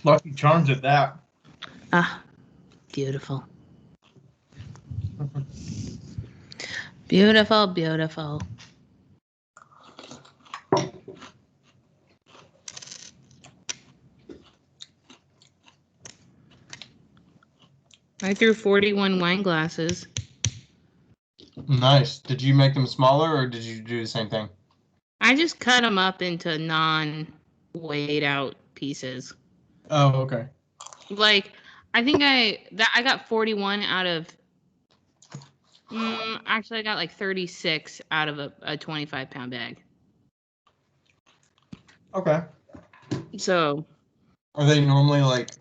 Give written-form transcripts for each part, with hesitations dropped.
Lucky Charms at that. Ah, beautiful. Beautiful, beautiful. I threw 41 wine glasses. Nice. Did you make them smaller, or did you do the same thing? I just cut them up into non-weighed out pieces. Oh, okay. Like, I think I got 41 out of. Actually, I got like 36 out of a 25-pound bag. Okay. So. Are they normally like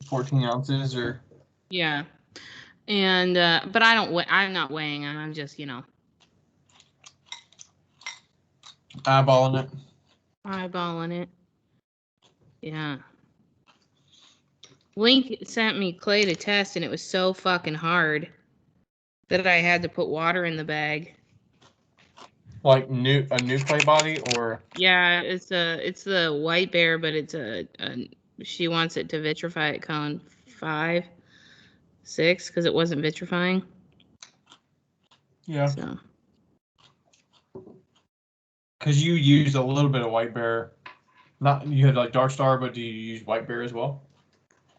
14 ounces or? Yeah. And but I'm not weighing them. I'm just, Eyeballing it. Eyeballing it. Yeah. Link sent me clay to test, and it was so fucking hard that I had to put water in the bag. Like a new clay body, or? Yeah, it's the white bear, but it's she wants it to vitrify at cone 5, 6 because it wasn't vitrifying. Yeah. So. Because you used a little bit of white bear. Not you had like Dark Star, but do you use white bear as well?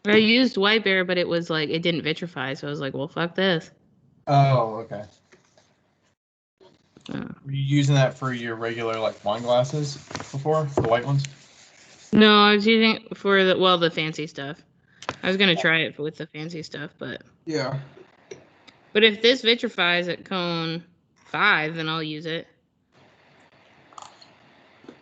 I used white bear, but it was like it didn't vitrify, so I was like, well, fuck this. Oh, okay. Were you using that for your regular like wine glasses before, the white ones? No, I was using it for the fancy stuff. I was gonna try it with the fancy stuff, but yeah. But if this vitrifies at cone 5, then I'll use it.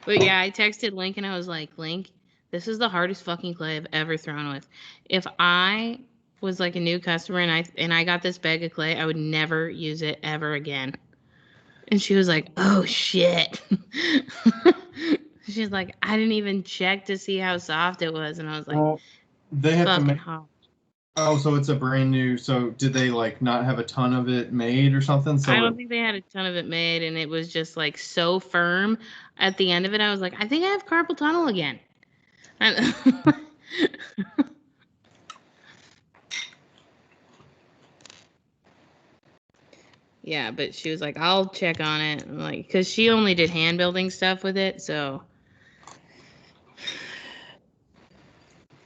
But yeah, I texted Link and I was like, Link, this is the hardest fucking clay I've ever thrown with. If I was like a new customer and I got this bag of clay, I would never use it ever again. And she was like, oh shit. She's like, I didn't even check to see how soft it was. And I was like, well, they have to make hard. Oh, so it's a brand new. So did they like not have a ton of it made or something? So I don't think they had a ton of it made, and it was just like so firm. At the end of it, I was like, I think I have carpal tunnel again. Yeah, but she was like, I'll check on it. I'm like, because she only did hand building stuff with it, so.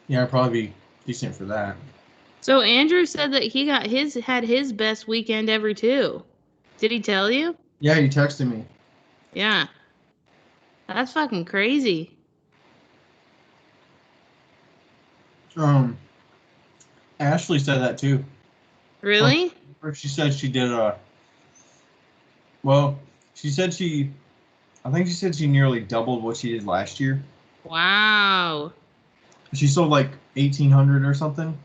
Yeah, I'd probably be decent for that. So Andrew said that he had his best weekend ever too. Did he tell you? Yeah, you texted me. Yeah. That's fucking crazy. Ashley said that too. Really? She said she did well, she said I think she said she nearly doubled what she did last year. Wow. She sold like 1,800 or something.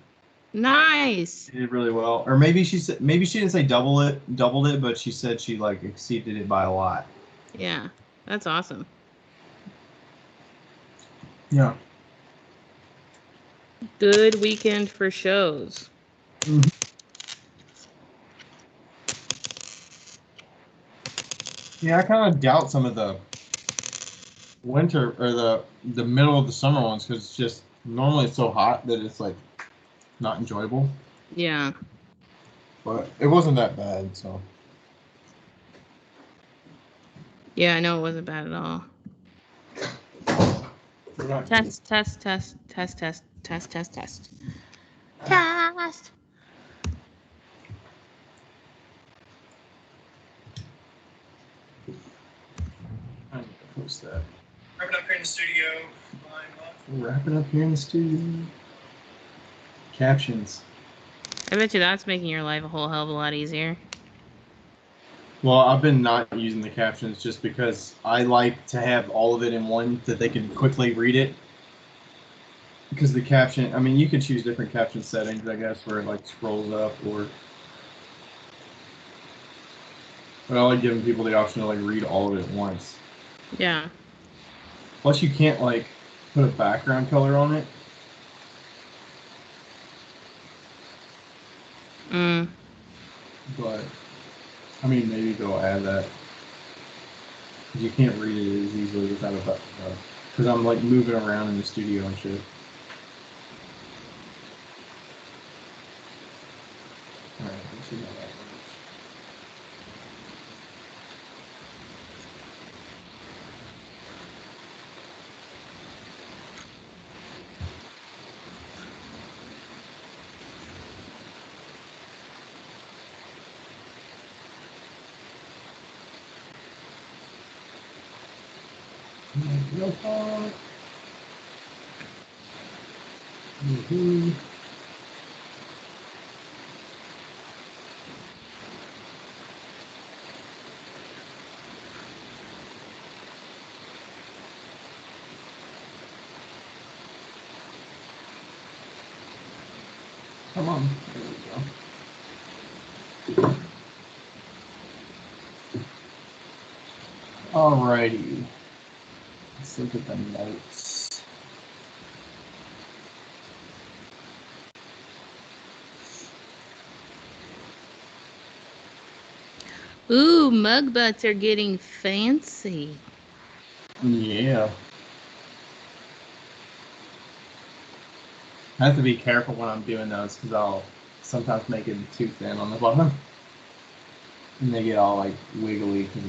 Nice. She did really well. Or maybe she didn't say doubled it, but she said she like exceeded it by a lot. Yeah, that's awesome. Yeah. Good weekend for shows. Mm-hmm. Yeah, I kind of doubt some of the winter or the middle of the summer ones because it's just normally it's so hot that it's like not enjoyable. Yeah. But it wasn't that bad, so. Yeah, I know it wasn't bad at all. Test, test, test, test, test, test, test, test. Test. What's that? Wrapping up here in the studio. Wrapping up here in the studio. Captions. I bet you that's making your life a whole hell of a lot easier. Well, I've been not using the captions just because I like to have all of it in one that they can quickly read it. Because the caption, I mean, you can choose different caption settings, I guess, where it like scrolls up or. But I like giving people the option to like read all of it at once. Yeah. Plus, you can't like put a background color on it. But I mean, maybe they'll add that. Because you can't read it as easily without a button. Because I'm like moving around in the studio and shit. see how that works. Real far. Mm-hmm. Come on. There we go. Alrighty. Let's look at the notes. Ooh, mug butts are getting fancy. Yeah. I have to be careful when I'm doing those because I'll sometimes make it too thin on the bottom. And they get all like wiggly because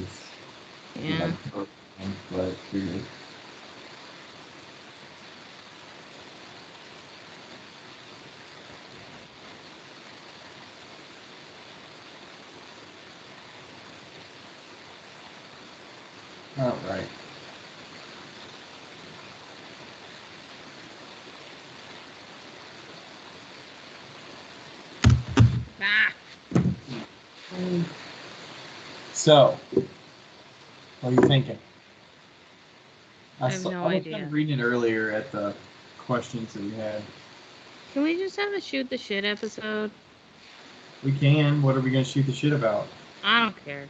it's Yeah. like, but you're good. All right. Ah. So, what are you thinking? I have no idea. I was reading it earlier at the questions that we had. Can we just have a shoot the shit episode? We can. What are we going to shoot the shit about? I don't care.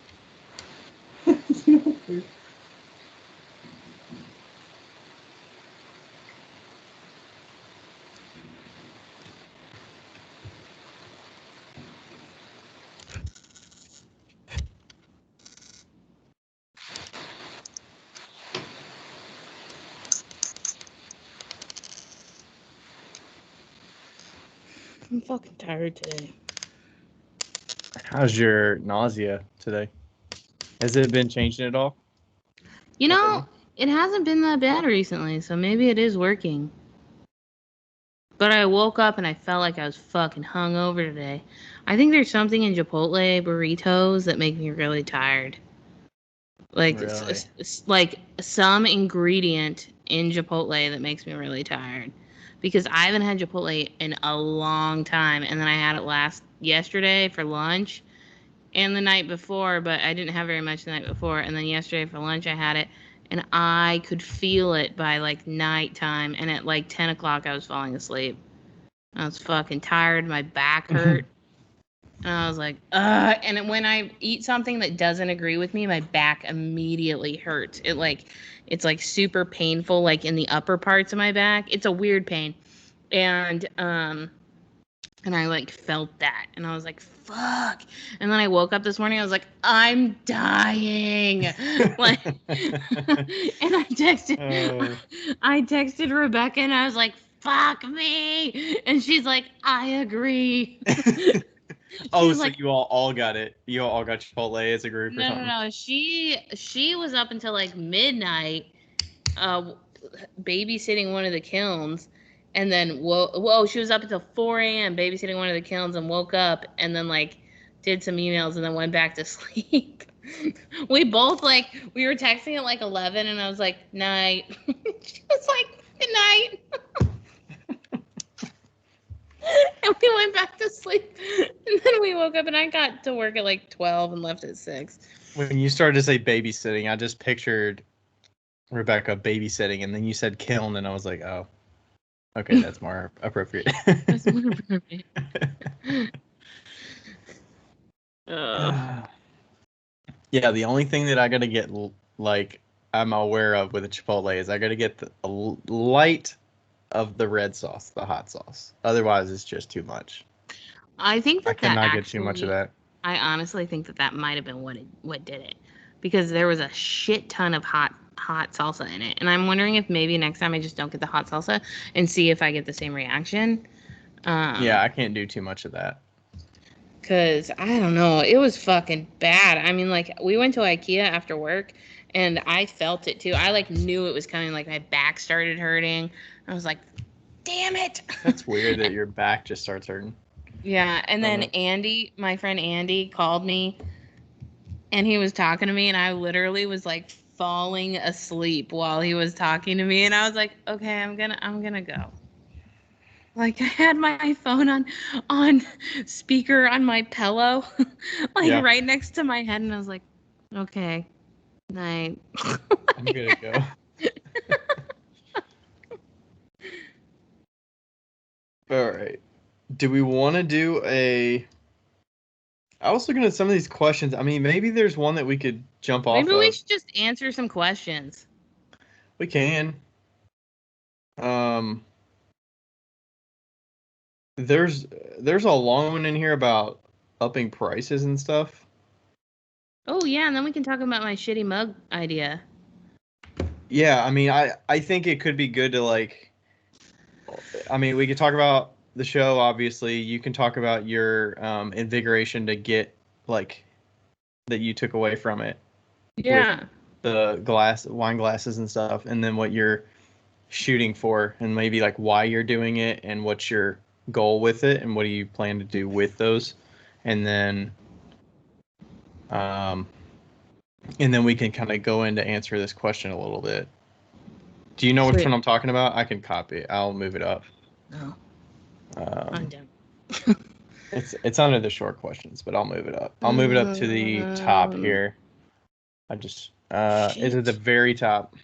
I'm fucking tired today. How's your nausea today? Has it been changing at all? You know, it hasn't been that bad recently, so maybe it is working. But I woke up and I felt like I was fucking hungover today. I think there's something in Chipotle burritos that make me really tired. Like, Really? like some ingredient in Chipotle that makes me really tired. Because I haven't had Chipotle in a long time, and then I had it yesterday for lunch, and the night before, but I didn't have very much the night before, and then yesterday for lunch I had it, and I could feel it by like nighttime, and at like 10 o'clock I was falling asleep. I was fucking tired, my back hurt. And I was like, ugh. And when I eat something that doesn't agree with me, my back immediately hurts. It's like super painful, like in the upper parts of my back. It's a weird pain. And I like felt that. And I was like, fuck. And then I woke up this morning, I was like, I'm dying. Like, and I texted Rebecca and I was like, fuck me. And she's like, I agree. Oh, so like, you all got it. You all got Chipotle as a group or something? No. She was up until like midnight, babysitting one of the kilns, and then whoa, she was up until 4 a.m. babysitting one of the kilns, and woke up, and then like did some emails, and then went back to sleep. We both we were texting at like 11, and I was like, night. She was like, good night. And we went back to sleep. And then we woke up and I got to work at like 12 and left at 6. When you started to say babysitting, I just pictured Rebecca babysitting, and then you said kiln, and I was like, oh, okay, that's more appropriate. That's more appropriate. Yeah, the only thing that I gotta get, like, I'm aware of with a Chipotle is I gotta get a light of the red sauce, the hot sauce. Otherwise, it's just too much. I think I that cannot get too much of that. I honestly think that might have been what did it, because there was a shit ton of hot salsa in it, and I'm wondering if maybe next time I just don't get the hot salsa and see if I get the same reaction. Yeah, I can't do too much of that. Because, I don't know, it was fucking bad. I mean, like, we went to IKEA after work, and I felt it, too. I, like, knew it was coming. Like, my back started hurting. I was like, damn it. That's weird that your back just starts hurting. Yeah, and then Andy, my friend Andy, called me, and he was talking to me, and I literally was, like, falling asleep while he was talking to me, and I was like, okay, I'm gonna go. Like, I had my phone on speaker on my pillow, like right next to my head, and I was like, okay, night. I'm gonna go. All right. Do we want to do a... I was looking at some of these questions. I mean, maybe there's one that we could jump off Maybe we of. should just answer some questions. We can. There's a long one in here about upping prices and stuff. Oh yeah, and then we can talk about my shitty mug idea. Yeah, I mean, I think it could be good to like... I mean, we could talk about the show, obviously. You can talk about your invigoration to get, like, that you took away from it. Yeah. With the wine glasses and stuff, and then what you're shooting for, and maybe, like, why you're doing it, and what's your goal with it, and what do you plan to do with those. And then we can kind of go in to answer this question a little bit. Do you know which one I'm talking about? I can copy it. I'll move it up. No. I'm done. It's under the short questions, but I'll move it up. I'll move it up to the top here. I just it's at the very top.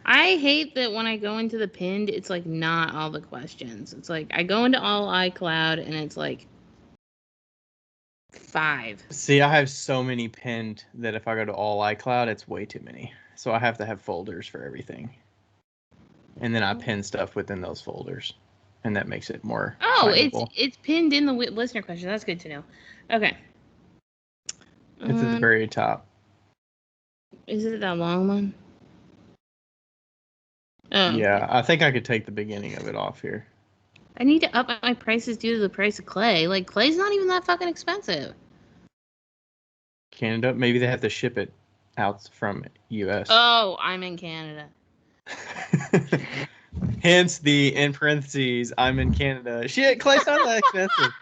I hate that when I go into the pinned, it's like not all the questions. It's like I go into all iCloud and it's like 5. See, I have so many pinned that if I go to all iCloud, it's way too many. So I have to have folders for everything. And then I pin stuff within those folders. And that makes it more findable. It's pinned in the listener question. That's good to know. Okay. It's at the very top. Is it that long one? Oh, yeah, okay. I think I could take the beginning of it off here. I need to up my prices due to the price of clay. Like, clay's not even that fucking expensive. Canada? Maybe they have to ship it out from U.S. Oh, I'm in Canada. Hence the, in parentheses, I'm in Canada. Shit, clay's not that expensive.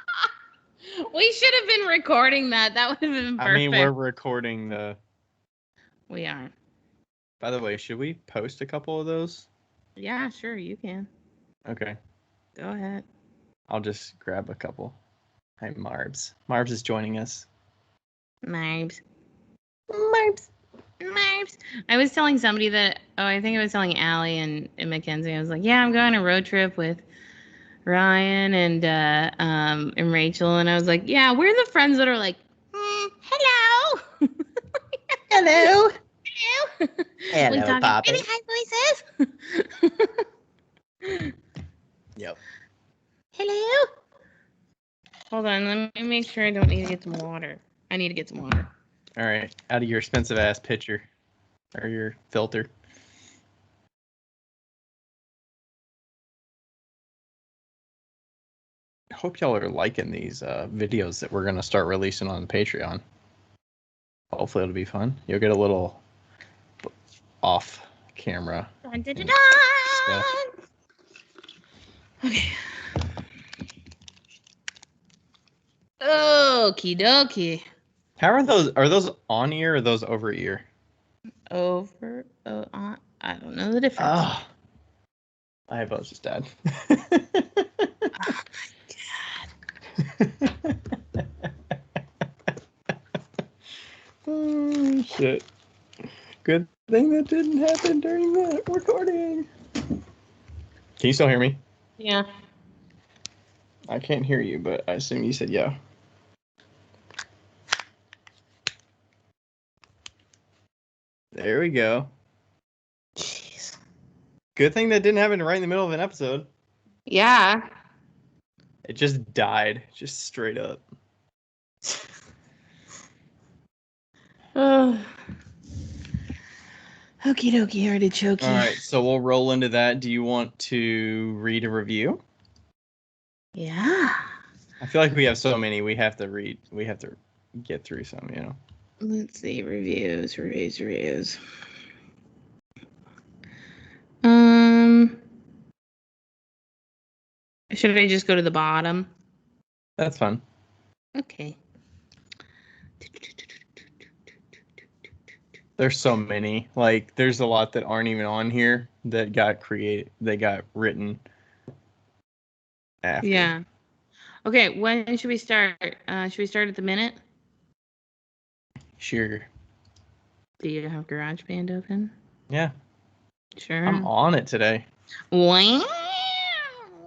We should have been recording that. That would have been perfect. I mean, we're recording the... We are. By the way, should we post a couple of those? Yeah, sure, you can. Okay. Go ahead. I'll just grab a couple. Hi, Marbs. Marbs is joining us. Marbs. I was telling somebody that, I think I was telling Allie and Mackenzie, I was like, yeah, I'm going on a road trip with Ryan and Rachel, and I was like, yeah, we're the friends that are like, hello. Hello. Hello. We talk in really high voices. Yep. Hello. Hold on, let me make sure I don't need to get some water. I need to get some water. All right, out of your expensive ass pitcher or your filter. I hope y'all are liking these videos that we're gonna start releasing on Patreon. Hopefully it'll be fun. You'll get a little off camera stuff. Okay. Okie dokie. How are those? Are those on ear or are those over ear? Over, on. I don't know the difference. Oh, my eyeballs just died. Oh my god. Oh shit. Good thing that didn't happen during the recording. Can you still hear me? Yeah. I can't hear you, but I assume you said yeah. There we go. Jeez. Good thing that didn't happen right in the middle of an episode. Yeah. It just died, just straight up. Oh. Okie dokie, artichoke. All right, so we'll roll into that. Do you want to read a review? Yeah. I feel like we have so many. We have to read. We have to get through some. You know. Let's see, reviews. Should I just go to the bottom? That's fun. Okay. There's so many. Like, there's a lot that aren't even on here that got written after. Yeah. Okay, when should we start? Should we start at the minute? Sure. Do you have GarageBand open? Yeah. Sure. I'm on it today. Wow.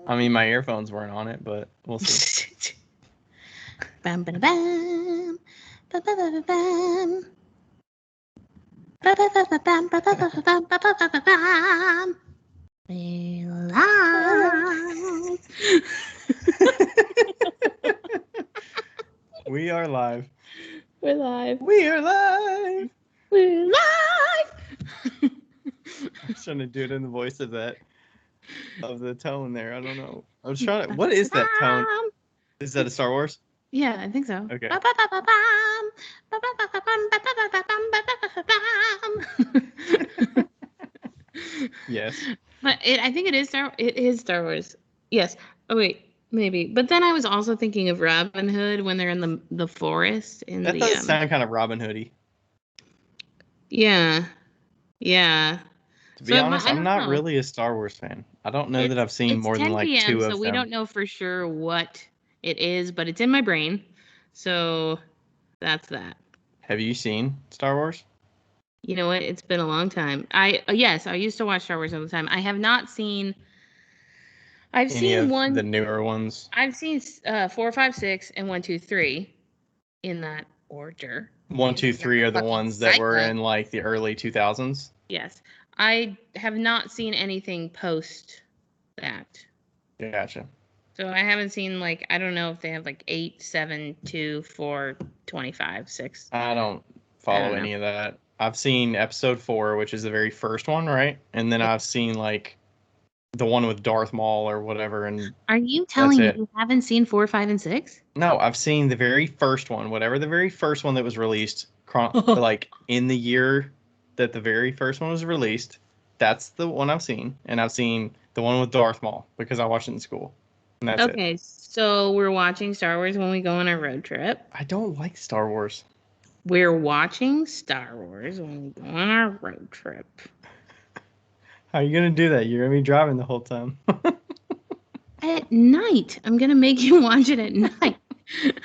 I mean, my earphones weren't on it, but we'll see. Bam, bam, bam. Bam, bam, bam, bam. Bam, bam, bam, bam, bam, bam, bam, bam, bam, bam. We live. We are live. We're live. We are live. We're live. I was trying to do it in the voice of the tone there. I don't know. I was trying to. What is that tone? Is that a Star Wars? Yeah, I think so. Okay. Yes. But I think it is Star Wars. Yes. Oh wait, maybe. But then I was also thinking of Robin Hood when they're in the forest in that does sound kind of Robin Hoody. Yeah. Yeah. To be honest, I'm not really a Star Wars fan. I don't know that I've seen more than like 2 of them. So we don't know for sure what it is, but it's in my brain. So that's that. Have you seen Star Wars? You know what? It's been a long time. Yes, I used to watch Star Wars all the time. I have not seen. I've seen one. The newer ones. I've seen 4, 5, 6, and 1, 2, 3 in that order. 1, 2, 3 are the ones that were in like the early 2000s. Yes, I have not seen anything post that. Gotcha. So I haven't seen like, I don't know if they have like 8, 7, 2, 4, 25, 6. I don't follow any of that. I've seen episode 4, which is the very first one, right? And then I've seen like the one with Darth Maul or whatever. And are you telling me you haven't seen 4, 5, and 6? No, I've seen the very first one, whatever the very first one that was released, like in the year that the very first one was released. That's the one I've seen, and I've seen the one with Darth Maul because I watched it in school. And that's okay, so we're watching Star Wars when we go on our road trip. I don't like Star Wars. We're watching Star Wars when we go on our road trip. How are you going to do that? You're going to be driving the whole time. At night. I'm going to make you watch it at night.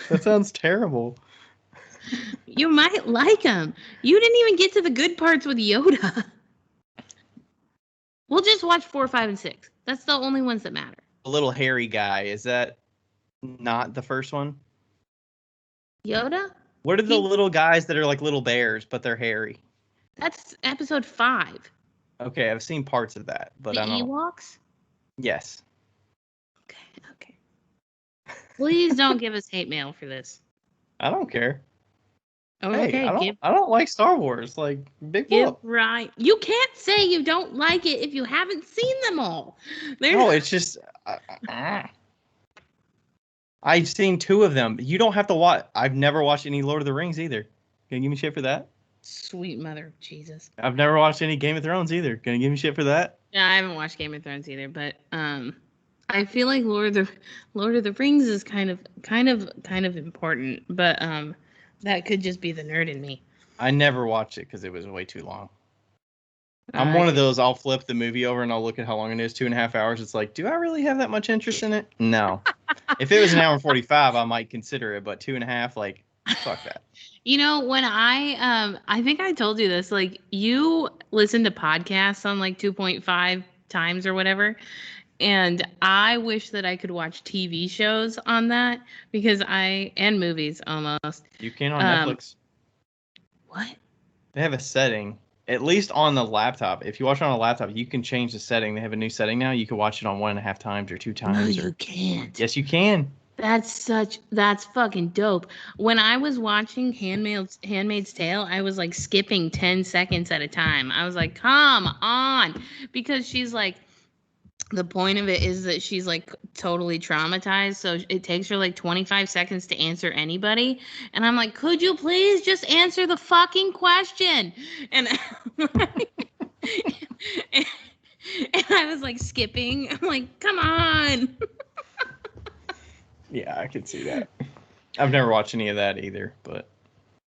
That sounds terrible. You might like them. You didn't even get to the good parts with Yoda. We'll just watch 4, 5, and 6. That's the only ones that matter. A little hairy guy. Is that not the first one? Yoda? What are the little guys that are like little bears, but they're hairy? That's episode 5. Okay, I've seen parts of that, but the I don't. Ewoks? Yes. Okay. Please don't give us hate mail for this. I don't care. Oh, hey, okay. I don't like Star Wars. Like, big whoop. Right. You can't say you don't like it if you haven't seen them all. No, it's just I've seen 2 of them. You don't have to watch. I've never watched any Lord of the Rings either. Can you give me shit for that? Sweet mother of Jesus. I've never watched any Game of Thrones either. Gonna give me shit for that? Yeah, I haven't watched Game of Thrones either, but I feel like Lord of the Rings is kind of important, but that could just be the nerd in me. I never watched it because it was way too long. I'm one of those. I'll flip the movie over and I'll look at how long it is. 2.5 hours. It's like, do I really have that much interest in it? No. If it was an hour and 45, I might consider it, but 2.5, like, fuck that. You know, when I think I told you this, like, you listen to podcasts on like 2.5 times or whatever, and I wish that I could watch TV shows on that and movies almost. You can on Netflix. What? They have a setting, at least on the laptop. If you watch it on a laptop, you can change the setting. They have a new setting now. You can watch it on 1.5 times or 2 times. No, you can't. Yes, you can. That's fucking dope. When I was watching Handmaid's Tale, I was like skipping 10 seconds at a time. I was like, come on. Because she's like, the point of it is that she's like totally traumatized, so it takes her like 25 seconds to answer anybody, and I'm like, could you please just answer the fucking question? And and I was like skipping. I'm like, come on. Yeah, I could see that. I've never watched any of that either, but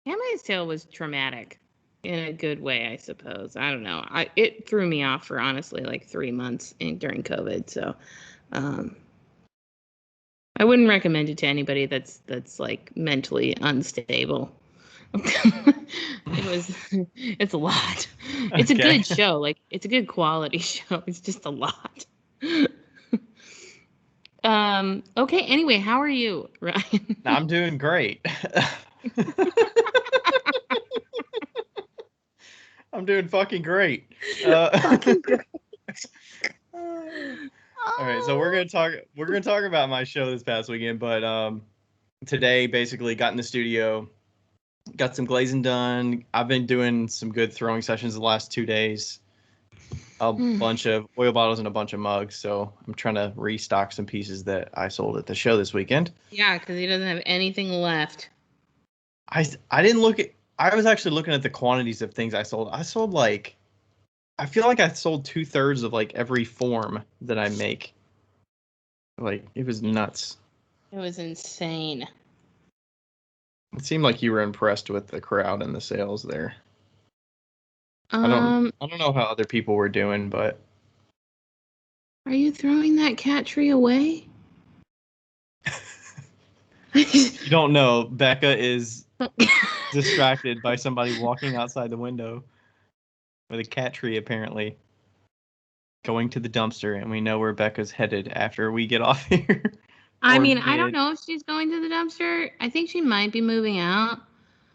Handmaid's Tale was traumatic in a good way, I suppose. I don't know. It threw me off for honestly like 3 months during COVID. So um, I wouldn't recommend it to anybody that's like mentally unstable. It's a lot. It's a okay. good show. Like it's a good quality show. It's just a lot. Okay, anyway, how are you, Ryan? I'm doing great. I'm doing fucking great. Fucking good. All right, so we're gonna talk about my show this past weekend, but today basically got in the studio, got some glazing done. I've been doing some good throwing sessions the last 2 days. A bunch of oil bottles and a bunch of mugs, so I'm trying to restock some pieces that I sold at the show this weekend. Yeah, because he doesn't have anything left. I didn't look at. I was actually looking at the quantities of things I sold. I sold like, I feel like I sold 2/3 of like every form that I make. Like it was nuts. It was insane. It seemed like you were impressed with the crowd and the sales there. I Um, don't know how other people were doing, but are you throwing that cat tree away? you don't know. Becca is distracted by somebody walking outside the window with a cat tree, apparently going to the dumpster, and we know where Becca's headed after we get off here. I Or mean, I don't mid. know if she's going to the dumpster. I think she might be moving out.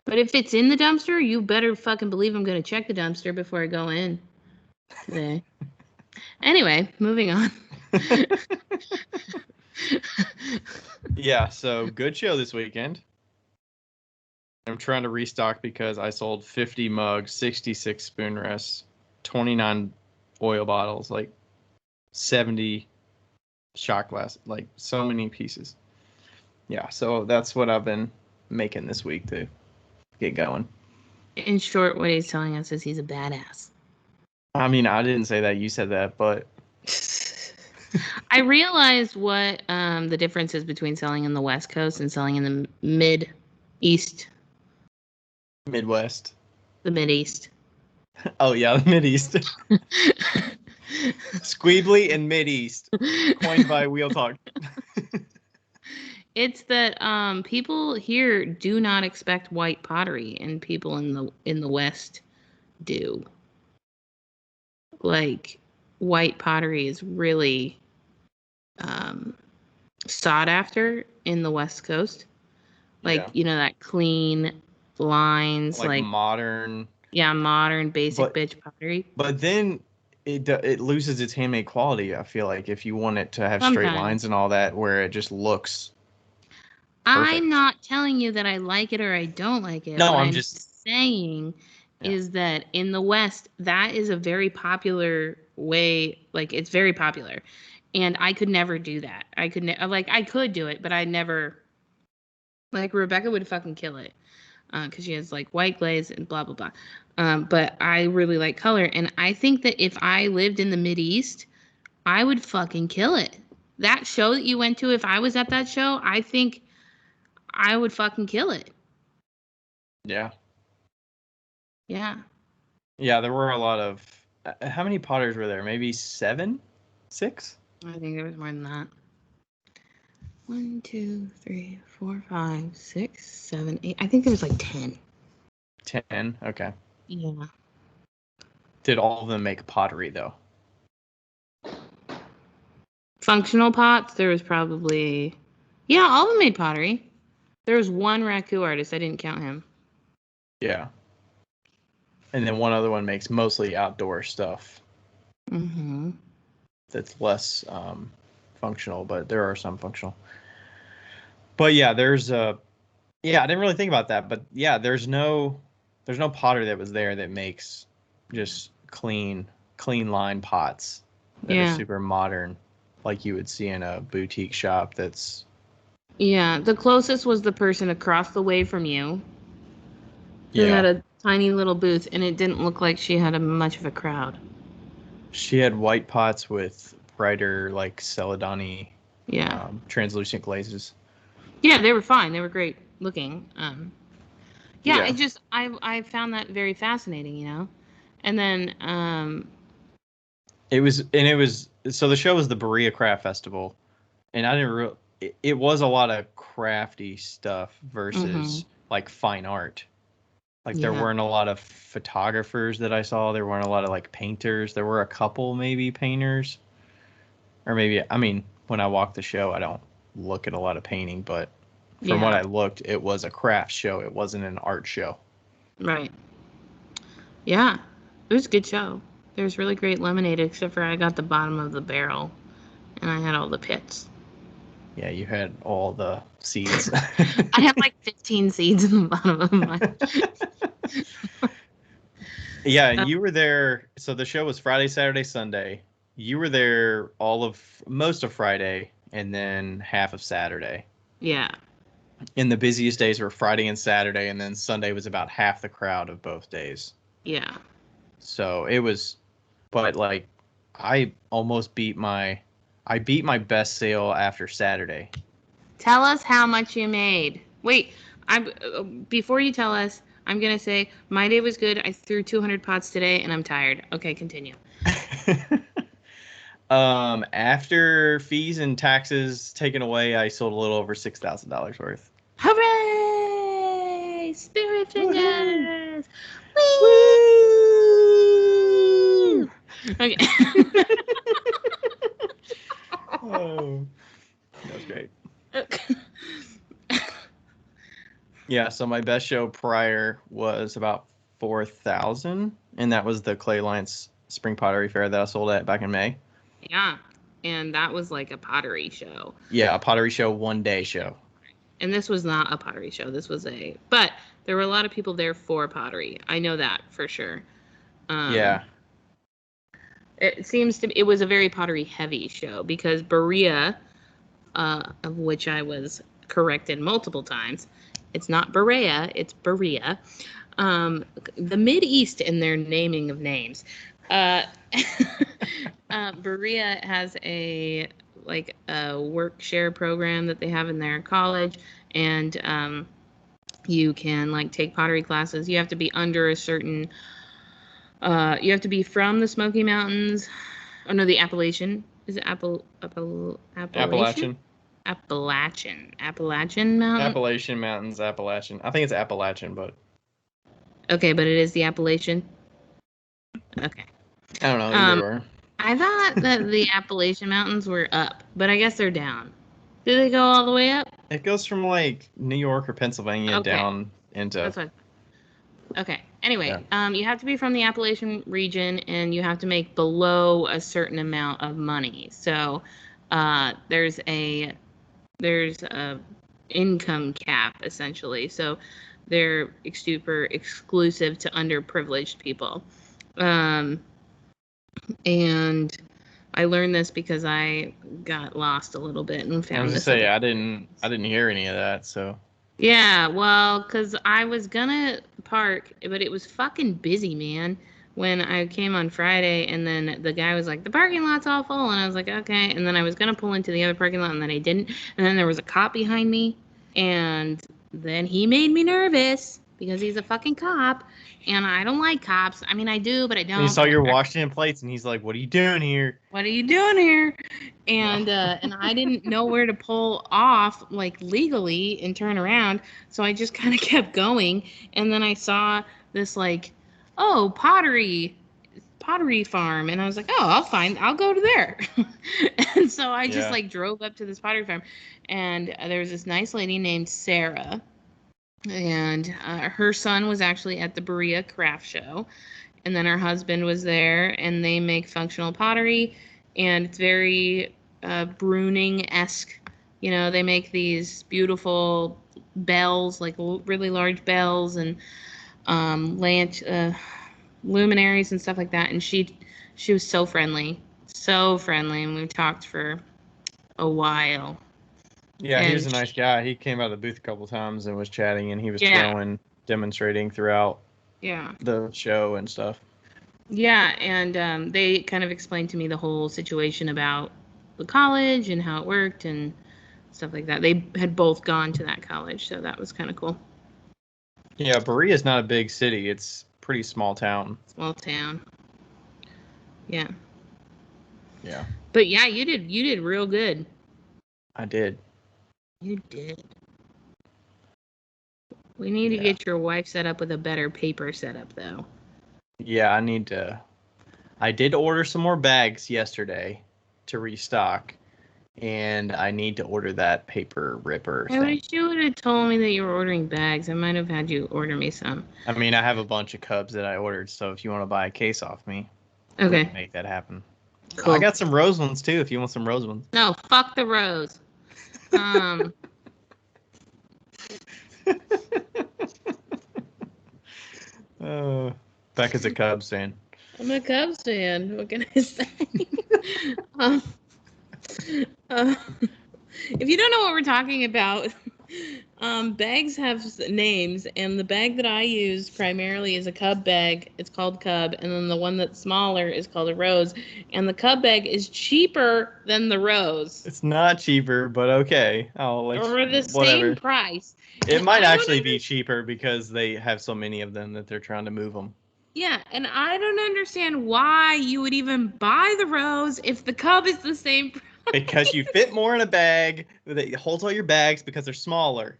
But if it's in the dumpster, you better fucking believe I'm going to check the dumpster before I go in today. Anyway, moving on. Yeah, so good show this weekend. I'm trying to restock because I sold 50 mugs, 66 spoon rests, 29 oil bottles, like 70 shot glass, like so many pieces. Yeah, so that's what I've been making this week to get going. In short, what he's telling us is he's a badass. I mean, I didn't say that, you said that, but I realized what the difference is between selling in the West Coast and selling in the Mid-East. Midwest. The Mid-East. Oh yeah, the Mid-East. Squeebly and Mid-East. Coined by Wheel Talk. It's that people here do not expect white pottery, and people in the West do. Like white pottery is really sought after in the West Coast. Like, Yeah. you know, that clean lines, Like like modern. yeah, modern basic But bitch pottery. But then it loses its handmade quality. I feel like if you want it to have straight lines Sometimes. and all that, where it just looks I'm perfect. not telling you that I like it or I don't like it. No, What I'm I'm just saying yeah. is that in the West, that is a very popular way. Like, it's very popular. And I could never do that. I could, like, I could do it, but I never, like, Rebecca would fucking kill it. Because she has, like, white glaze and blah, blah, blah. But I really like color. And I think that if I lived in the Mideast, I would fucking kill it. That show that you went to, if I was at that show, I think I would fucking kill it. Yeah. Yeah. Yeah, there were a lot of how many potters were there? Maybe 7? 6? I think there was more than that. 1, 2, 3, 4, 5, 6, 7, 8. I think there was like 10. 10. Okay. Yeah. Did all of them make pottery though? Functional pots, there was probably. Yeah, all of them made pottery. There was one raku artist. I didn't count him. Yeah. And then one other one makes mostly outdoor stuff. Mm-hmm. That's less functional, but there are some functional. But yeah, there's yeah, I didn't really think about that, but yeah, there's no potter that was there that makes just clean line pots. that are super modern, like you would see in a boutique shop. That's The closest was the person across the way from you, who yeah. had a tiny little booth, and it didn't look like she had much of a crowd. She had white pots with brighter, like celadoni, translucent glazes. Yeah, they were fine. They were great looking. Yeah. I found that very fascinating, you know. And then it was so the show was the Berea Craft Festival, and I didn't it was a lot of crafty stuff versus like fine art. Like there weren't a lot of photographers that I saw. There weren't a lot of like painters. There were a couple maybe painters, or maybe, I mean, when I walk the show, I don't look at a lot of painting, but from what I looked, it was a craft show. It wasn't an art show. Right. Yeah, it was a good show. There was really great lemonade, except for I got the bottom of the barrel, and I had all the pits. Yeah, you had all the seeds. I had like 15 seeds in the bottom of mine. Yeah, and you were there. So the show was Friday, Saturday, Sunday. You were there most of Friday and then half of Saturday. Yeah. And the busiest days were Friday and Saturday, and then Sunday was about half the crowd of both days. Yeah. So it was, but like, I beat my best sale after Saturday. Tell us how much you made. Wait, before you tell us, I'm going to say my day was good. I threw 200 pots today and I'm tired. Okay, continue. After fees and taxes taken away, I sold a little over $6,000 worth. Hooray! Spirit fingers! Woo! Okay. Oh, that was great. Yeah, so my best show prior was about 4,000, and that was the Clay Alliance Spring Pottery Fair that I sold at back in May. Yeah, and that was like a pottery show. Yeah, a pottery show, 1-day show. And this was not a pottery show. But there were a lot of people there for pottery. I know that for sure. Yeah. It was a very pottery heavy show because Berea, of which I was corrected multiple times, it's not Berea, it's Berea. The Mideast in their naming of names. Berea has a work share program that they have in their college, and you can like take pottery classes. You have to be under a certain you have to be from the Smoky Mountains. Oh no, the Appalachian. Is it Appalachian? Appalachian. Appalachian Mountain? Appalachian Mountains, Appalachian. I think it's Appalachian, but... Okay, but it is the Appalachian? Okay. I don't know, either or. I thought that the Appalachian Mountains were up, but I guess they're down. Do they go all the way up? It goes from, like, New York or Pennsylvania down into... That's what... Okay. Anyway, you have to be from the Appalachian region, and you have to make below a certain amount of money. So there's a income cap, essentially. So they're super exclusive to underprivileged people. And I learned this because I got lost a little bit and found. I was gonna say I didn't hear any of that. So. Yeah, well, because I was gonna park, but it was fucking busy, man. When I came on Friday, and then the guy was like, "The parking lot's all full," and I was like, "Okay." And then I was gonna pull into the other parking lot, and then I didn't. And then there was a cop behind me, and then he made me nervous because he's a fucking cop, and I don't like cops. I mean, I do, but I don't. And he saw your Washington plates, and he's like, "What are you doing here? What are you doing here?" And and I didn't know where to pull off like legally and turn around, so I just kind of kept going. And then I saw this like, oh, pottery farm, and I was like, oh, I'll go to there. And so I just like drove up to this pottery farm, and there was this nice lady named Sarah, and her son was actually at the Berea Craft Show, and then her husband was there, and they make functional pottery, and it's very Bruning-esque. You know, they make these beautiful bells, like really large bells, and luminaries and stuff like that. And she was so friendly, So friendly, and we talked for a while. Yeah, he was a And nice guy. He came out of the booth a couple times and was chatting, and he was yeah, demonstrating throughout yeah. the show and stuff. Yeah, and they kind of explained to me the whole situation about the college and how it worked and stuff like that. They had both gone to that college, so that was kind of cool. Yeah, Berea's not a big city. It's a pretty small town. Small town. Yeah. Yeah. But yeah, you did real good. I did. You did. We need to Yeah. get your wife set up with a better paper setup though. Yeah, I need to. I did order some more bags yesterday to restock, and I need to order that paper ripper I thing. wish you would have told me that you were ordering bags. I might have had you order me some. I mean, I have a bunch of Cubs that I ordered, so if you want to buy a case off me, we Okay. can make that happen. Cool. I got some rose ones too, if you want some rose ones. No, fuck the rose. Becca's a Cubs fan. I'm a Cubs fan. What can I say? um, if you don't know what we're talking about, bags have names, and the bag that I use primarily is a Cub bag. It's called Cub, and then the one that's smaller is called a Rose. And the Cub bag is cheaper than the Rose. It's not cheaper, but okay. I'll let Or the whatever. same price. It And might I don't actually be cheaper because they have so many of them that they're trying to move them. Yeah, and I don't understand why you would even buy the Rose if the Cub is the same price. Because you fit more in a bag that holds all your bags because they're smaller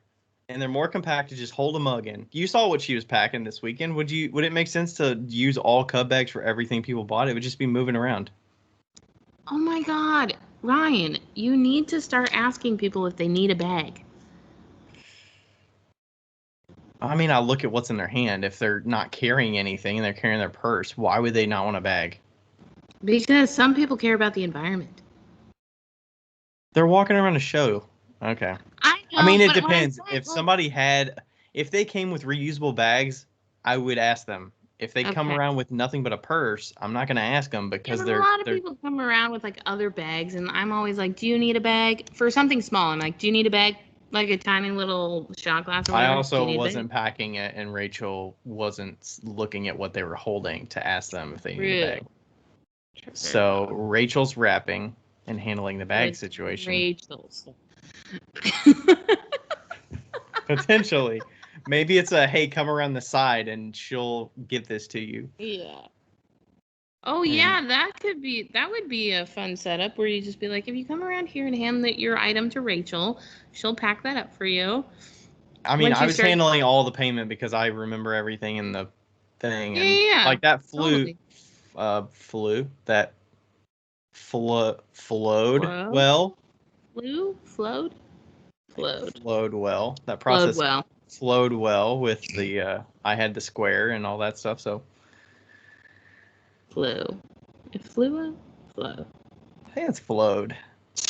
and they're more compact to just hold a mug in. You saw what she was packing this weekend. Would it make sense to use all Cub bags for everything people bought? It would just be moving around. Oh my God, Ryan, you need to start asking people if they need a bag. I mean, I look at what's in their hand. If they're not carrying anything and they're carrying their purse, why would they not want a bag? Because some people care about the environment. They're walking around a show. Okay. I know, I mean, it but what I'm depends. saying, If they came with reusable bags, I would ask them. If they come Okay. around with nothing but a purse, I'm not going to ask them Yeah, because but a lot of people come around with like other bags, and I'm always like, "Do you need a bag for something small?" I'm like, "Do you need a bag, like a tiny little shot glass or I whatever?" Do also you need a bag? wasn't packing it, and Rachel wasn't looking at what they were holding to ask them if they need a bag. True. So Rachel's wrapping and handling the bag situation. Rachel's. Potentially. Maybe it's a, hey, come around the side and she'll give this to you. Yeah. Oh yeah, that would be a fun setup where you just be like, if you come around here and hand your item to Rachel, she'll pack that up for you. I mean, Once I you was start- handling all the payment because I remember everything in the thing. And Yeah, like that totally. flowed Flow? well. Flowed Well. That process well. flowed well with the I had the square and all that stuff. So Flew. It flew out? Flow. I think it's flowed.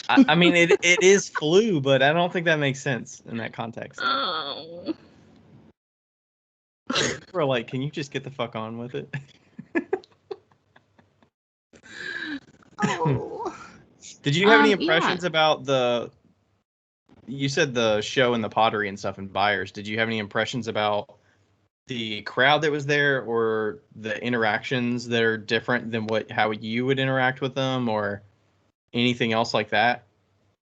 I mean, it is flew, but I don't think that makes sense in that context. Oh. We're like, can you just get the fuck on with it? Oh. Did you have any Yeah. impressions about you said the show and the pottery and stuff and buyers? Did you have any impressions about the crowd that was there or the interactions that are different than how you would interact with them or anything else like that?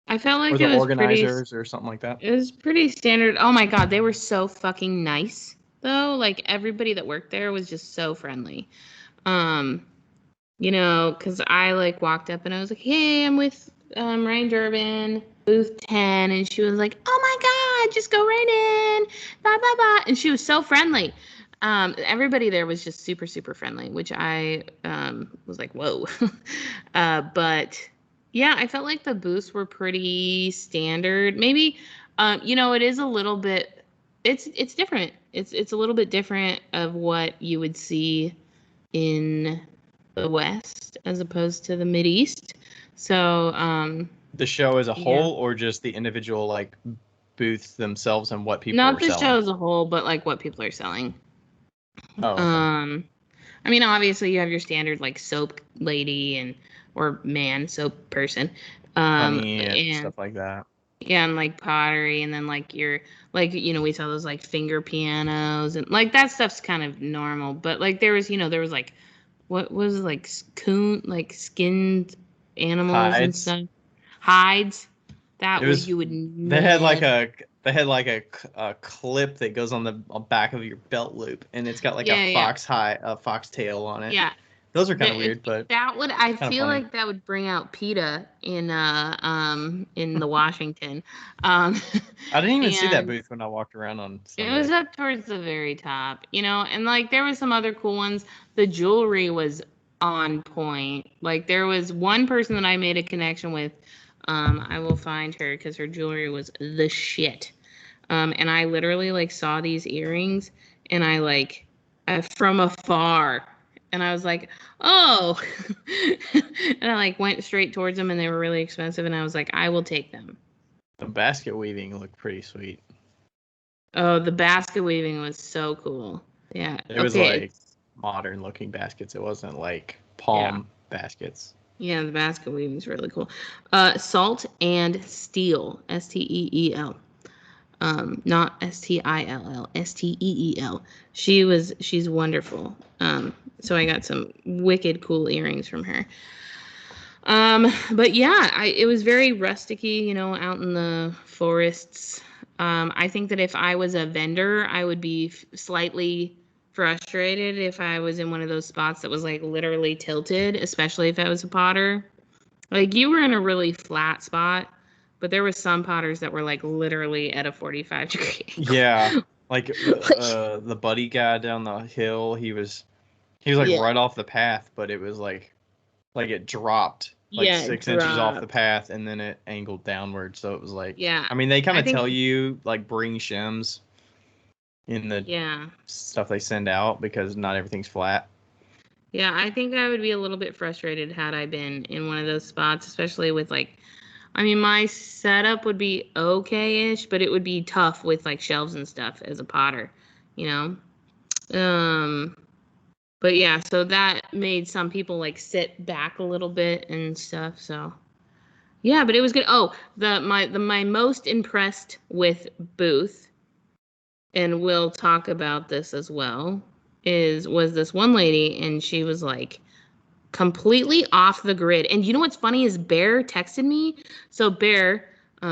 I felt Or like the it was organizers or something like that? It was pretty standard. Oh my God, they were so fucking nice though. Like everybody that worked there was just so friendly. Because I like walked up and I was like, "Hey, I'm with Ryan Durbin, booth 10," and she was like, "Oh my God, just go right in, blah blah blah," and she was so friendly. Everybody there was just super super friendly, which I was like, "Whoa," but yeah, I felt like the booths were pretty standard. Maybe, it is a little bit. It's different. It's a little bit different of what you would see in the West as opposed to the Mideast. So, The show as a yeah. whole or just the individual like booths themselves and what people Not were the selling? show as a whole, but like what people are selling. Oh, okay. I mean, obviously you have your standard like soap lady and or man, so person. Honey and And stuff like that. yeah, and like pottery, and then like we saw those like finger pianos, and like that stuff's kind of normal. But like there was like what was it, like like skinned animals and Hides. stuff, hides. That It would was. you would They had like never. a clip that goes on the back of your belt loop, and it's got like Yeah, yeah, a fox tail on it. yeah. Those are kind of The, weird, but that would I kind of feel funny. like that would bring out PETA in the Washington. Um I didn't even see that and booth when I walked around on it was Sunday. up towards the very top, and like there was some other cool ones. The jewelry was on point. Like there was one person that I made a connection with. I will find her because her jewelry was the shit. And I literally like saw these earrings, and I like from afar, and I was like, oh, and I like went straight towards them, and they were really expensive, and I was like, I will take them. The basket weaving looked pretty sweet. Oh, the basket weaving was so cool. Yeah. It was Okay. like modern looking baskets. It wasn't like Yeah. palm baskets. Yeah, the basket weaving is really cool. Salt and Steel, Steel. Not Still, Steel. She's wonderful. So I got some wicked cool earrings from her. But yeah, it was very rusticy, out in the forests. I think that if I was a vendor, I would be slightly frustrated if I was in one of those spots that was like literally tilted, especially if I was a potter. Like you were in a really flat spot, but there were some potters that were like literally at a 45-degree angle. Yeah, like the buddy guy down the hill, he was like Yeah. right off the path, but it was like it dropped like Yeah, it 6 inches off the dropped. path, and then it angled downward. So it was like, Yeah. I mean, they kind I of tell think you like bring shims in the yeah. stuff they send out because not everything's flat. Yeah, I think I would be a little bit frustrated had I been in one of those spots, especially with like I mean, my setup would be okay-ish, but it would be tough with like shelves and stuff as a potter, you know? But yeah, so that made some people like sit back a little bit and stuff. So yeah, but it was good. Oh, my most impressed with booth, and we'll talk about this as well, was this one lady, and she was like completely off the grid. And you know what's funny is Bear texted me. So Bear,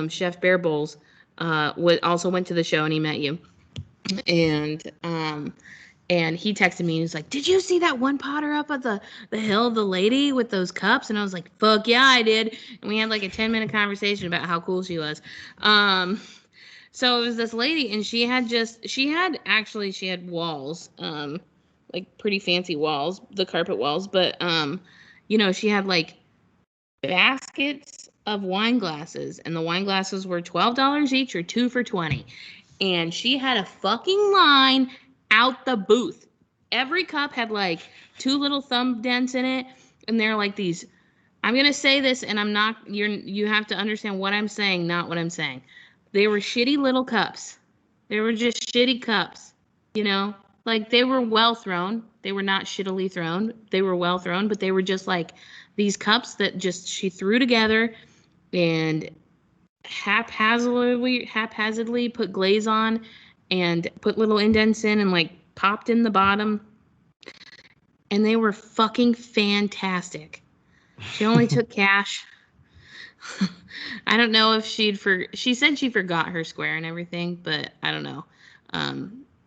Chef Bear Bowles, also went to the show and he met you. And he texted me and he was like, "Did you see that one potter up at the hill, the lady with those cups?" And I was like, "Fuck yeah, I did." And we had like a 10-minute conversation about how cool she was. So it was this lady, and she had walls, like pretty fancy walls, the carpet walls, but she had like baskets of wine glasses, and the wine glasses were $12 each or two for 20. And she had a fucking line out the booth. Every cup had like two little thumb dents in it, and they're like these. I'm gonna say this, and I'm not. You have to understand what I'm saying, not what I'm saying. They were shitty little cups. They were just shitty cups, like they were well thrown. They were not shittily thrown. They were well thrown, but they were just like these cups that just she threw together and haphazardly put glaze on and put little indents in and like popped in the bottom, and they were fucking fantastic. She only took cash. I don't know if she said she forgot her square and everything, but I don't know.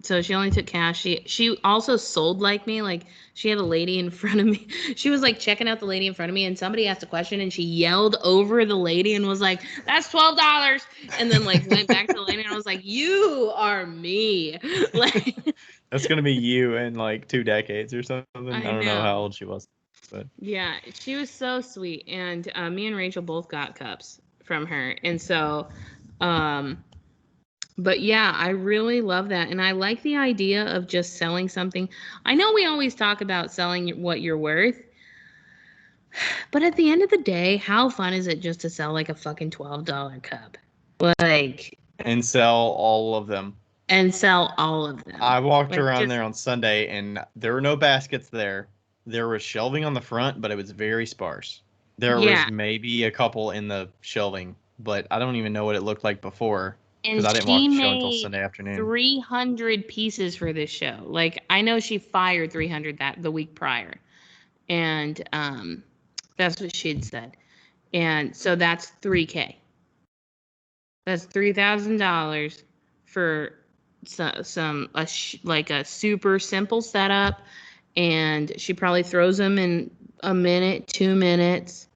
So she only took cash. She also sold like me. Like she had a lady in front of me. She was like checking out the lady in front of me, and somebody asked a question, and she yelled over the lady and was like, "That's $12." And then like went back to the lady, and I was like, "You are me." Like That's gonna be you in like 2 decades or something. I I don't know how know. old she was, but Yeah, she was so sweet, and me and Rachel both got cups from her, and so, but yeah, I really love that, and I like the idea of just selling something. I know we always talk about selling what you're worth, but at the end of the day, how fun is it just to sell like a fucking $12 cup, like, and sell all of them. and sell all of them, I walked like around just there on Sunday, and there were no baskets there. There was shelving on the front, but it was very sparse. There Yeah. was maybe a couple in the shelving, but I don't even know what it looked like before because And I didn't watch she the show until made Sunday afternoon. 300 pieces for this show. Like, I know she fired 300 the week prior. And that's what she'd said. And so that's $3K. That's $3,000 for like a super simple setup, and she probably throws them in a minute, 2 minutes.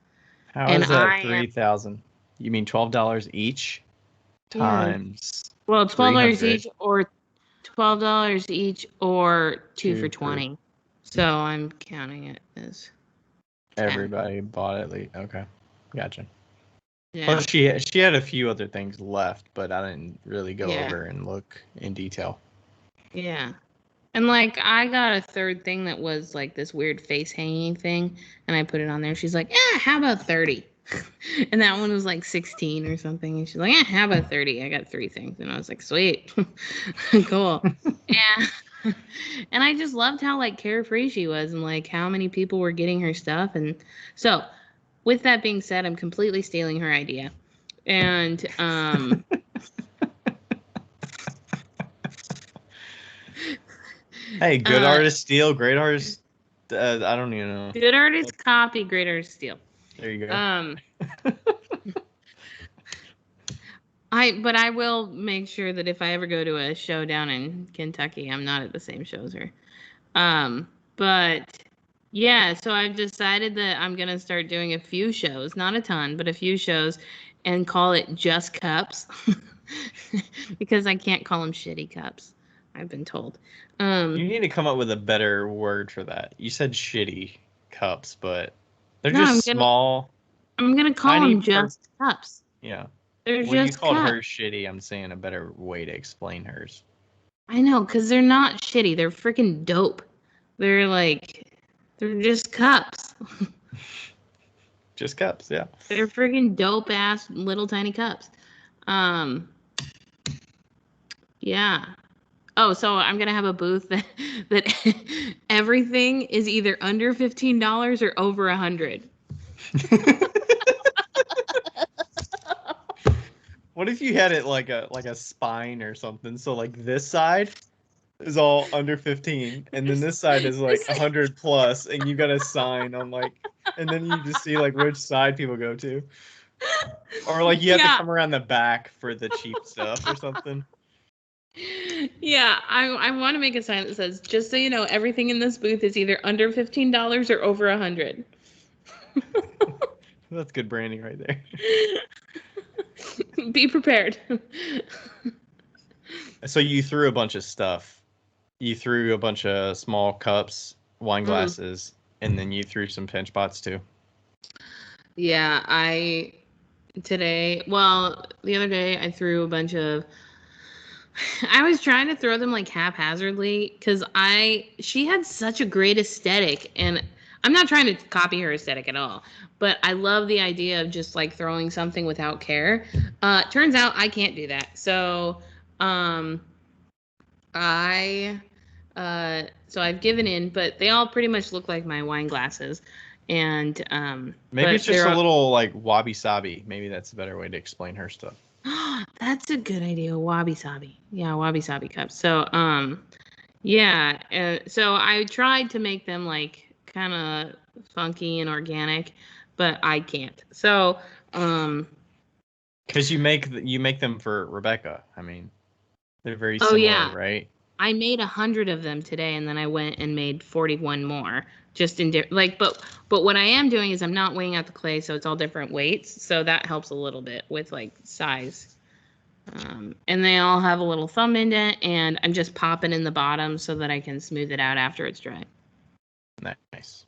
How And is that I am 3,000? You mean $12 each times well, $12 300? each or $12 each or two for 2 for 20. So I'm counting it as 10. everybody bought at least. Okay, gotcha. Yeah. Plus, she had a few other things left, but I didn't really go Yeah. over and look in detail. Yeah. And like I got a third thing that was like this weird face hanging thing, and I put it on there. She's like, how about 30? And that one was like 16 or something. And she's like, how about 30? I got 3 things. And I was like, sweet. Cool. Yeah. And I just loved how like carefree she was and like how many people were getting her stuff. And so with that being said, I'm completely stealing her idea. And Hey, good artist steal, great artist. I don't even know. Good artist copy, great artist steal. There you go. But I will make sure that if I ever go to a show down in Kentucky, I'm not at the same show as her. But yeah, so I've decided that I'm gonna start doing a few shows, not a ton, but a few shows, and call it Just Cups, because I can't call them shitty cups. I've been told. You need to come up with a better word for that. You said shitty cups, but they're just small. I'm gonna call them just cups. Yeah. They're When you just called cups. hers shitty, I'm saying a better way to explain hers. I know, because they're not shitty. They're freaking dope. They're just cups. Just cups, yeah. They're freaking dope ass little tiny cups. Yeah. Oh, so I'm gonna have a booth that everything is either under $15 or over $100. What if you had it like a spine or something? So like this side is all under 15, and then this side is like 100 plus, and you got a sign on like, and then you just see like which side people go to, or like you have to come around the back for the cheap stuff or something. Yeah, I want to make a sign that says, just so you know, everything in this booth is either under $15 or over $100. That's good branding right there. Be prepared. So you threw a bunch of stuff. You threw a bunch of small cups, wine glasses, and then you threw some pinch pots too. Yeah, the other day I threw a bunch of, I was trying to throw them like haphazardly because she had such a great aesthetic, and I'm not trying to copy her aesthetic at all, but I love the idea of just like throwing something without care. Turns out I can't do that. So, so I've given in, but they all pretty much look like my wine glasses. And maybe it's just a little like wabi sabi. Maybe that's a better way to explain her stuff. That's a good idea. Wabi sabi. Yeah, wabi sabi cups. So yeah, so I tried to make them like kind of funky and organic, but I can't. So because you make them for Rebecca. I mean, they're very similar, right? I made 100 of them today, and then I went and made 41 more. Just in but what I am doing is I'm not weighing out the clay, so it's all different weights. So that helps a little bit with like size. And they all have a little thumb indent, and I'm just popping in the bottom so that I can smooth it out after it's dry. Nice.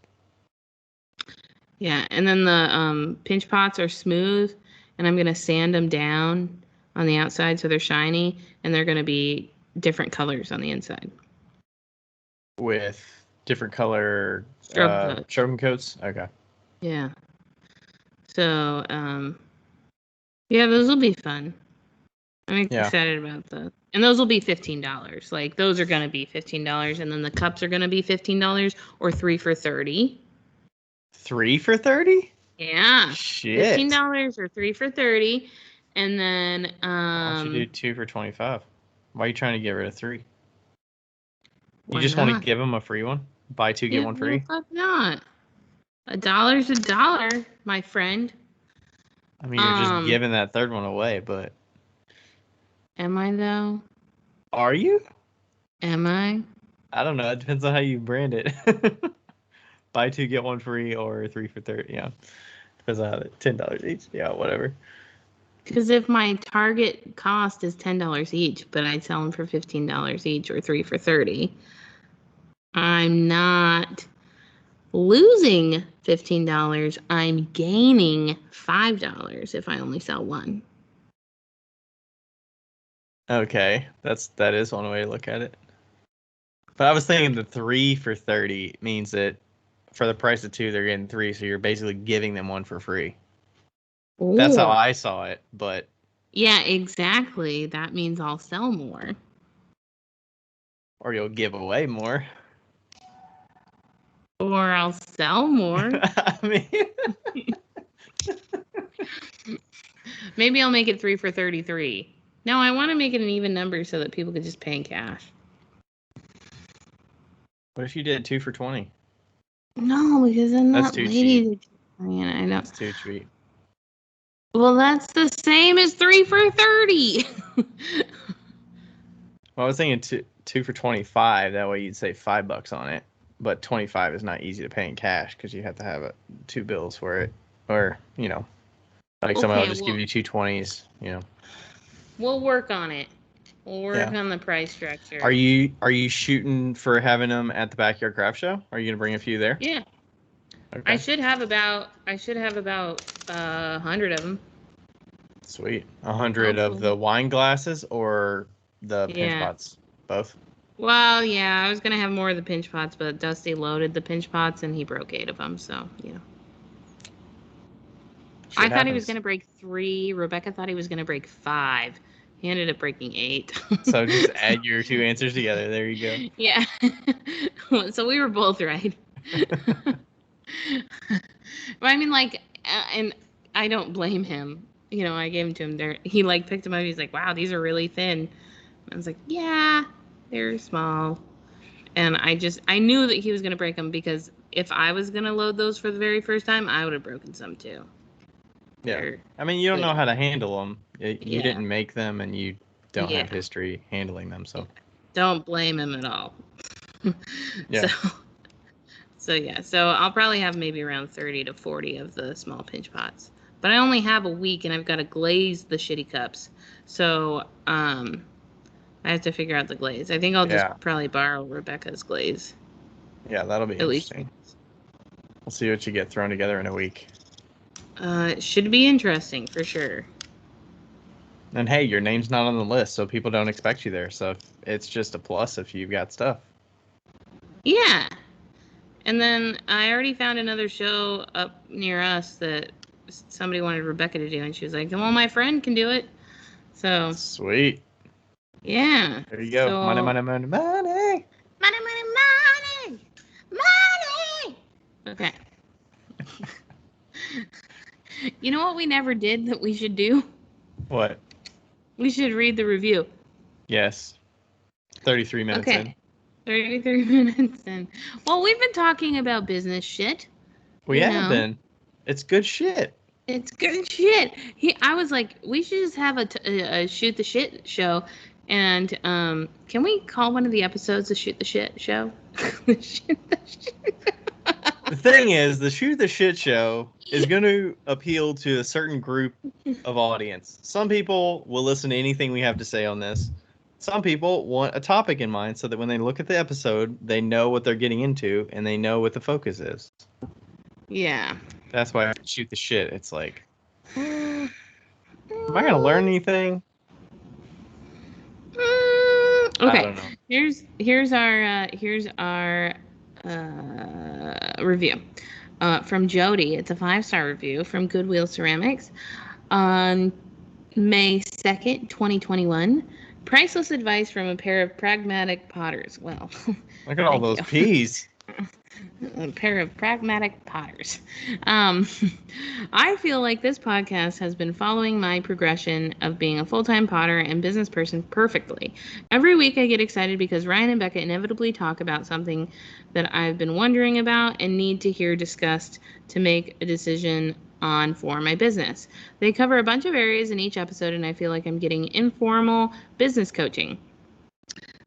Yeah, and then the pinch pots are smooth, and I'm gonna sand them down on the outside so they're shiny, and they're gonna be different colors on the inside. With different color stroking coats? Okay. Yeah. So, yeah, those will be fun. I'm excited about that. And those will be $15. Like, those are going to be $15, and then the cups are going to be $15 or 3 for $30. 3 for $30? Yeah. Shit. $15 or 3 for $30. And then Why don't you do 2 for $25? Why are you trying to get rid of 3? You why just want to not? give them a free one? Buy 2, get Yeah, one well, free? fuck not. $1's a dollar, my friend. I mean, you're just giving that third one away, but... Am I, though? Are you? Am I? I don't know. It depends on how you brand it. Buy 2, get one free, or 3 for 30. Yeah. Depends on how $10 each. Yeah, whatever. Because if my target cost is $10 each, but I sell them for $15 each or 3 for $30, I'm not losing $15. I'm gaining $5 if I only sell one. Okay, that is one way to look at it. But I was thinking the 3 for 30 means that for the price of 2, they're getting 3, so you're basically giving them one for free. Ooh. That's how I saw it, but... Yeah, exactly. That means I'll sell more. Or you'll give away more. Or I'll sell more. I mean... Maybe I'll make it 3 for 33. No, I want to make it an even number so that people could just pay in cash. What if you did 2 for 20? No, because I'm That's not too lazy. I mean, I know. That's too cheap. Well, that's the same as 3 for 30. Well, I was thinking 2 for 25. That way you'd save $5 on it. But 25 is not easy to pay in cash because you have to have 2 bills for it. Or, like someone will just give you 2 20s, We'll work on it. We'll work Yeah. on the price structure. Are you shooting for having them at the Backyard Craft Show? Are you gonna bring a few there? Yeah. Okay. I should have about 100 of them. Sweet. 100 of the wine glasses or the pinch pots? Both? Well, yeah, I was gonna have more of the pinch pots, but Dusty loaded the pinch pots and he broke 8 of them. So yeah. I thought he was gonna break 3. Rebecca thought he was gonna break 5. He ended up breaking 8. So just add your 2 answers together. There you go. Yeah. So we were both right. But I mean, like, and I don't blame him. I gave them to him there. He picked them up. He's like, "Wow, these are really thin." I was like, "Yeah, they're small." And I knew that he was gonna break them because if I was gonna load those for the very first time, I would have broken some too. Yeah. I mean, you don't know how to handle them. You didn't make them, and you don't have history handling them, so. Don't blame him at all. Yeah. So yeah, so I'll probably have maybe around 30 to 40 of the small pinch pots. But I only have a week and I've got to glaze the shitty cups. So I have to figure out the glaze. I think I'll just probably borrow Rebecca's glaze. Yeah, that'll be interesting. We'll see what you get thrown together in a week. It should be interesting for sure. And hey, your name's not on the list, so people don't expect you there. So it's just a plus if you've got stuff. Yeah. And then I already found another show up near us that somebody wanted Rebecca to do, and she was like, "Well, my friend can do it." So sweet. Yeah. There you go. So, money, money, money, money. Money, money, money. Money. Okay. You know what we never did that we should do? What? We should read the review. Yes. 33 minutes in. 33 minutes in. Well, we've been talking about business shit. We have been. It's good shit. It's good shit. I was like, we should just have a shoot the shit show. And can we call one of the episodes the shoot the shit show? Shoot the shit. The thing is, the shoot the shit show is going to appeal to a certain group of audience. Some people will listen to anything we have to say on this. Some people want a topic in mind so that when they look at the episode, they know what they're getting into and they know what the focus is. Yeah. That's why I shoot the shit. It's like, am I going to learn anything? Okay. I don't know. Here's our review from Jody. It's a 5-star review from Goodwill Ceramics on May 2nd, 2021. Priceless advice from a pair of pragmatic potters. Well, look at all those peas. A pair of pragmatic potters. Um, I feel like this podcast has been following my progression of being a full-time potter and business person perfectly. Every week I get excited because Ryan and Becca inevitably talk about something that I've been wondering about and need to hear discussed to make a decision on for my business. They cover a bunch of areas in each episode, and I feel like I'm getting informal business coaching.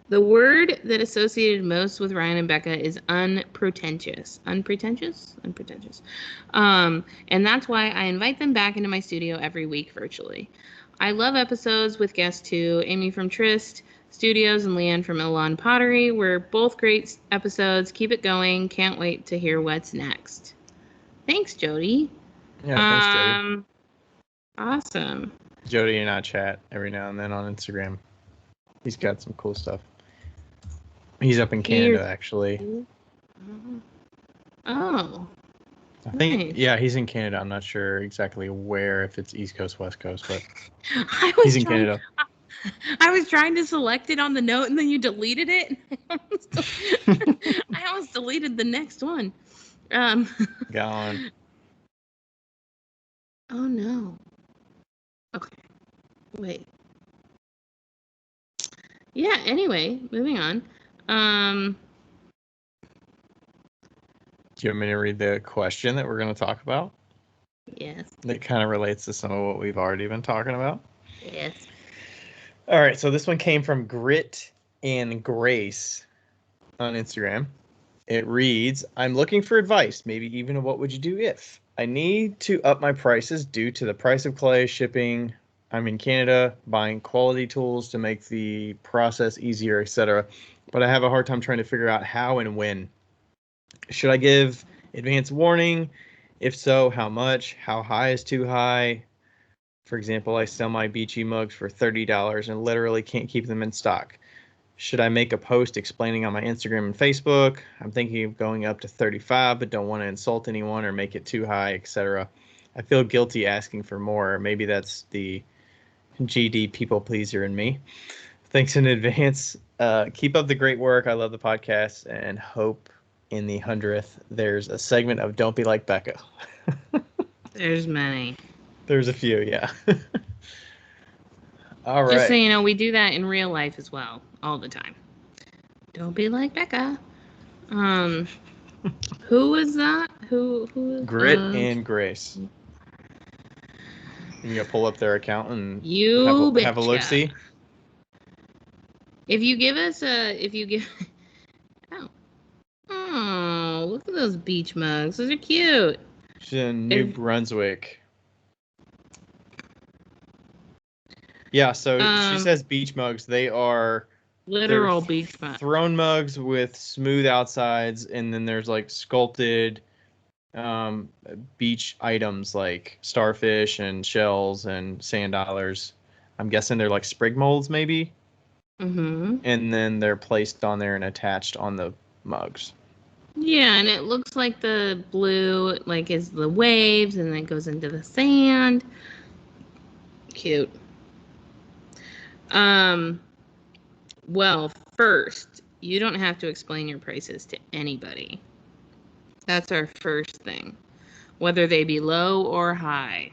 The word that associated most with Ryan and Becca is unpretentious. Unpretentious? Unpretentious. And that's why I invite them back into my studio every week virtually. I love episodes with guests too. Amy from Trist Studios and Leanne from Elon Pottery were both great episodes. Keep it going. Can't wait to hear what's next. Thanks, Jody. Yeah, thanks, Jody. Awesome. Jody and I chat every now and then on Instagram. He's got some cool stuff. He's up in Canada, actually. Oh. I think, Nice. yeah, he's in Canada. I'm not sure exactly where, if it's East Coast, West Coast, but he's in Canada. I was trying to select it on the note, and then you deleted it. I almost deleted the next one. Gone. Oh, no. Okay. Wait. Yeah, anyway, moving on. Do you want me to read the question that we're going to talk about? Yes. That kind of relates to some of what we've already been talking about. Yes. All right, so this one came from Grit and Grace on Instagram. It reads, I'm looking for advice, maybe even what would you do if? I need to up my prices due to the price of clay, shipping. I'm in Canada, buying quality tools to make the process easier, etc. But I have a hard time trying to figure out how and when. Should I give advance warning? If so, how much? How high is too high? For example, I sell my beachy mugs for $30 and literally can't keep them in stock. Should I make a post explaining on my Instagram and Facebook? I'm thinking of going up to 35, but don't want to insult anyone or make it too high, etc. I feel guilty asking for more. Maybe that's the GD people pleaser in me. Thanks in advance. Keep up the great work. I love the podcast and hope in the 100th there's a segment of Don't Be Like Becca. There's many. There's a few, yeah. All right. Just so you know, we do that in real life as well, all the time. Don't be like Becca. Who was that? Who? Grit and Grace. You gotta pull up their account and have a look see. If you give oh, look at those beach mugs. Those are cute. She's in New Brunswick. Yeah, so she says beach mugs. They are literal beach mugs. Throne mugs with smooth outsides, and then there's like sculpted beach items like starfish and shells and sand dollars. I'm guessing they're like sprig molds, maybe. Mm-hmm. And then they're placed on there and attached on the mugs. Yeah, and it looks like the blue like is the waves, and then it goes into the sand. Cute. Well, first, you don't have to explain your prices to anybody. That's our first thing, whether they be low or high,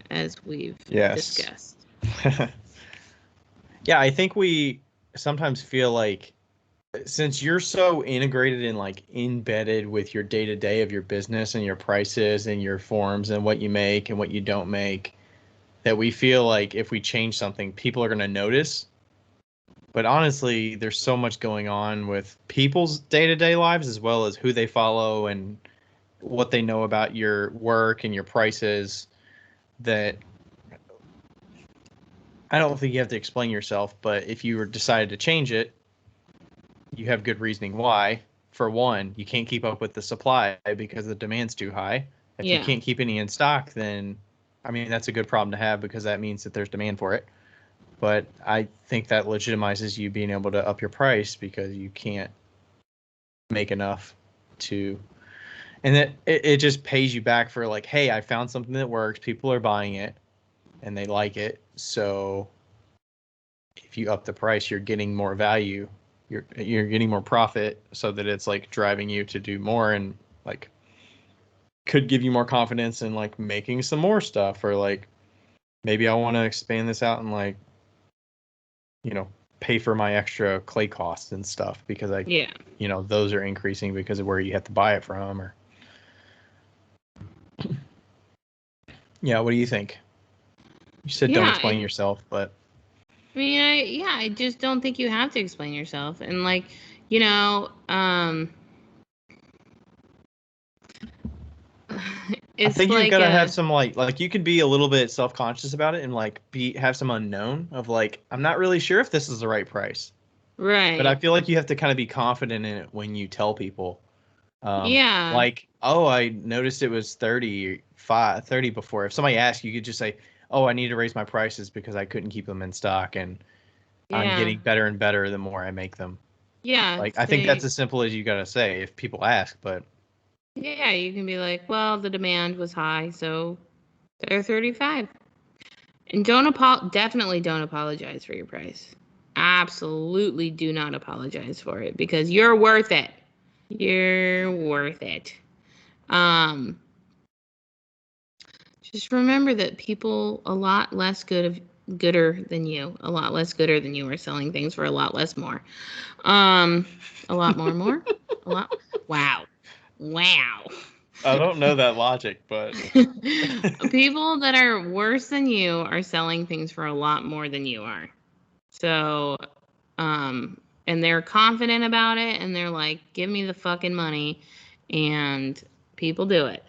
as we've discussed. Yeah, I think we sometimes feel like since you're so integrated and like embedded with your day-to-day of your business and your prices and your forms and what you make and what you don't make, that we feel like if we change something, people are going to notice. But honestly, there's so much going on with people's day-to-day lives as well as who they follow and what they know about your work and your prices that I don't think you have to explain yourself. But if you decided to change it, you have good reasoning why. For one, you can't keep up with the supply because the demand's too high. If you can't keep any in stock, then, I mean, that's a good problem to have because that means that there's demand for it. But I think that legitimizes you being able to up your price because you can't make enough to, and that it just pays you back for like, hey, I found something that works. People are buying it and they like it. So if you up the price, you're getting more value. you're getting more profit, so that it's like driving you to do more, and like could give you more confidence in like making some more stuff, or like maybe I want to expand this out and like, pay for my extra clay costs and stuff, because Yeah. Those are increasing because of where you have to buy it from. Or yeah, what do you think? You said don't Yeah. explain yourself, but I mean, I just don't think you have to explain yourself. And like, I it's think you've like got to have some like you could be a little bit self-conscious about it, and like have some unknown of like, I'm not really sure if this is the right price. But I right. feel like you have to kind of be confident in it when you tell people. Yeah. Like, oh, I noticed it was 30 before. If somebody asks, you could just say, oh, I need to raise my prices because I couldn't keep them in stock, and I'm Yeah. getting better and better the more I make them. Yeah. Like, I think that's as simple as you got to say if people ask. But Yeah, you can be like, well, the demand was high, so they're 35. And definitely don't apologize for your price. Absolutely do not apologize for it, because you're worth it. You're worth it. Um, just remember that people a lot less gooder than you, are selling things for a lot less more. A lot more. A lot. Wow. Wow. I don't know that logic, but People that are worse than you are selling things for a lot more than you are. So, and they're confident about it, and they're like, give me the fucking money, and people do it.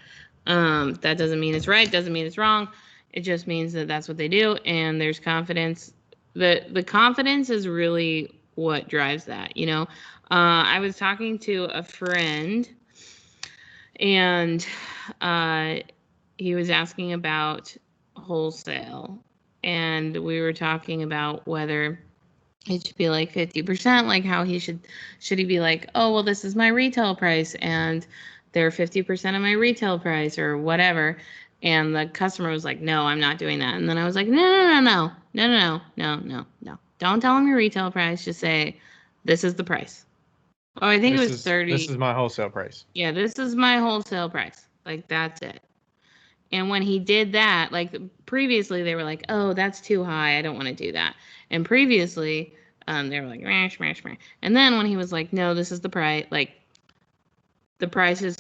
That doesn't mean it's right, doesn't mean it's wrong. It just means that that's what they do, and there's confidence. The confidence is really what drives that, I was talking to a friend, and he was asking about wholesale, and we were talking about whether it should be like 50%, like how should he be like, oh, well, this is my retail price, and they're 50% of my retail price, or whatever. And the customer was like, no, I'm not doing that. And then I was like, no. Don't tell them your retail price. Just say, this is the price. Oh, I think it was this 30. is my wholesale price. Yeah, this is my wholesale price. Like, that's it. And when he did that, like previously they were like, oh, that's too high. I don't want to do that. And previously, they were like, smash, smash, smash. And then when he was like, no, this is the price, like the price is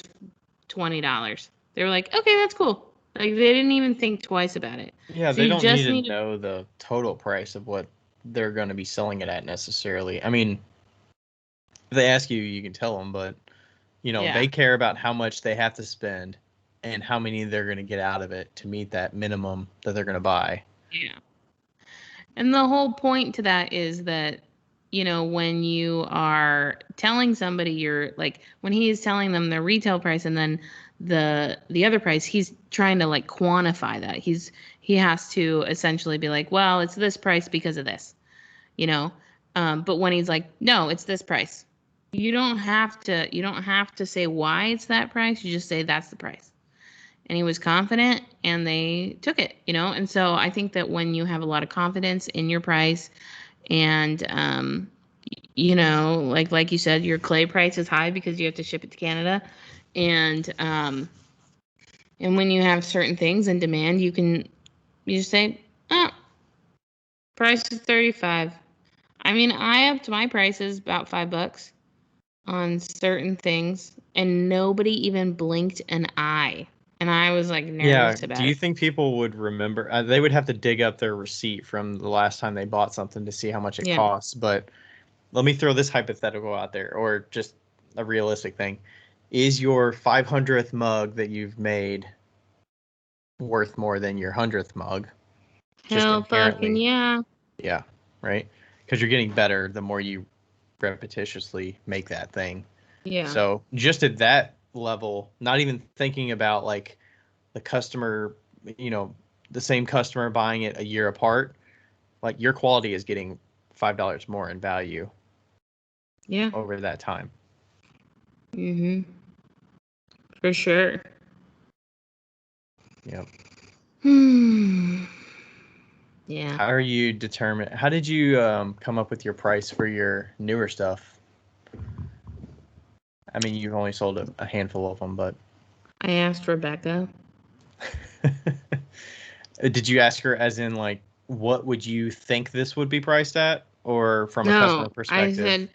$20. They were like, okay, that's cool. Like, they didn't even think twice about it. Yeah, So they you don't need just to need to, know the total price of what they're going to be selling it at necessarily. I mean, if they ask you, you can tell them, but yeah, they care about how much they have to spend and how many they're going to get out of it to meet that minimum that they're going to buy. yeah. And the whole point to that is that, when you are telling somebody when he is telling them the retail price, and then the other price, he's trying to like quantify that. He has to essentially be like, well, it's this price because of this, you know. But when he's like, no, it's this price, you don't have to say why it's that price. You just say that's the price. And he was confident, and they took it, And so I think that when you have a lot of confidence in your price, and like you said, your clay price is high because you have to ship it to Canada, and when you have certain things in demand, you just say, oh, price is 35. I mean, I upped my prices about $5 on certain things, and nobody even blinked an eye. And I was like Yeah. nervous Do about you it. think people would remember? They would have to dig up their receipt from the last time they bought something to see how much it Yeah. costs. But let me throw this hypothetical out there, or just a realistic thing. Is your 500th mug that you've made worth more than your 100th mug? Just Hell fucking inherently. yeah. Yeah. Right? Because you're getting better the more you repetitiously make that thing. Yeah. So just at that level, not even thinking about like the customer, you know, the same customer buying it a year apart, like your quality is getting $5 more in value Yeah. over that time. Mhm. For sure. Yep. Hmm. Yeah. How are you determined? How did you come up with your price for your newer stuff? I mean, you've only sold a handful of them, but I asked Rebecca. did you ask her as in like what would you think this would be priced at, or from a customer No, perspective?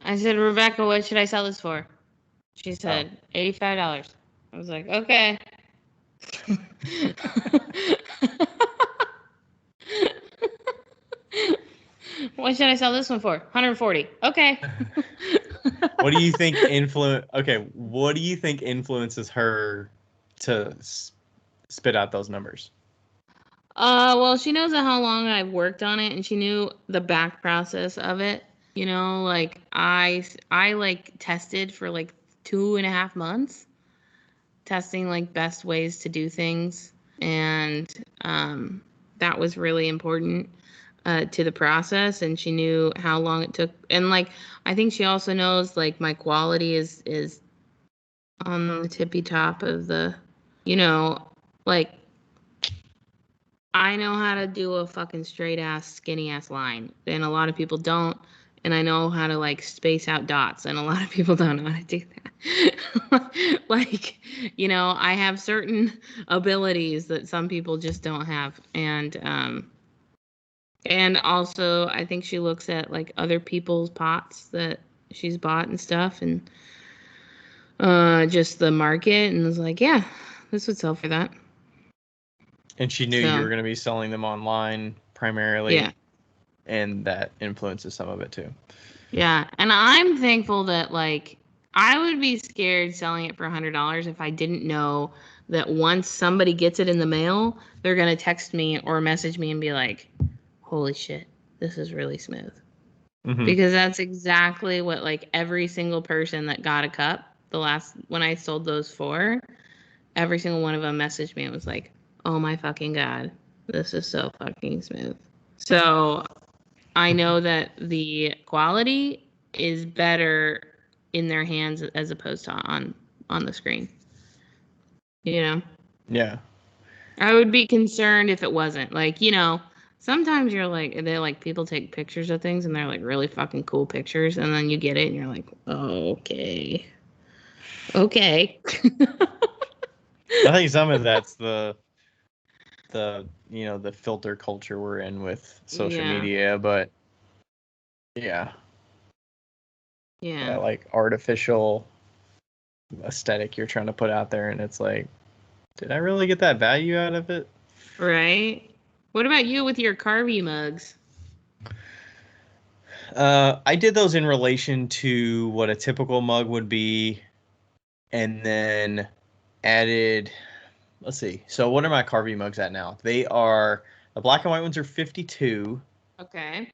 I said, Rebecca, what should I sell this for? She Oh. said $85. I was like, okay. What should I sell this one for? 140. Okay. What do you think what do you think influences her to spit out those numbers? Well, she knows how long I've worked on it, and she knew the back process of it. You know, like I like tested for like 2.5 months, testing like best ways to do things, and that was really important to the process. And she knew how long it took, and like I think she also knows like my quality is on the tippy top of the, you know, like I know how to do a fucking straight ass, skinny ass line, and a lot of people don't. And I know how to like space out dots, and a lot of people don't know how to do that. Like, you know, I have certain abilities that some people just don't have, and also I think she looks at like other people's pots that she's bought and stuff, and just the market, and was like, yeah, this would sell for that. And she knew you were going to be selling them online primarily. Yeah. And that influences some of it too. Yeah. And I'm thankful that like I would be scared selling it for $100 if I didn't know that once somebody gets it in the mail, they're going to text me or message me and be like, holy shit, this is really smooth. Mm-hmm. Because that's exactly what like every single person that got a cup when I sold those 4, every single one of them messaged me and was like, oh my fucking God, this is so fucking smooth. So I know that the quality is better in their hands as opposed to on the screen. You know? Yeah. I would be concerned if it wasn't. Like, you know, sometimes you're like, people take pictures of things and they're like really fucking cool pictures, and then you get it and you're like, oh, okay. Okay. I think some of that's the you know, the filter culture we're in with social media, but yeah, that like artificial aesthetic you're trying to put out there, and it's like, did I really get that value out of it? Right. What about you with your Carvey mugs? I did those in relation to what a typical mug would be, and then added, let's see. So what are my Carvey mugs at now? They are, the black and white ones are 52. Okay.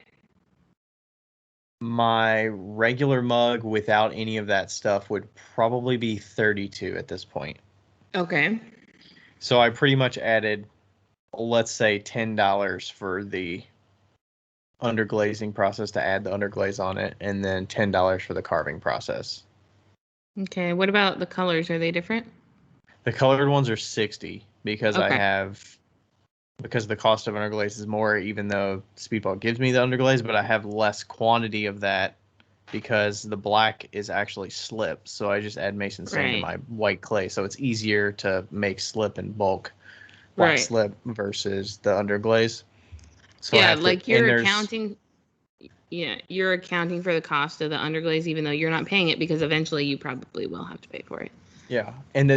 My regular mug without any of that stuff would probably be 32 at this point. Okay. So I pretty much added, let's say, $10 for the underglazing process to add the underglaze on it, and then $10 for the carving process. Okay. What about the colors? Are they different? The colored ones are 60 because because the cost of underglaze is more, even though Speedball gives me the underglaze, but I have less quantity of that because the black is actually slip. So I just add Mason sand to my white clay. So it's easier to make slip in bulk, black slip versus the underglaze. So yeah, like you're accounting. Yeah, you're accounting for the cost of the underglaze, even though you're not paying it, because eventually you probably will have to pay for it. Yeah, and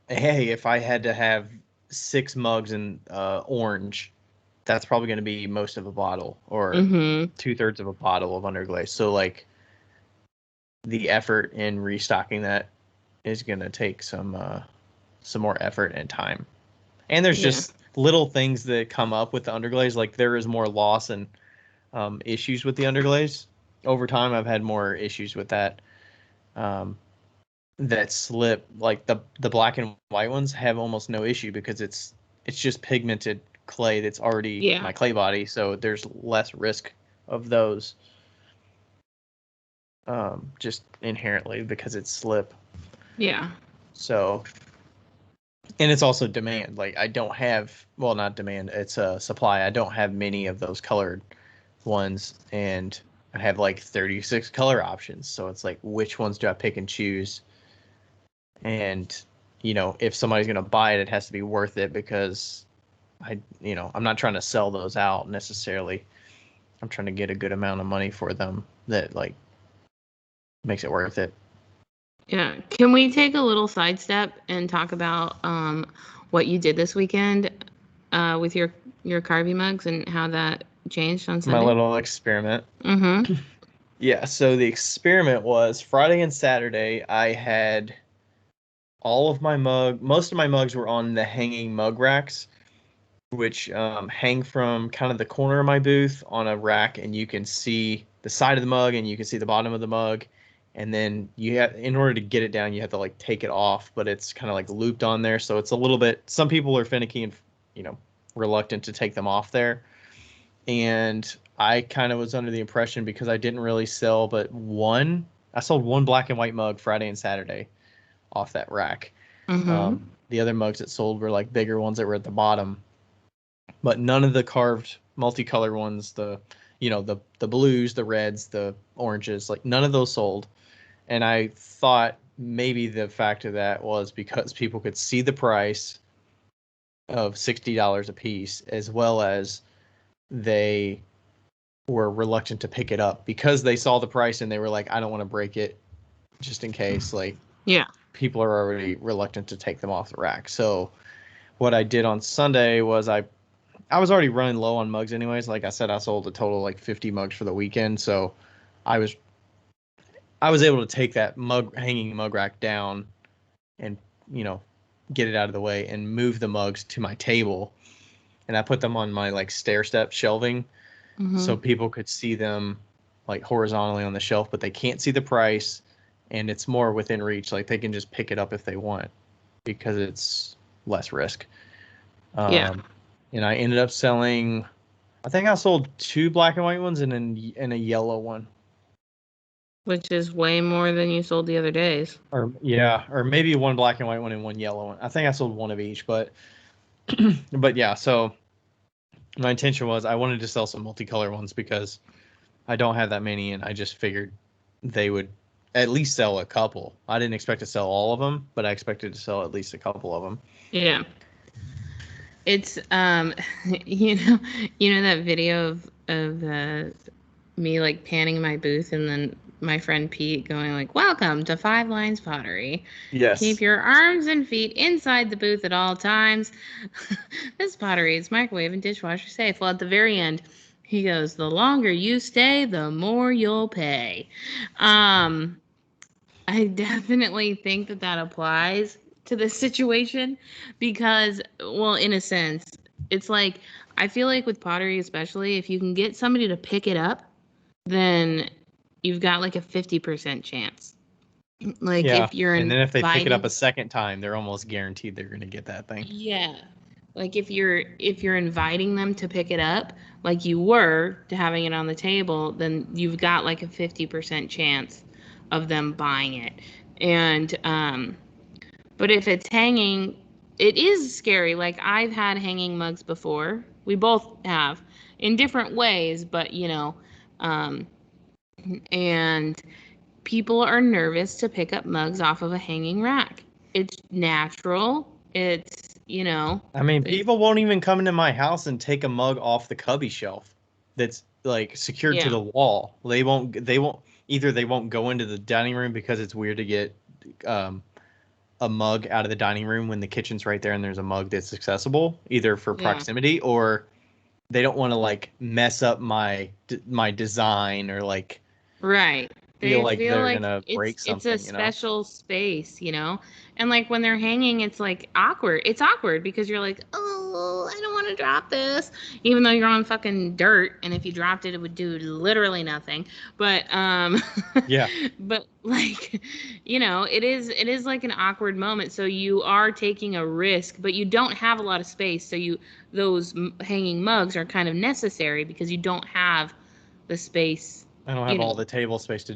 hey, if I had to have 6 mugs in orange, that's probably going to be most of a bottle or 2/3 of a bottle of underglaze. So like the effort in restocking that is going to take some more effort and time. And there's just little things that come up with the underglaze. Like there is more loss and issues with the underglaze. Over time, I've had more issues with that. That slip, like the black and white ones, have almost no issue because it's just pigmented clay that's already my clay body, so there's less risk of those. Just inherently because it's slip. Yeah. So, and it's also demand. Like I don't have, not demand. It's a supply. I don't have many of those colored ones, and I have like 36 color options. So it's like, which ones do I pick and choose? And, if somebody's going to buy it, it has to be worth it because I'm not trying to sell those out necessarily. I'm trying to get a good amount of money for them that like makes it worth it. Yeah. Can we take a little sidestep and talk about what you did this weekend with your carving mugs and how that changed on Sunday? My little experiment. Mm-hmm. Yeah, so the experiment was Friday and Saturday. I had most of my mugs were on the hanging mug racks, which hang from kind of the corner of my booth on a rack, and you can see the side of the mug and you can see the bottom of the mug. And then in order to get it down, you have to like take it off, but it's kind of like looped on there. So it's a little bit, some people are finicky and, reluctant to take them off there. And I kind of was under the impression because I didn't really sell I sold one black and white mug Friday and Saturday off that rack. Mm-hmm. The other mugs that sold were like bigger ones that were at the bottom, but none of the carved multicolor ones, the blues, the reds, the oranges, like none of those sold. And I thought maybe the fact of that was because people could see the price of $60 a piece, as well as they were reluctant to pick it up because they saw the price and they were like, I don't want to break it just in case. Like, Yeah. people are already reluctant to take them off the rack. So what I did on Sunday was I was already running low on mugs anyways. Like I said, I sold a total like 50 mugs for the weekend. So I was able to take that hanging mug rack down and, get it out of the way and move the mugs to my table. And I put them on my like stair step shelving so people could see them like horizontally on the shelf, but they can't see the price and it's more within reach. Like they can just pick it up if they want because it's less risk. Yeah. And I ended up selling, I think I sold 2 black and white ones and a yellow one. Which is way more than you sold the other days. Or maybe 1 black and white one and 1 yellow one. I think I sold one of each, but yeah, so my intention was I wanted to sell some multicolor ones because I don't have that many and I just figured they would at least sell a couple. I didn't expect to sell all of them, but I expected to sell at least a couple of them. Yeah. It's you know that video of me like panning my booth and then my friend Pete going like, "Welcome to Five Lines Pottery. Yes. Keep your arms and feet inside the booth at all times. This pottery is microwave and dishwasher safe." Well, at the very end, he goes, "The longer you stay, the more you'll pay." I definitely think that applies to this situation because, well, in a sense, it's like I feel like with pottery, especially if you can get somebody to pick it up, then you've got like a 50% chance. Like Yeah. if you're And then if they pick it up inviting, a second time, they're almost guaranteed they're going to get that thing. yeah, like if you're inviting them to pick it up, like you were to having it on the table, then you've got like a 50% chance of them buying it. And but if it's hanging, it is scary. Like I've had hanging mugs before. We both have in different ways, but um, and people are nervous to pick up mugs off of a hanging rack. It's natural. It's, I mean, people won't even come into my house and take a mug off the cubby shelf that's like secured to yeah, the wall. Either they won't go into the dining room because it's weird to get a mug out of the dining room when the kitchen's right there and there's a mug that's accessible, either for yeah, proximity or they don't want to like mess up my design or like right. feel They like feel they're like gonna break it's a something. special space. And like when they're hanging, it's like awkward. It's awkward because you're like, oh, I don't want to drop this, even though you're on fucking dirt, and if you dropped it, it would do literally nothing. But Yeah. but like, it is like an awkward moment. So you are taking a risk, but you don't have a lot of space. So those hanging mugs are kind of necessary because you don't have the space. I don't You have know all the table space to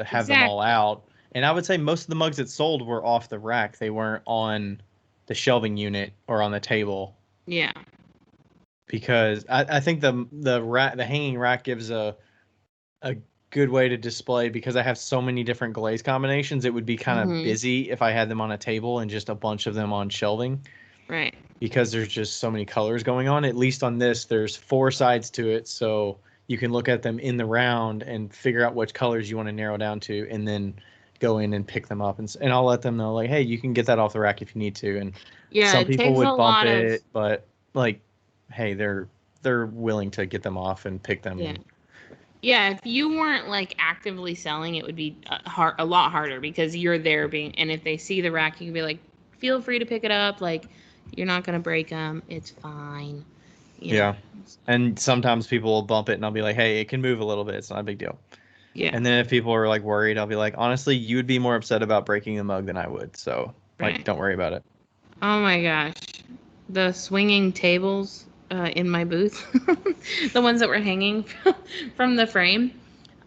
have them all exactly. out. And I would say most of the mugs that sold were off the rack. They weren't on the shelving unit or on the table Yeah. because I think the hanging rack gives a a good way to display, because I have so many different glaze combinations. It would be kind of busy if I had them on a table and just a bunch of them on shelving. Right. Because there's just so many colors going on. At least on this, there's 4 sides to it, so you can look at them in the round and figure out which colors you want to narrow down to, and then go in and pick them up. And I'll let them know, like, hey, you can get that off the rack if you need to. And Yeah, some it people takes a would bump lot of it, but like, hey, they're willing to get them off and pick them. yeah. Yeah, if you weren't like actively selling, it would be a lot harder because you're there and if they see the rack, you can be like, feel free to pick it up. Like, you're not gonna break them. It's fine. You know. Yeah. And sometimes people will bump it, and I'll be like, hey, it can move a little bit. It's not a big deal. Yeah. And then if people are like worried, I'll be like, honestly, you would be more upset about breaking the mug than I would. So like, Right. don't worry about it. Oh my gosh, the swinging tables in my booth, the ones that were hanging from the frame.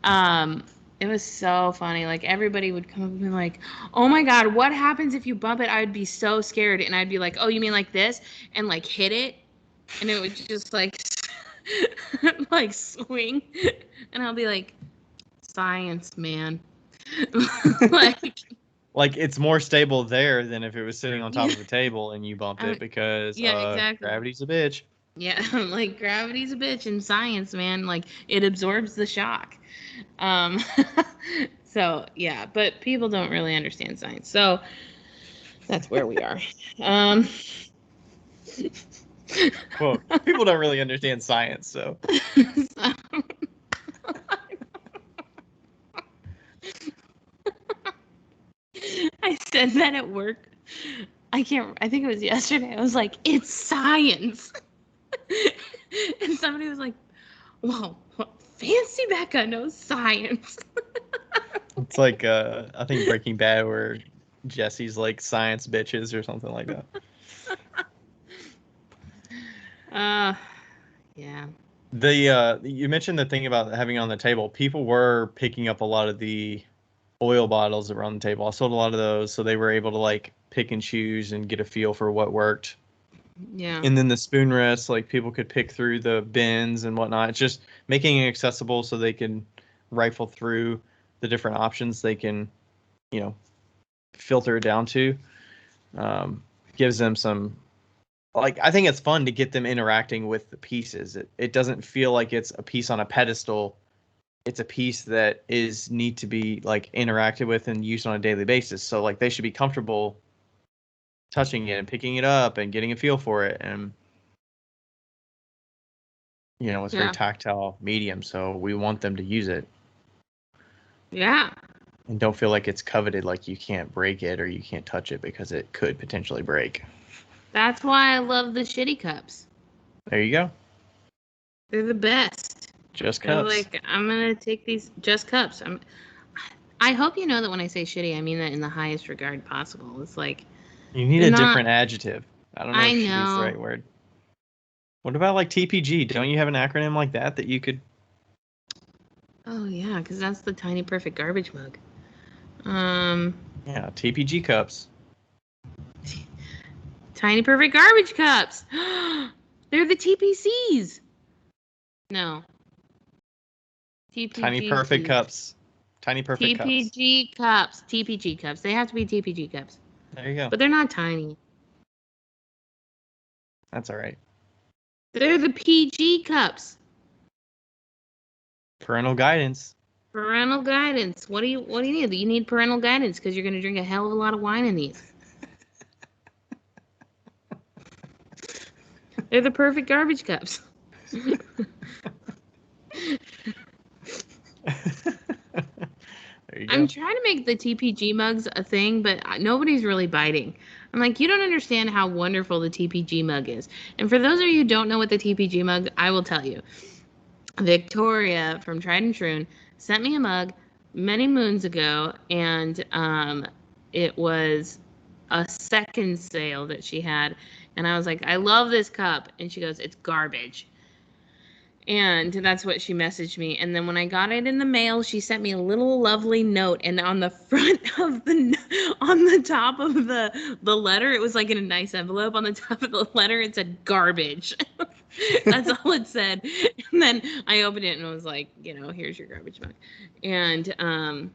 It was so funny. Like everybody would come up and be like, "Oh my God, what happens if you bump it?" I'd be so scared, and I'd be like, "Oh, you mean like this?" And like hit it, and it would just like like swing, and I'll be like, "Science, man." Like it's more stable there than if it was sitting on top of a table and you bumped it, because exactly. gravity's a bitch. Yeah, like gravity's a bitch in science, man. Like it absorbs the shock. So yeah, but people don't really understand science. So that's where we are. Well, people don't really understand science, so. I said that at work. I think it was yesterday. I was like, it's science. And somebody was like, whoa, fancy Becca knows science. It's like I think Breaking Bad, where Jesse's like science bitches or something like that. Yeah. You mentioned the thing about having it on the table. People were picking up a lot of the oil bottles that were on the table. I sold a lot of those, so they were able to like pick and choose and get a feel for what worked. Yeah. And then the spoon rests, like people could pick through the bins and whatnot. It's just making it accessible so they can rifle through the different options they can, filter it down to. Gives them some, like, I think it's fun to get them interacting with the pieces. It doesn't feel like it's a piece on a pedestal. It's a piece that need to be like interacted with and used on a daily basis. So like they should be comfortable touching it and picking it up and getting a feel for it. And it's very tactile medium, so we want them to use it. Yeah. And don't feel like it's coveted, like you can't break it or you can't touch it, because it could potentially break. That's why I love the shitty cups. There you go. They're the best. Just cups. They're like, I'm going to take these just cups. I hope you know that when I say shitty, I mean that in the highest regard possible. It's like... You need a different adjective. I don't know if shitty is the right word. What about like TPG? Don't you have an acronym like that you could... Oh, yeah, because that's the Tiny Perfect Garbage Mug. Yeah, TPG cups. Tiny Perfect Garbage Cups. They're the TPCs. No. TPG Tiny Perfect Cups. Tiny Perfect Cups. TPG cups. TPG cups. They have to be TPG cups. There you go. But they're not tiny. That's all right. They're the PG cups. Parental guidance. Parental guidance. What do you need? You need parental guidance because you're going to drink a hell of a lot of wine in these. They're the perfect garbage cups. I'm trying to make the TPG mugs a thing, but nobody's really biting. I'm like, you don't understand how wonderful the TPG mug is. And for those of you who don't know what the TPG mug, I will tell you. Victoria from Tried and True sent me a mug many moons ago, and it was a second sale that she had. And I was like, I love this cup. And she goes, it's garbage. And that's what she messaged me. And then when I got it in the mail, she sent me a little lovely note. And on the front of on the top of the letter, it was like in a nice envelope. On the top of the letter, it said garbage. That's all it said. And then I opened it and was like, here's your garbage mug. And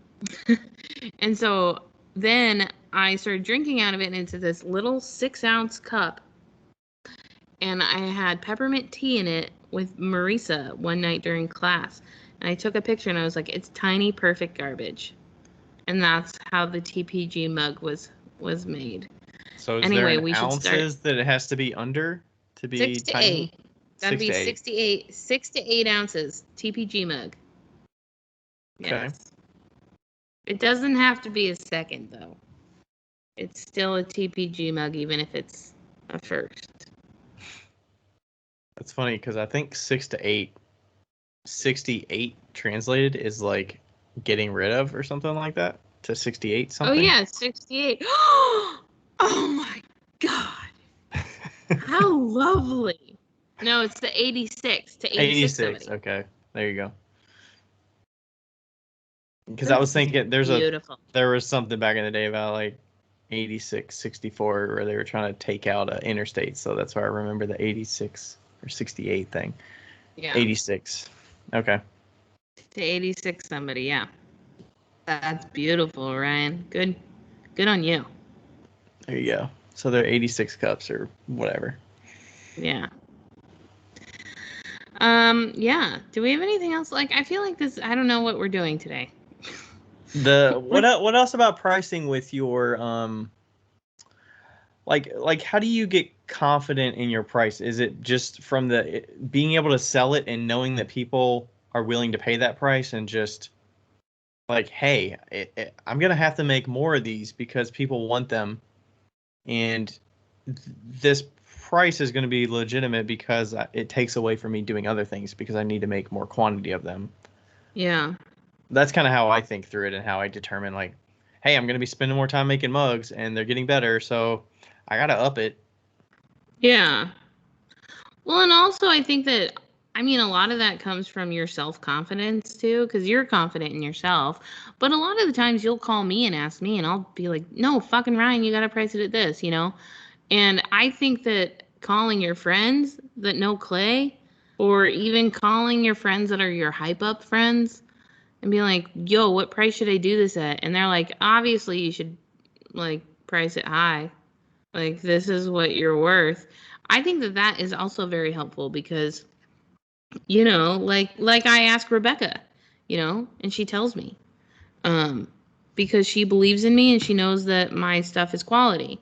and so then I started drinking out of it, and it's this little 6-ounce cup. And I had peppermint tea in it with Marisa one night during class. And I took a picture and I was like, it's tiny, perfect garbage. And that's how the TPG mug was made. So is Anyway, there we should start ounces that it has to be under to be 6 to tiny? 8. That'd be 6 to 8 ounces TPG mug. Okay. Yes. It doesn't have to be a second though. It's still a TPG mug even if it's a first. That's funny because I think 6 to 8, 68 translated is like getting rid of or something like that to 68 something. Oh yeah, 68. Oh my God. How lovely. No, it's the 86 to 86. 86. Okay, there you go. Because I was thinking there was something back in the day about like 86, 64 where they were trying to take out an interstate. So that's why I remember the 86 or 68 thing. Yeah. 86. Okay. To 86 somebody, yeah. That's beautiful, Ryan. Good on you. There you go. So they're 86 cups or whatever. Yeah. Yeah. Do we have anything else? Like, I feel like I don't know what we're doing today. What else about pricing with your like how do you get confident in your price? Is it just from the being able to sell it and knowing that people are willing to pay that price and just like, hey, I'm gonna have to make more of these because people want them, and this price is going to be legitimate because it takes away from me doing other things because I need to make more quantity of them. Yeah. That's kind of how I think through it and how I determine like, hey, I'm going to be spending more time making mugs and they're getting better, so I got to up it. Yeah. Well, and also I think that, I mean, a lot of that comes from your self-confidence too, because you're confident in yourself. But a lot of the times you'll call me and ask me, and I'll be like, no, fucking Ryan, you got to price it at this, And I think that calling your friends that know clay, or even calling your friends that are your hype up friends, and being like, yo, what price should I do this at? And they're like, obviously you should like price it high. Like, this is what you're worth. I think that is also very helpful because, like I ask Rebecca, and she tells me, because she believes in me and she knows that my stuff is quality,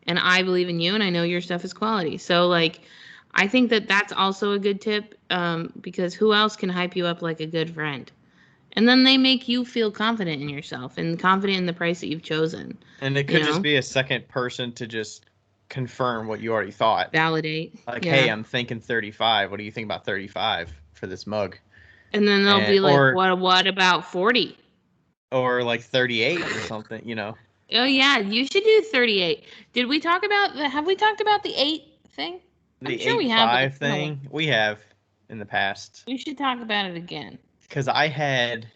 and I believe in you and I know your stuff is quality. So like, I think that that's also a good tip, because who else can hype you up like a good friend? And then they make you feel confident in yourself and confident in the price that you've chosen. And it could just be a second person to just confirm what you already thought. Validate. Like, hey, I'm thinking 35. What do you think about 35 for this mug? And then they'll be like, what about 40? Or like 38 or something, Oh yeah, you should do 38. Have we talked about the 8 thing? The I'm sure we 8.5 thing? We have in the past. We should talk about it again. Because I had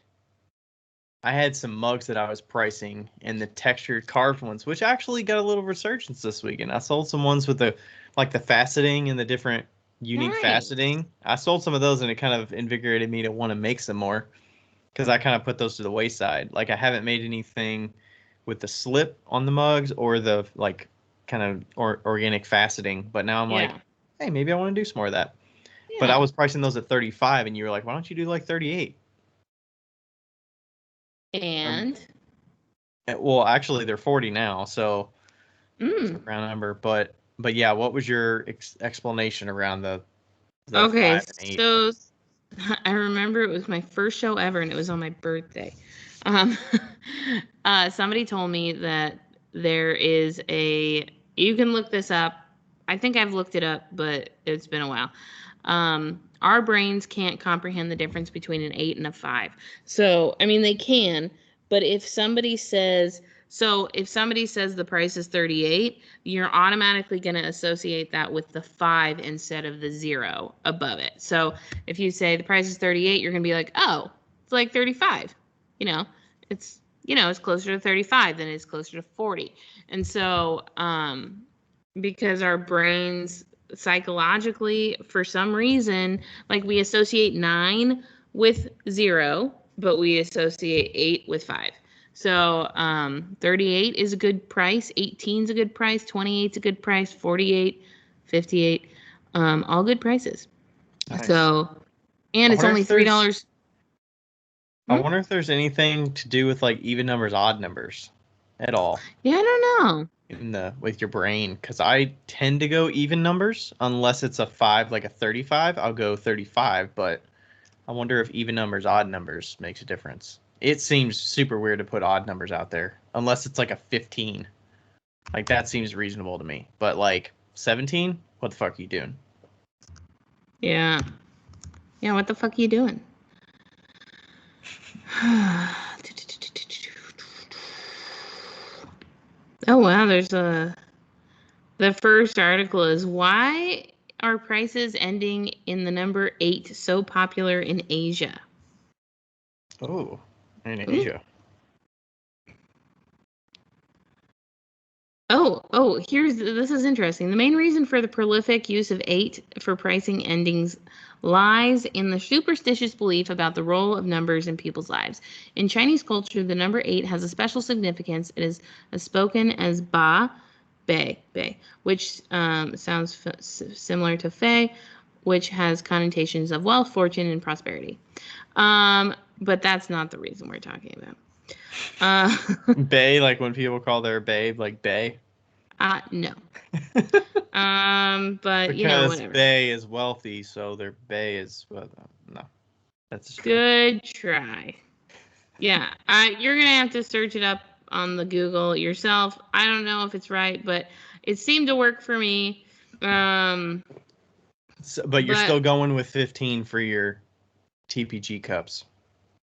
some mugs that I was pricing in the textured carved ones, which actually got a little resurgence this week. And I sold some ones with the faceting and the different unique faceting. I sold some of those and it kind of invigorated me to want to make some more because I kind of put those to the wayside. Like I haven't made anything with the slip on the mugs or the like kind of organic faceting. But now I'm like, hey, maybe I want to do some more of that. Yeah. But I was pricing those at 35 and you were like, why don't you do like 38? And well, actually, they're 40 now, so it's a round number. But yeah, what was your explanation around the okay? 5 and 8? So I remember it was my first show ever, and it was on my birthday. Somebody told me that there is you can look this up. I think I've looked it up, but it's been a while. Our brains can't comprehend the difference between an 8 and a 5. So, I mean, they can, but if somebody says the price is 38, you're automatically going to associate that with the 5 instead of the 0 above it. So if you say the price is 38, you're going to be like, oh, it's like 35. It's closer to 35 than it's closer to 40. And so, because our brains psychologically, for some reason, like we associate 9 with 0, but we associate 8 with 5. So 38 is a good price, 18 is a good price, 28 is a good price, 48, 58, all good prices. Nice. So, and it's only $3. I wonder if there's anything to do with like even numbers, odd numbers at all. Yeah, I don't know. With your brain, because I tend to go even numbers unless it's a 5, like a 35. I'll go 35, but I wonder if even numbers, odd numbers makes a difference. It seems super weird to put odd numbers out there unless it's like a 15. Like that seems reasonable to me, but like 17, what the fuck are you doing? Yeah. What the fuck are you doing? Oh wow, there's the first article is why are prices ending in the number 8 so popular in Asia? Oh, in Asia. This is interesting. The main reason for the prolific use of 8 for pricing endings lies in the superstitious belief about the role of numbers in people's lives. In Chinese culture, the number 8 has a special significance. It is spoken as ba, bei, which sounds similar to fei, which has connotations of wealth, fortune, and prosperity. But that's not the reason we're talking about. Bae, like when people call their babe like bae. No. But because you know, whatever. Bae is wealthy, so their bae is no. That's good try. Yeah, you're gonna have to search it up on the Google yourself. I don't know if it's right, but it seemed to work for me. But you're still going with 15 for your TPG cups.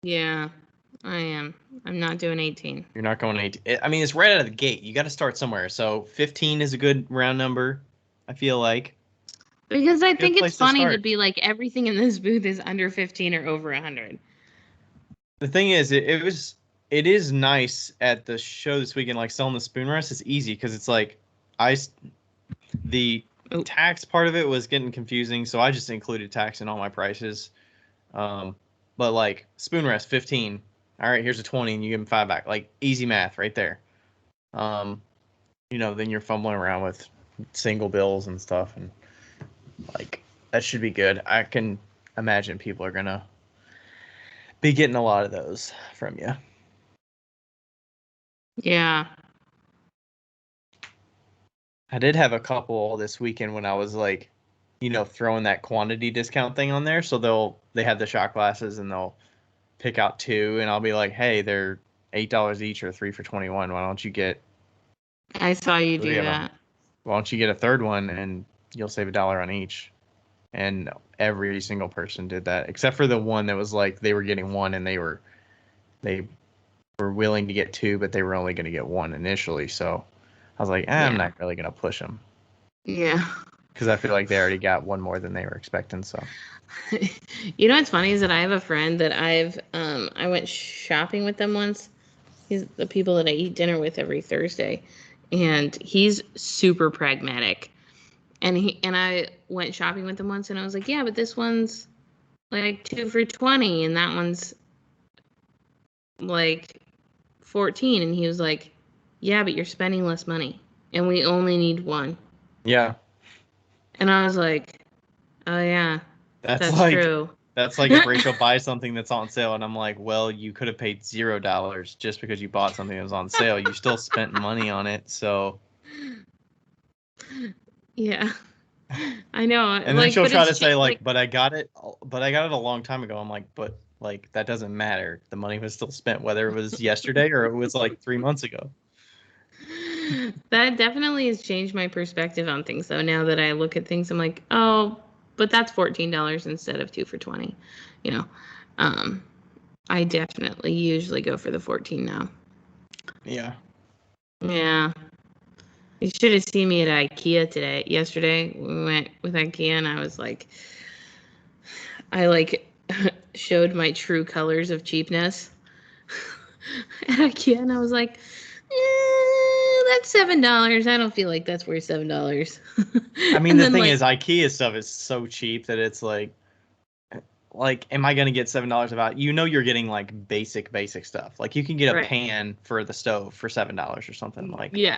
Yeah, I am. I'm not doing 18. You're not going 18. I mean, it's right out of the gate. You got to start somewhere. So 15 is a good round number, I feel like. Because I think it's funny to be like everything in this booth is under 15 or over 100. The thing is, it is nice at the show this weekend, like selling the spoon rest. It's easy because it's like the tax part of it was getting confusing, so I just included tax in all my prices. But like spoon rest 15. All right, here's a 20, and you give them 5 back. Like easy math right there. Then you're fumbling around with single bills and stuff, and like that should be good. I can imagine people are gonna be getting a lot of those from you. Yeah. I did have a couple this weekend when I was like, throwing that quantity discount thing on there. So they have the shot glasses and they'll pick out 2, and I'll be like, hey, they're $8 each or 3 for $21. Why don't you get? I saw you do that. Why don't you get a third one and you'll save $1 on each? And every single person did that, except for the one that was like they were getting 1 and they were willing to get 2, but they were only going to get 1 initially. So I was like, I'm not really going to push them. Yeah. Because I feel like they already got 1 more than they were expecting. So. You know what's funny is that I have a friend that I went shopping with them once. He's the people that I eat dinner with every Thursday, and he's super pragmatic. And I went shopping with him once, and I was like, yeah, but this one's like 2 for $20, and that one's like 14. And he was like, yeah, but you're spending less money, and we only need 1. Yeah. And I was like, oh yeah, that's like, true. That's like if Rachel buys something that's on sale, and I'm like, well, you could have paid $0 just because you bought something that was on sale. You still spent money on it, so. Yeah, I know. And then she'll try to say but I got it a long time ago. I'm like, but like that doesn't matter. The money was still spent, whether it was yesterday or it was like 3 months ago. That definitely has changed my perspective on things, though. Now that I look at things, I'm like, oh, but that's $14 instead of 2 for $20. I definitely usually go for the 14 now. Yeah. Yeah. You should have seen me at IKEA yesterday. We went with IKEA, and I was like, I showed my true colors of cheapness at IKEA, and I was like, that's $7. I don't feel like that's worth $7. I mean, And the then, thing like, is, IKEA stuff is so cheap that it's like, am I gonna get $7 about? You know, you're getting like basic stuff. Like you can get a right. pan for the stove for $7 or something. Like, Yeah.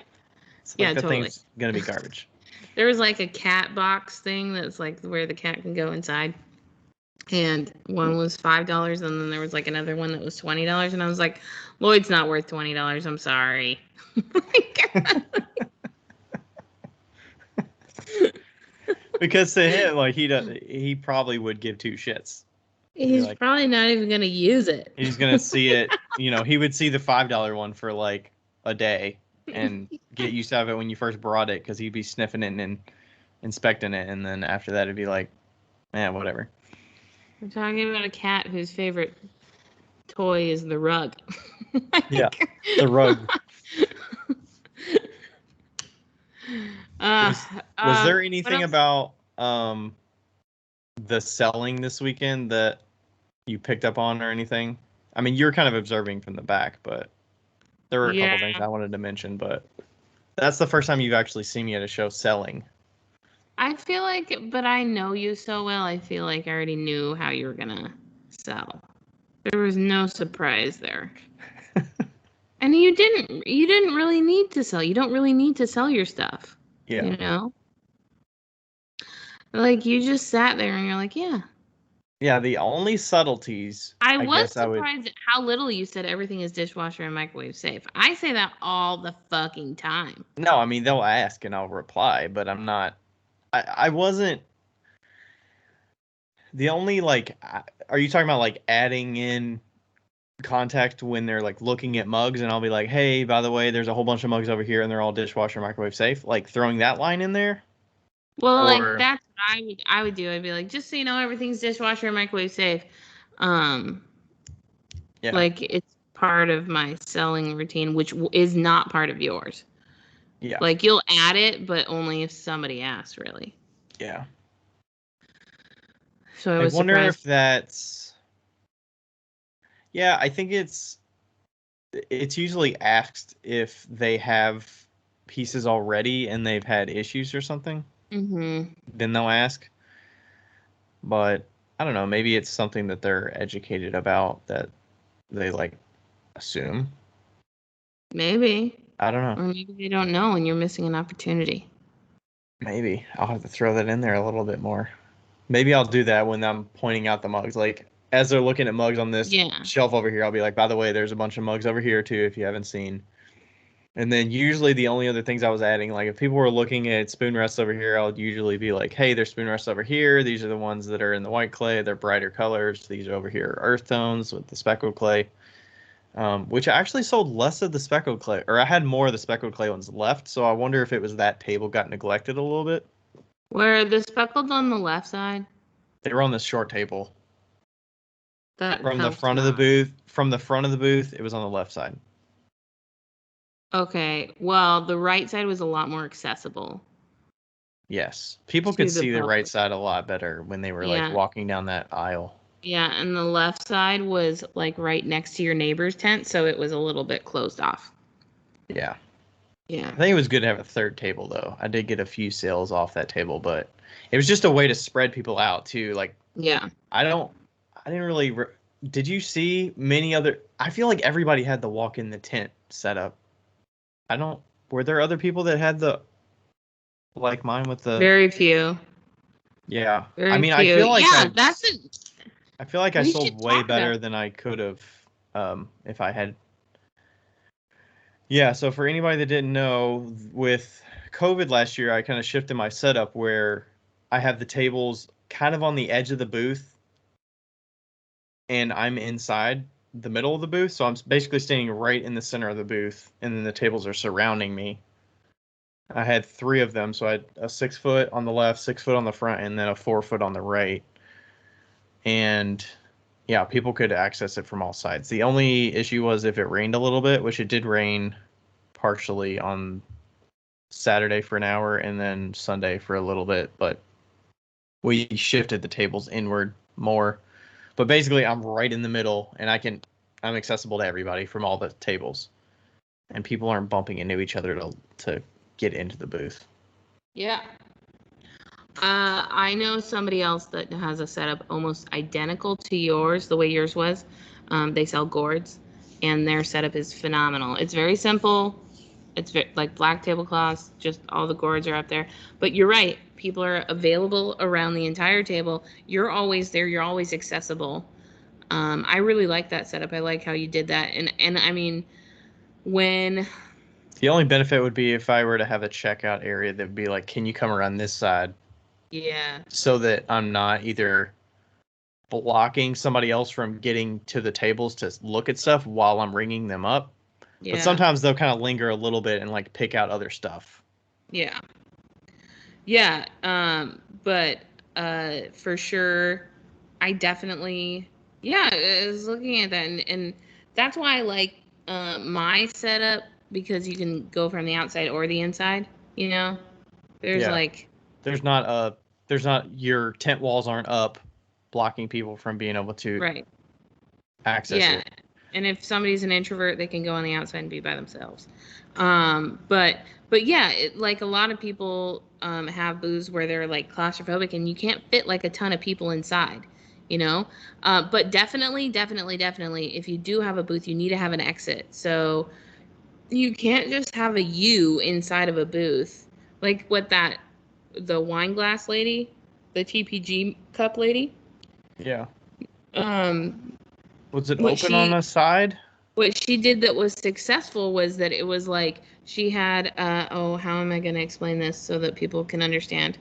it's like Yeah, the totally. thing's gonna be garbage. There was like a cat box thing that's like where the cat can go inside. And one was $5, and then there was like another one that was $20, and I was like, Lloyd's not worth $20. I'm sorry. Because to him, like he probably would give two shits. He's Like, probably not even gonna use it. he's gonna see it. You know, he would see the $5 one for like a day and get used to it when you first brought it because he'd be sniffing it and inspecting it, and then after that it'd be like, whatever. We're talking about a cat whose favorite toy is the rug. Yeah, the rug. Was there What anything else? about the selling this weekend that you picked up on or anything? I mean, you were kind of observing from the back, but there were a couple things Yeah, I wanted to mention, but that's the first time you've actually seen me at a show selling. I feel like, but I know you so well. I feel like I already knew how you were gonna sell. There was no surprise there. And you didn't really need to sell. You don't really need to sell your stuff. Yeah. You know? Like you just sat there and you're like, yeah. Yeah, the only subtleties, I I was guess I would. surprised at how little you said everything is dishwasher and microwave safe. I say that all the fucking time. No, I mean, they'll ask and I'll reply, but I'm not. I wasn't. The only, like, are you talking about, like, adding in context when they're, like, looking at mugs and I'll be like, hey, by the way, there's a whole bunch of mugs over here and they're all dishwasher microwave safe? Like, throwing that line in there? Well, like Or, that's what I would do. I'd be like, just so you know, everything's dishwasher and microwave safe. Um, yeah. like it's part of my selling routine, which is not part of yours. Yeah. Like you'll add it, but only if somebody asks, really. Yeah. So I I was wonder if surprised. that's. Yeah, I think it's usually asked if they have pieces already and they've had issues or something. Mm-hmm. Then they'll ask. But I don't know, maybe it's something that they're educated about that they like assume. Maybe. I don't know. Or maybe they don't know and you're missing an opportunity. Maybe I'll have to throw that in there a little bit more. Maybe I'll do that when I'm pointing out the mugs. Like as they're looking at mugs on this Yeah. shelf over here, I'll be like, by the way, there's a bunch of mugs over here too if you haven't seen. And then usually the only other things I was adding, like if people were looking at spoon rests over here, I would usually be like, hey, there's spoon rests over here. These are the ones that are in the white clay. They're brighter colors. These are over here earth tones with the speckled clay, which I actually sold less of the speckled clay, or I had more of the speckled clay ones left. So I wonder if it was that table got neglected a little bit. Where the speckled on the left side, They were on this short table. that From the helps front of the not. booth, it was on the left side. Okay. Well, the right side was a lot more accessible Yes. People could to the see the right public. side a lot better when they were like Yeah. walking down that aisle. Yeah, and the left side was like right next to your neighbor's tent, so it was a little bit closed off. Yeah. Yeah. I think it was good to have a third table though. I did get a few sales off that table, but it was just a way to spread people out too. Like Yeah. I didn't really did you see many other I feel like everybody had the walk in the tent set up. Were there other people that had the like mine with the Very few. yeah. I Very mean, few. Yeah, that's it. I feel like I We sold should way talk about better than I could have if I had. Yeah, so for anybody that didn't know, with COVID last year, I kind of shifted my setup where I have the tables kind of on the edge of the booth and I'm inside the middle of the booth. So I'm basically standing right in the center of the booth and then the tables are surrounding me. I had 3 of them. So I had a 6-foot on the left, 6-foot on the front, and then a 4-foot on the right. And yeah, people could access it from all sides. The only issue was if it rained a little bit, which it did rain partially on Saturday for an hour and then Sunday for a little bit, but we shifted the tables inward more. But basically I'm right in the middle and I'm accessible to everybody from all the tables. and people aren't bumping into each other to get into the booth. Yeah. I know somebody else that has a setup almost identical to yours, the way yours was. They sell gourds, and their setup is phenomenal. It's very simple. It's like black tablecloths, just all the gourds are up there. But you're right. People are available around the entire table. You're always there. You're always accessible. I really like that setup. I like how you did that. And I mean, when The only benefit would be if I were to have a checkout area that would be like, can you come around this side? Yeah. So that I'm not either blocking somebody else from getting to the tables to look at stuff while I'm ringing them up. Yeah. But sometimes they'll kind of linger a little bit and like pick out other stuff. Yeah. Yeah. But for sure, I definitely, yeah, I was looking at that, and that's why I like my setup, because you can go from the outside or the inside. You know, there's like there's not your tent walls aren't up blocking people from being able to right. access Yeah. it. And if somebody's an introvert, they can go on the outside and be by themselves. But yeah, like a lot of people have booths where they're like claustrophobic and you can't fit like a ton of people inside, you know? But definitely, if you do have a booth, you need to have an exit. So you can't just have a U inside of a booth. Like what the wine glass lady, the TPG cup lady. Yeah. Um, Was it what open on she the side? what she did that was successful was that it was like she had how am I going to explain this so that people can understand?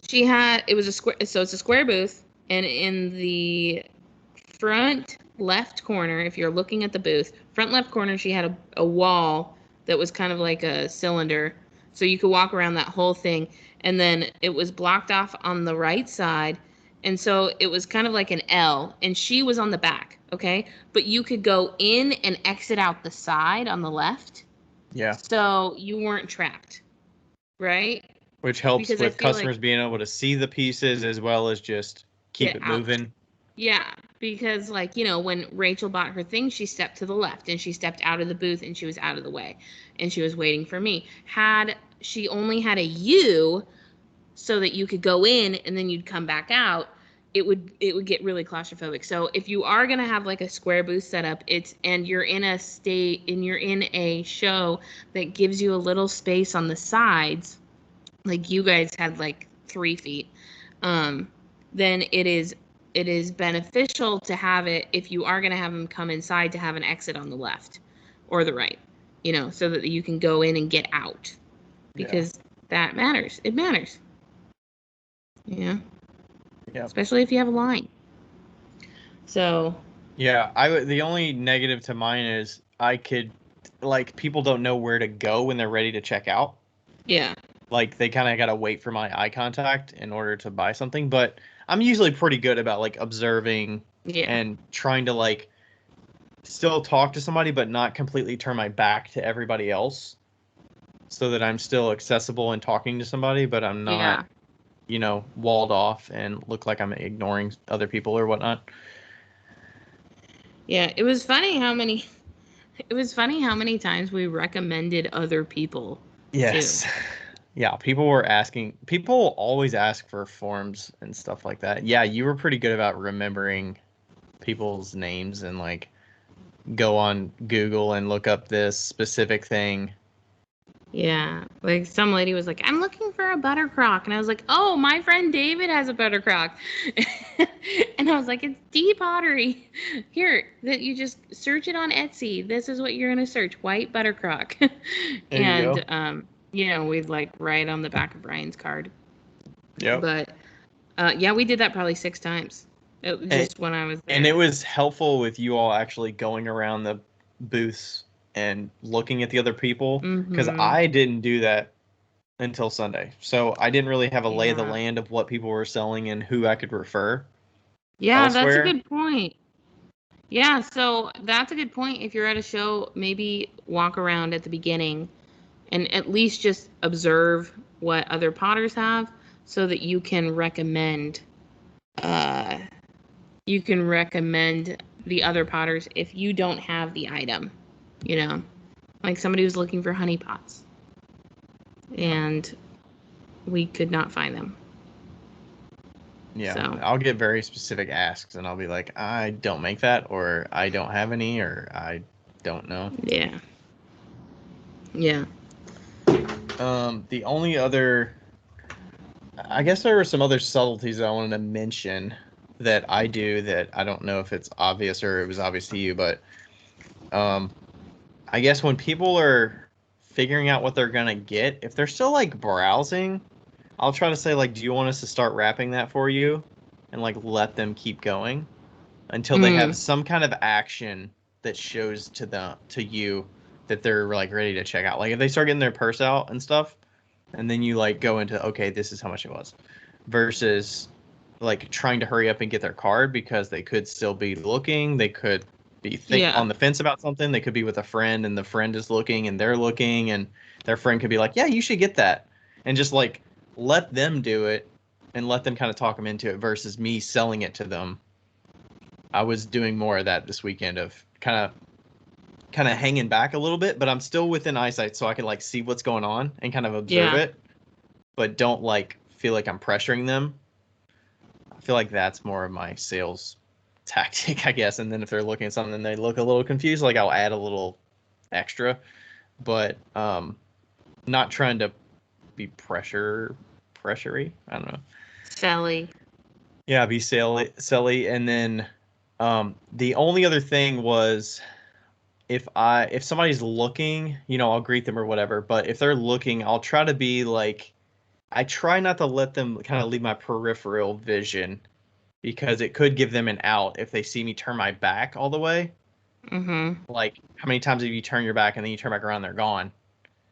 She had, it was a square, so it's a square booth, and in the front left corner, if you're looking at the booth, front left corner, she had a wall that was kind of like a cylinder, so you could walk around that whole thing, and then it was blocked off on the right side, and so it was kind of like an L, and she was on the back, okay? But you could go in and exit out the side on the left. Yeah. So you weren't trapped, right? Which helps Because I with feel customers like being able to see the pieces as well as just keep get it out. moving. Yeah, because like, you know, when Rachel bought her thing, she stepped to the left and she stepped out of the booth and she was out of the way and she was waiting for me. Had she only had a U so that you could go in and then you'd come back out, it would get really claustrophobic. So if you are going to have like a square booth setup, and you're in a state and you're in a show that gives you a little space on the sides, like you guys had like 3 feet, then it is beneficial to have it, if you are going to have them come inside, to have an exit on the left or the right, you know, so that you can go in and get out, because that matters. It matters. Yeah. Yeah. Especially if you have a line. So. Yeah, the only negative to mine is I could, like, people don't know where to go when they're ready to check out. Yeah. Like, they kind of got to wait for my eye contact in order to buy something, but I'm usually pretty good about like observing and trying to like still talk to somebody but not completely turn my back to everybody else, so that I'm still accessible and talking to somebody, but I'm not, you know, walled off and look like I'm ignoring other people or whatnot. Yeah, it was funny how many times we recommended other people. Yes. Too. Yeah, people always ask for forms and stuff like that. Yeah, you were pretty good about remembering people's names and like go on Google and look up this specific thing. Yeah, like some lady was like, I'm looking for a butter crock. And I was like, oh, my friend David has a butter crock. And I was like, it's D pottery. Here, that you just search it on Etsy. This is what you're going to search, white butter crock. And, you know, we'd like write on the back of Brian's card. Yep. But, yeah, we did that probably 6 times. When I was there. And it was helpful with you all actually going around the booths and looking at the other people, because I didn't do that until Sunday. So I didn't really have a lay of the land of what people were selling and who I could refer. Yeah, elsewhere. That's a good point. Yeah, so that's a good point. If you're at a show, maybe walk around at the beginning and at least just observe what other potters have, so that you can recommend the other potters if you don't have the item, you know, like somebody was looking for honey pots and we could not find them. Yeah, So. I'll get very specific asks, and I'll be like, I don't make that, or I don't have any, or I don't know. Yeah. Yeah. The only other, I guess there were some other subtleties that I wanted to mention that I do that I don't know if it's obvious or it was obvious to you, but I guess when people are figuring out what they're gonna get, if they're still like browsing, I'll try to say like, do you want us to start wrapping that for you, and like let them keep going until they have some kind of action that shows to you that they're like ready to check out. Like if they start getting their purse out and stuff, and then you like go into, okay, this is how much it was, versus like trying to hurry up and get their card because they could still be looking. They could be on the fence about something. They could be with a friend and the friend is looking and they're looking and their friend could be like, yeah, you should get that. And just like let them do it and let them kind of talk them into it versus me selling it to them. I was doing more of that this weekend of kind of hanging back a little bit, but I'm still within eyesight so I can like see what's going on and kind of observe it, but don't like feel like I'm pressuring them. I feel like that's more of my sales tactic, I guess. And then if they're looking at something and they look a little confused, like I'll add a little extra, but not trying to be pressury. I don't know. Sally. Yeah, be silly. And then the only other thing was if somebody's looking, you know, I'll greet them or whatever. But if they're looking, I'll try to be like, I try not to let them kind of leave my peripheral vision because it could give them an out if they see me turn my back all the way. Mm-hmm. Like, how many times have you turn your back and then you turn back around, they're gone?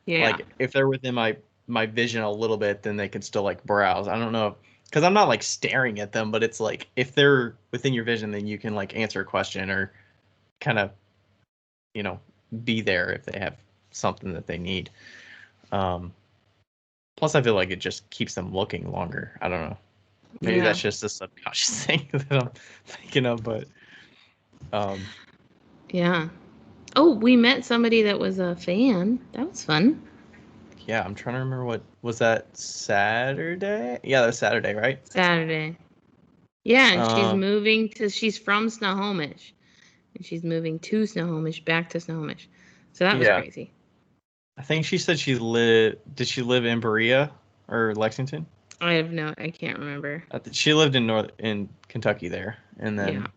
Yeah. Like, if they're within my vision a little bit, then they can still like browse. I don't know, because I'm not like staring at them, but it's like if they're within your vision, then you can like answer a question or kind of, you know, be there if they have something that they need. Plus, I feel like it just keeps them looking longer. I don't know. Maybe that's just a subconscious thing that I'm thinking of, but yeah. Oh, we met somebody that was a fan. That was fun. Yeah, I'm trying to remember, what was that, Saturday? Yeah, that was Saturday, right? Saturday. Yeah, and she's from Snohomish. And she's moving to Snohomish, back to Snohomish. So that was crazy. I think she said did she live in Berea or Lexington? I can't remember. She lived in Kentucky there. And then,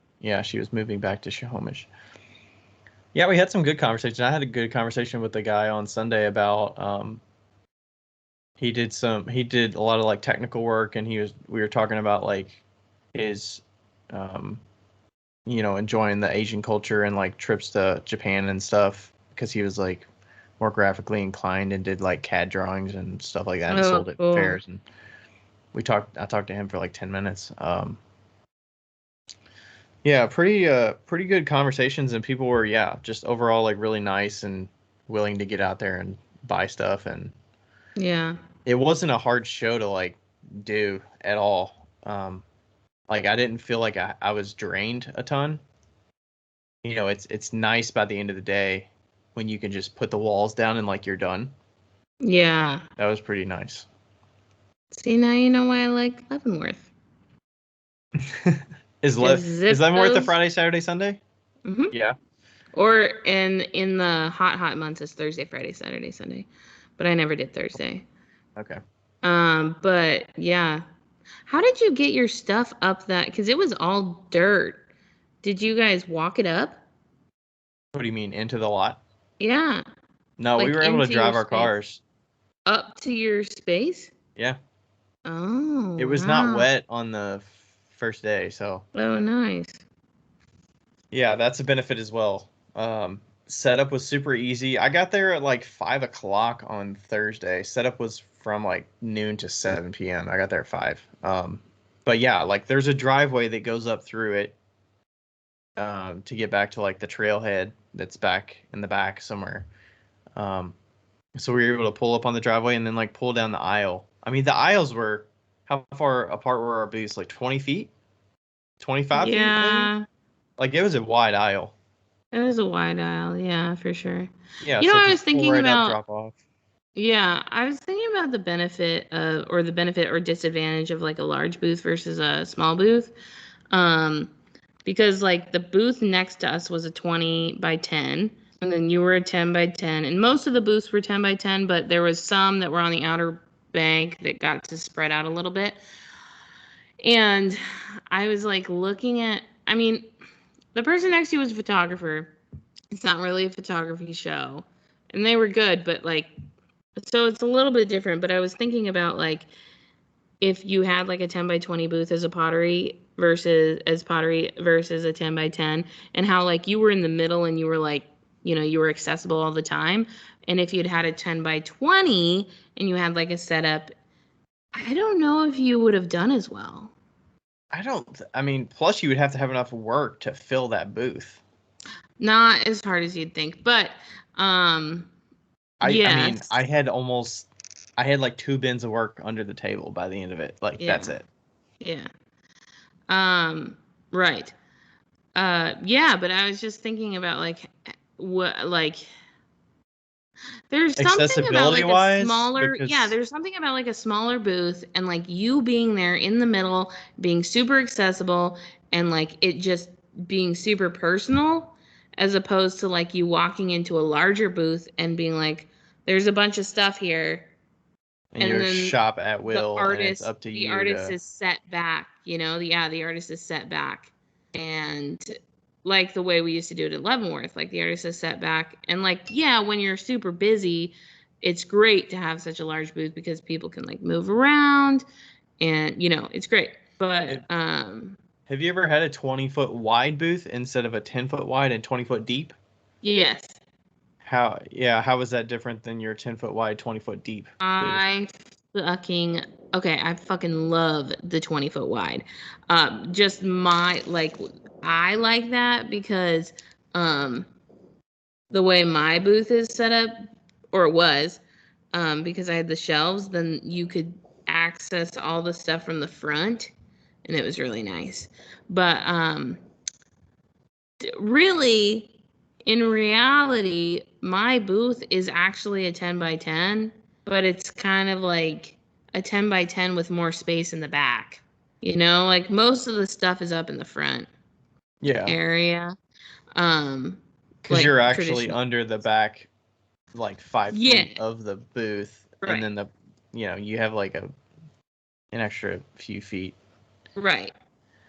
she was moving back to Snohomish. Yeah, we had some good conversations. I had a good conversation with the guy on Sunday about, he did a lot of like technical work, and we were talking about like his, you know, enjoying the Asian culture and like trips to Japan and stuff because he was like more graphically inclined and did like CAD drawings and stuff like that and sold at fairs. And I talked to him for like 10 minutes. Yeah, pretty good conversations, and people were just overall like really nice and willing to get out there and buy stuff. And it wasn't a hard show to like do at all. Like I didn't feel like I was drained a ton. You know, it's nice by the end of the day when you can just put the walls down and like you're done. Yeah. That was pretty nice. See, now you know why I like Leavenworth. Is Leavenworth a Friday, Saturday, Sunday? Mm-hmm. Yeah. Or in the hot months, it's Thursday, Friday, Saturday, Sunday. But I never did Thursday. Okay. But yeah. How did you get your stuff up that? Because it was all dirt. Did you guys walk it up? What do you mean, into the lot? Yeah. No, like we were able to drive our cars. Up to your space? Yeah. Oh, it was not wet on the first day, so. Oh, nice. Yeah, that's a benefit as well. Setup was super easy. I got there at like 5 o'clock on Thursday. Setup was from like noon to 7 p.m. I got there at 5. But yeah, like there's a driveway that goes up through it to get back to like the trailhead that's back in the back somewhere. So we were able to pull up on the driveway and then like pull down the aisle. I mean, the aisles were, how far apart were our booths? Like 20 feet? 25 feet maybe? Like it was a wide aisle. It was a wide aisle, yeah, for sure. Yeah, You know, so I was just pull thinking right up, about, drop off. yeah, I was thinking about the benefit or disadvantage of like a large booth versus a small booth. Because like the booth next to us was a 20 by 10, and then you were a 10 by 10, and most of the booths were 10 by 10, but there was some that were on the outer bank that got to spread out a little bit. And I was like looking at, I mean, the person next to you was a photographer. It's not really a photography show. And they were good, but like, so it's a little bit different. But I was thinking about like, if you had like a 10 by 20 booth as pottery versus a 10 by 10, and how like you were in the middle and you were like, you were accessible all the time. And if you'd had a 10 by 20 and you had like a setup, I don't know if you would have done as well. I mean, plus you would have to have enough work to fill that booth. Not as hard as you'd think, but I mean, yes. I had like 2 bins of work under the table by the end of it. Like Yeah. that's it. Yeah. Right. Yeah, but I was just thinking about like what like there's something about like a Accessibility-wise, smaller, yeah, because there's something about like a smaller booth and like you being there in the middle, being super accessible and like it just being super personal, as opposed to like you walking into a larger booth and being like, there's a bunch of stuff here. and And you're then shop at will, and it's up to the you artist to. is set back, the artist is set back. And like the way we used to do it at Leavenworth, like the artist is set back. And like, yeah, when you're super busy, it's great to have such a large booth because people can like move around and it's great. But Have you ever had a 20-foot wide booth instead of a 10-foot wide and 20-foot deep? yes. How was that different than your 10-foot wide, 20-foot deep booth? I fucking love the 20-foot wide. Just my like I like that because the way my booth is set up, or it was, because I had the shelves, then you could access all the stuff from the front, and it was really nice. But really, in reality, my booth is actually a 10 by 10, but it's kind of like a 10 by 10 with more space in the back. Like most of the stuff is up in the front area. Because Like you're actually traditional. under the back, like 5 feet of the booth, Right. and then you have like an extra few feet. Right.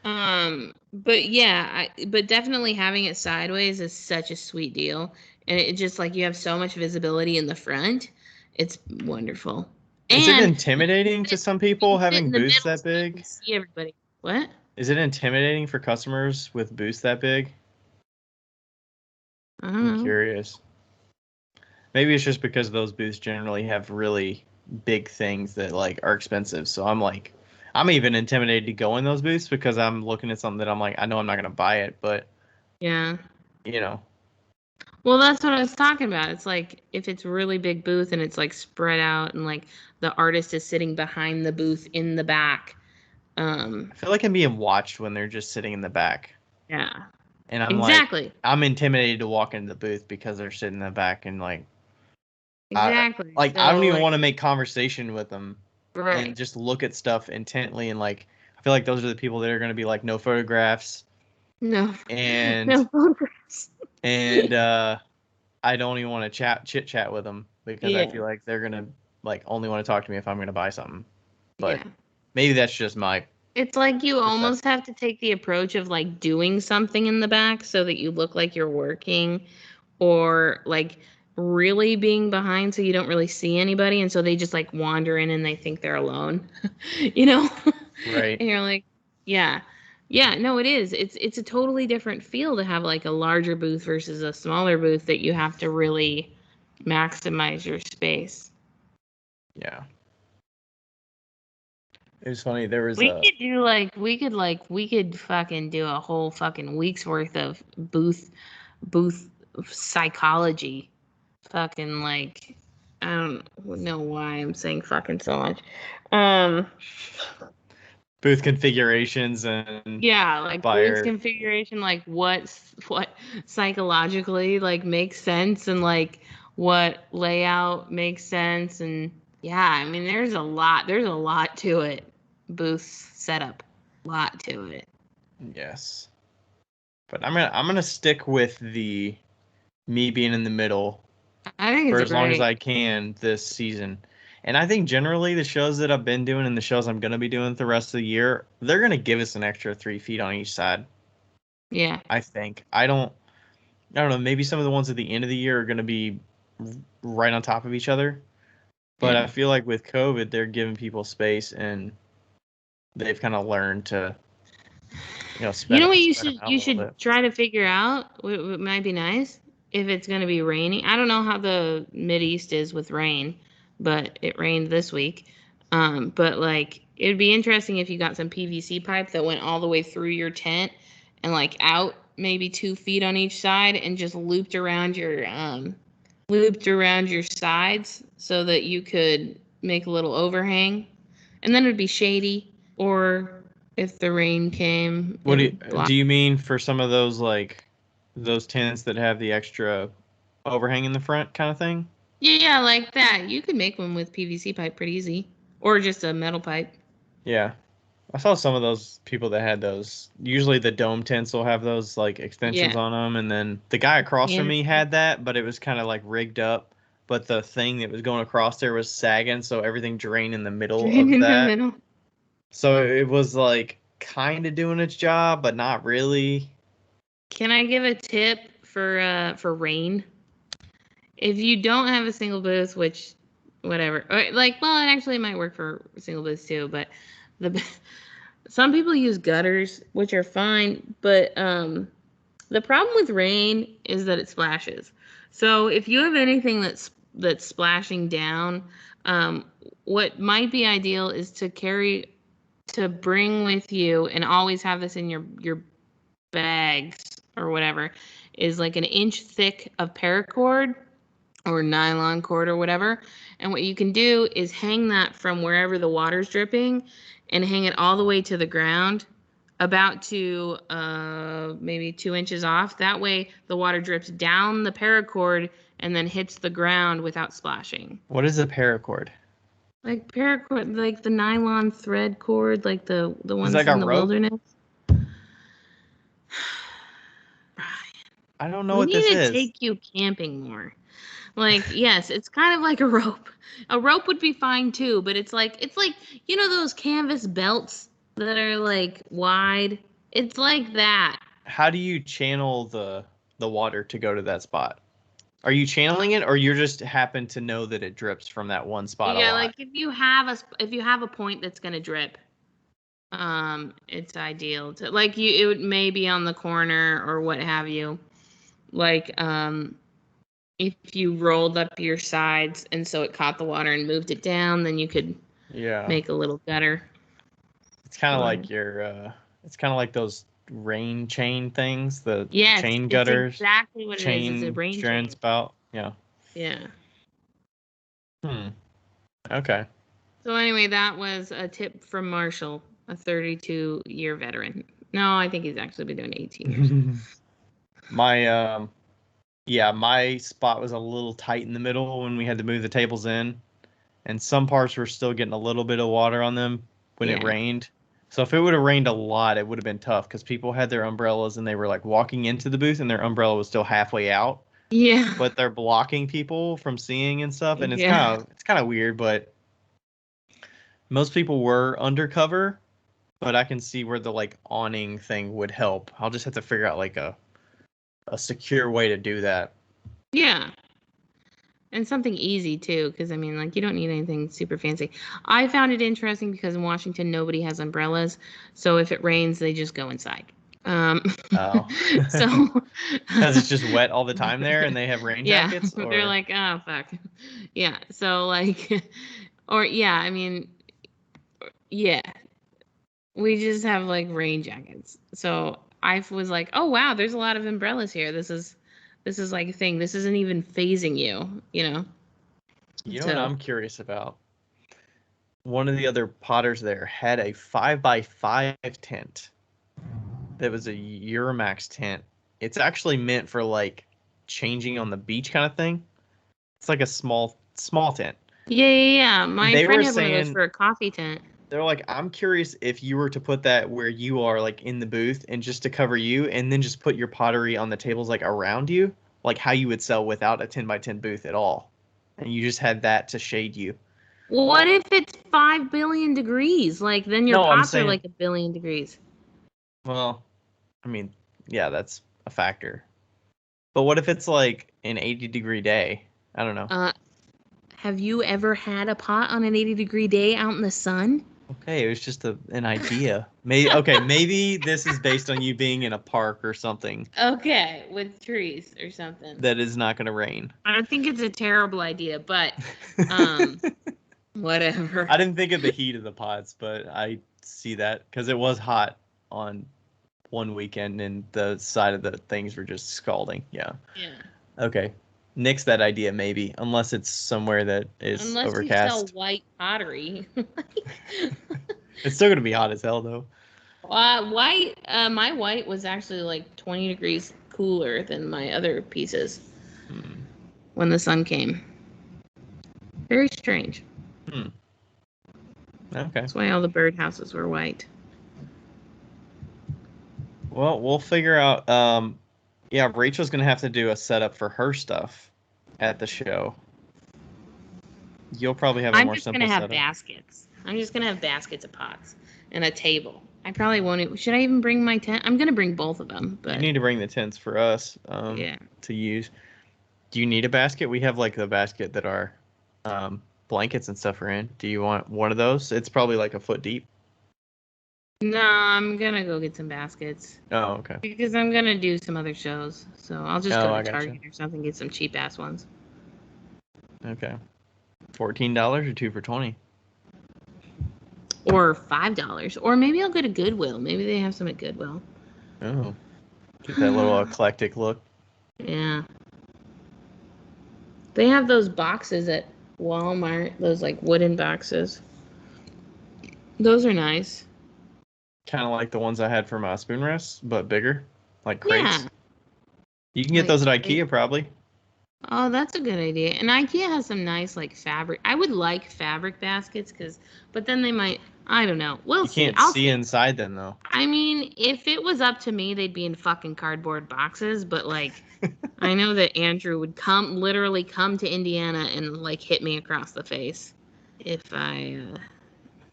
But yeah, but definitely having it sideways is such a sweet deal. And it just like you have so much visibility in the front. It's wonderful. Is it And intimidating to some people you sit having in the booths middle that so you can big? see everybody. What? Is it intimidating for customers with booths that big? I don't I'm know. curious. Maybe it's just because those booths generally have really big things that like are expensive. So I'm even intimidated to go in those booths because I'm looking at something that I'm like, I know I'm not gonna buy it, but Yeah. you know. Well, that's what I was talking about. It's like if it's really big booth and it's like spread out and like the artist is sitting behind the booth in the back. I feel like I'm being watched when they're just sitting in the back. Yeah. And Exactly. I'm intimidated to walk into the booth because they're sitting in the back and Exactly. I don't So even like, want to make conversation with them right. and just look at stuff intently and like I feel like those are the people that are going to be like no photographs No. and No photographs. and I don't even want to chit chat with them because I feel like they're going to like only want to talk to me if I'm going to buy something. But maybe that's just my It's like you perception. almost have to take the approach of like doing something in the back so that you look like you're working, or like really being behind so you don't really see anybody, and so they just like wander in and they think they're alone. Right. And you're like, yeah. Yeah, no, it is. It's a totally different feel to have like a larger booth versus a smaller booth that you have to really maximize your space. Yeah. It was funny. There was We could fucking do a whole fucking week's worth of booth psychology. Fucking like, I don't know why I'm saying fucking so much. booth configurations and Yeah, like buyer. booth configuration, like what psychologically like makes sense and like what layout makes sense. And yeah, I mean there's a lot to it. Booth setup. Lot to it. Yes. But I'm gonna stick with the me being in the middle I think for it's as long as great. I can this season. And I think generally the shows that I've been doing and the shows I'm gonna be doing the rest of the year, they're gonna give us an extra 3 feet on each side. Yeah. I think. I don't know. Maybe some of the ones at the end of the year are gonna be right on top of each other. But Yeah. I feel like with COVID, they're giving people space and they've kind of learned to, You know what spread them out a you little should bit. try to figure out what might be nice if it's going to be raining. I don't know how the Mid East is with rain, but it rained this week. But like it would be interesting if you got some PVC pipe that went all the way through your tent and like out maybe 2 feet on each side and just looped around your sides so that you could make a little overhang, and then it'd be shady. Or if the rain came, What it do would you, block. do you mean for some of those like those tents that have the extra overhang in the front kind of thing? Yeah, like that. You could make one with PVC pipe pretty easy, or just a metal pipe. Yeah. I saw some of those people that had those. Usually the dome tents will have those like extensions Yeah, on them, and then the guy across from and me had that, but it was kind of like rigged up. But the thing that was going across there was sagging, so everything drained in the middle drain of in the that. middle. So it was like kind of doing its job, but not really. Can I give a tip for rain? If you don't have a single booth, which whatever, like well, it actually might work for single booths too, but the some people use gutters, which are fine, but the problem with rain is that it splashes. So if you have anything that's splashing down, um, what might be ideal is to bring with you and always have this in your bags or whatever, is like an inch thick of paracord or nylon cord or whatever. And what you can do is hang that from wherever the water's dripping and hang it all the way to the ground, about to maybe 2 inches off. That way the water drips down the paracord and then hits the ground without splashing. What is a paracord? Like paracord, like the nylon thread cord, like the Is ones that like in a the rope? wilderness. I don't know We what this need to is. take you camping more. Like, yes, it's kind of like a rope. A rope would be fine too, but it's like you know those canvas belts that are like wide? It's like that. How do you channel the water to go to that spot? Are you channeling it, or you just happen to know that it drips from that one spot a Yeah, lot? like if you have a point that's gonna drip, it's ideal to like you it would maybe on the corner or what have you. Like if you rolled up your sides and so it caught the water and moved it down, then you could Yeah, make a little gutter. it's kind of Or like it's kind of like those rain chain things, the yes, chain it's gutters, exactly what it is. It's a chain rain drain chain. spout. Yeah. Yeah. Hmm. Okay. So anyway, that was a tip from Marshall, a 32-year veteran. No, I think he's actually been doing 18 years. My yeah, my spot was a little tight in the middle when we had to move the tables in, and some parts were still getting a little bit of water on them when it Yeah. rained. So if it would have rained a lot, it would have been tough because people had their umbrellas and they were like walking into the booth and their umbrella was still halfway out, Yeah. but they're blocking people from seeing and stuff, and Yeah. it's kind of weird, but most people were undercover, but I can see where the like awning thing would help. I'll just have to figure out like a secure way to do that. Yeah. And something easy too, because I mean, like, you don't need anything super fancy. I found it interesting because in Washington, nobody has umbrellas. So if it rains, they just go inside. Um, Oh. so, Because it's just wet all the time there and they have rain yeah, jackets they're or like, oh, fuck. Yeah. So, like, or yeah, I mean, yeah, we just have like rain jackets. So I was like, oh, wow, there's a lot of umbrellas here. This is like a thing. This isn't even phasing you, you know? you know what So. I'm curious about? one of the other potters there had a 5x5 tent. That was a Euramax tent. It's actually meant for like changing on the beach kind of thing. It's like a small tent. Yeah. My They friend were had one of those saying, for a coffee tent. they're like, I'm curious if you were to put that where you are, like in the booth, and just to cover you, and then just put your pottery on the tables like around you, like how you would sell without a 10x10 booth at all, and you just had that to shade you. Well, what if it's 5 billion degrees? Like, then your No, I'm pots are saying, like 1 billion degrees. well, I mean, yeah, that's a factor. But what if it's like an 80-degree day? I don't know. Have you ever had a pot on an 80-degree day out in the sun? Okay, it was just an idea. Maybe this is based on you being in a park or something Okay, with trees or something. that is not going to rain. I think it's a terrible idea, but whatever. I didn't think of the heat of the pots, but I see that because it was hot on one weekend and the side of the things were just scalding. Yeah. Yeah. Okay. Nix that idea maybe, unless it's somewhere that is Unless you sell overcast. white pottery. It's still going to be hot as hell though. White. My white was actually like 20 degrees cooler than my other pieces when the sun came. Very strange. Okay. That's why all the birdhouses were white. Well, we'll figure out. Yeah, Rachel's gonna have to do a setup for her stuff at the show. You'll probably have a more simple setup. Baskets. I'm just gonna have baskets of pots and a table. I probably won't. Should I even bring my tent? I'm gonna bring both of them. But You need to bring the tents for us. Yeah. To use. Do you need a basket? We have like the basket that our blankets and stuff are in. Do you want one of those? It's probably like a foot deep. No, I'm gonna go get some baskets Oh, okay. because I'm gonna do some other shows. So I'll just Oh, go I to gotcha. Target or something, get some cheap ass ones. Okay. $14 or 2 for 20. Or $5. Or maybe I'll go to Goodwill. Maybe they have some at Goodwill. Oh. Get that little eclectic look. Yeah. They have those boxes at Walmart, those like wooden boxes. Those are nice. Kind of like the ones I had for my spoon rests, but bigger. Like crates. Yeah. You can get Like those at crates. IKEA probably. Oh, that's a good idea. And IKEA has some nice like fabric. I would like fabric baskets but then they might, I don't know. We'll You see. can't I'll see see. inside them though. I mean, if it was up to me, they'd be in fucking cardboard boxes, but like I know that Andrew would literally come to Indiana and like hit me across the face if I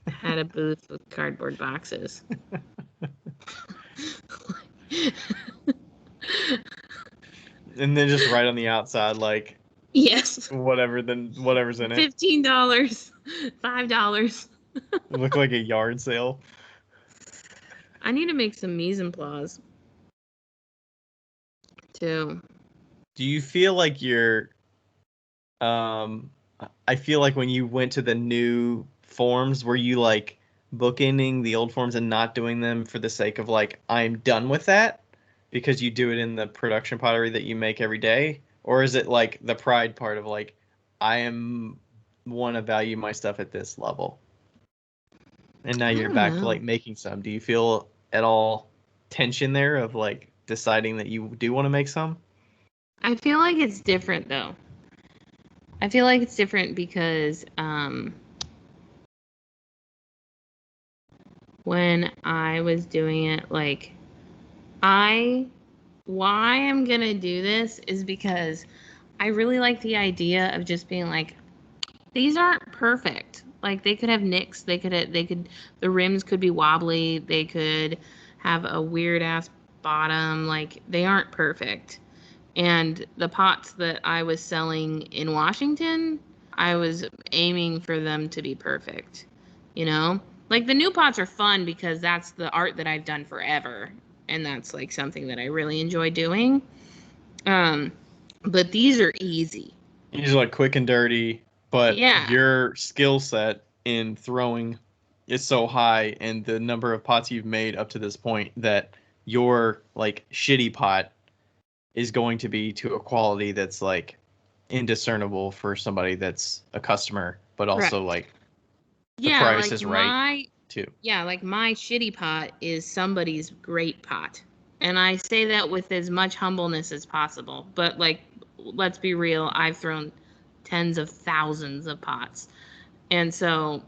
had a booth with cardboard boxes. And then just right on the outside, like Yes. whatever's in it. $15, $5. Look like a yard sale. I need to make some mise en place too. Do you feel like you're I feel like when you went to the new forms, were you like bookending the old forms and not doing them for the sake of like I'm done with that because you do it in the production pottery that you make every day? Or is it like the pride part of like want to value my stuff at this level? And now you're don't back to know. like making some. Do you feel at all tension there of like deciding that you do want to make some? I feel like it's different though. I feel like it's different because when I was doing it, like why I'm gonna do this is because I really like the idea of just being like, these aren't perfect. Like they could have nicks, the rims could be wobbly, they could have a weird ass bottom, like they aren't perfect. And the pots that I was selling in Washington, I was aiming for them to be perfect. You know? Like the new pots are fun because that's the art that I've done forever. And that's like something that I really enjoy doing. But these are easy. These are like quick and dirty, but Yeah. your skill set in throwing is so high and the number of pots you've made up to this point that your like shitty pot is going to be to a quality that's like indiscernible for somebody that's a customer, but also Correct. like the Yeah, price like is right too. like my shitty pot is somebody's great pot. And I say that with as much humbleness as possible. But like, let's be real, I've thrown tens of thousands of pots. And so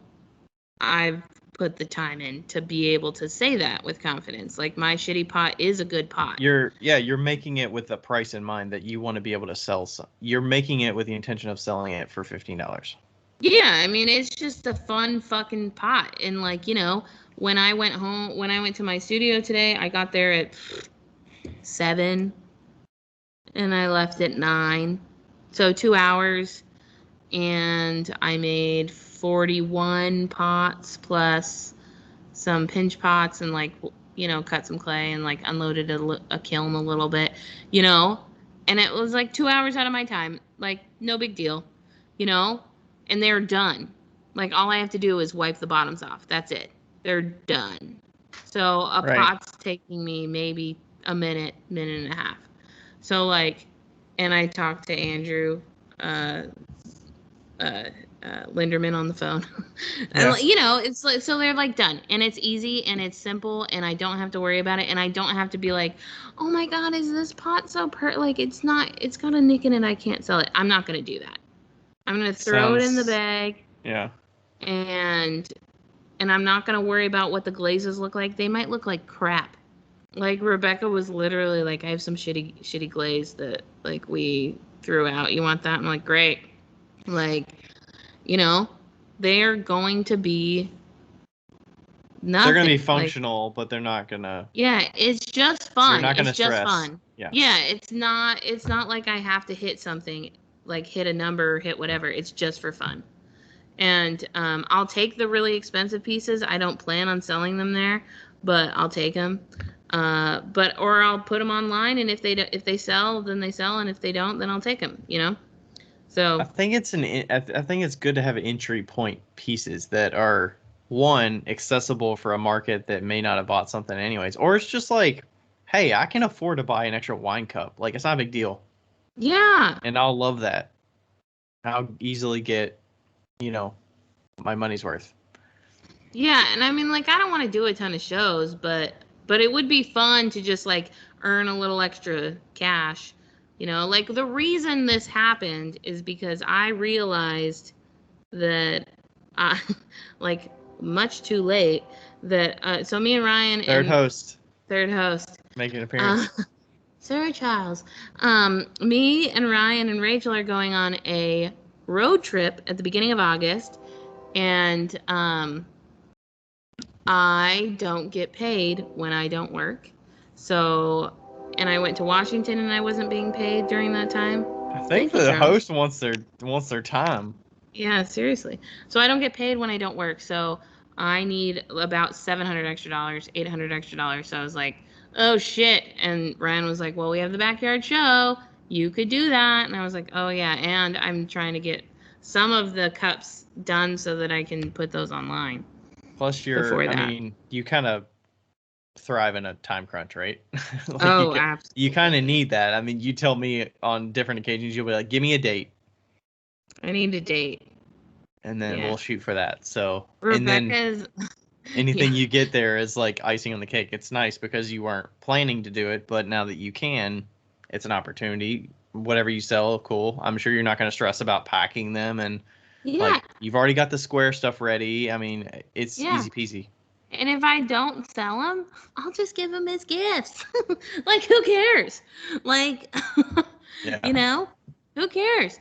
I've put the time in to be able to say that with confidence. Like my shitty pot is a good pot. You're making it with a price in mind that you want to be able to sell some. You're making it with the intention of selling it for $15. Yeah, I mean, it's just a fun fucking pot. And like, when I went to my studio today, I got there at 7 and I left at 9. So 2 hours, and I made 41 pots plus some pinch pots and like, cut some clay and like unloaded a kiln a little bit, and it was like 2 hours out of my time. Like, no big deal, and they're done. Like, all I have to do is wipe the bottoms off. That's it. They're done. So a Right. pot's taking me maybe a minute and a half. So like, and I talked to Andrew Linderman on the phone. Yeah. And it's like, so they're like done, and it's easy and it's simple, and I don't have to worry about it, and I don't have to be like, oh my god, is this pot so like it's got a nick in it, I can't sell it. I'm not gonna do that. I'm gonna throw it in the bag. Yeah. And I'm not gonna worry about what the glazes look like. They might look like crap. Like Rebecca was literally like, I have some shitty glaze that like we threw out. You want that? I'm like, great. Like, they're going to be nothing. They're going to be functional, but they're not going to. Yeah, it's just fun. You're not going to stress. It's just fun. Yeah. Yeah, it's not like I have to hit something, like hit a number or hit whatever. It's just for fun. And I'll take the really expensive pieces. I don't plan on selling them there, but I'll take them. Or I'll put them online, and if they sell, then they sell, and if they don't, then I'll take them. So I think it's good to have entry point pieces that are, one, accessible for a market that may not have bought something anyways, or it's just like, hey, I can afford to buy an extra wine cup. Like, it's not a big deal. Yeah. And I'll love that. I'll easily get, my money's worth. Yeah, and I mean, like, I don't want to do a ton of shows, but it would be fun to just like earn a little extra cash. Like, the reason this happened is because I realized that like much too late that so me and Ryan Third host making an appearance. Sarah Childs, me and Ryan and Rachel are going on a road trip at the beginning of August, and I don't get paid when I don't work. So, and I went to Washington and I wasn't being paid during that time. I think the host wants their time. Yeah, seriously. So I don't get paid when I don't work. So I need about $700 extra, $800 extra. So I was like, oh shit. And Ryan was like, well, we have the backyard show. You could do that. And I was like, oh yeah. And I'm trying to get some of the cups done so that I can put those online. Plus, you kind of thrive in a time crunch, right? Absolutely. You kind of need that. I mean, you tell me on different occasions, you'll be like, give me a date. I need a date. And then we'll shoot for that. So, Rebecca's... and then anything you get there is like icing on the cake. It's nice because you weren't planning to do it, but now that you can, it's an opportunity. Whatever you sell, cool. I'm sure you're not going to stress about packing them, and like, you've already got the square stuff ready. I mean, it's easy peasy. And if I don't sell them, I'll just give them as gifts. Like, who cares? Like, who cares?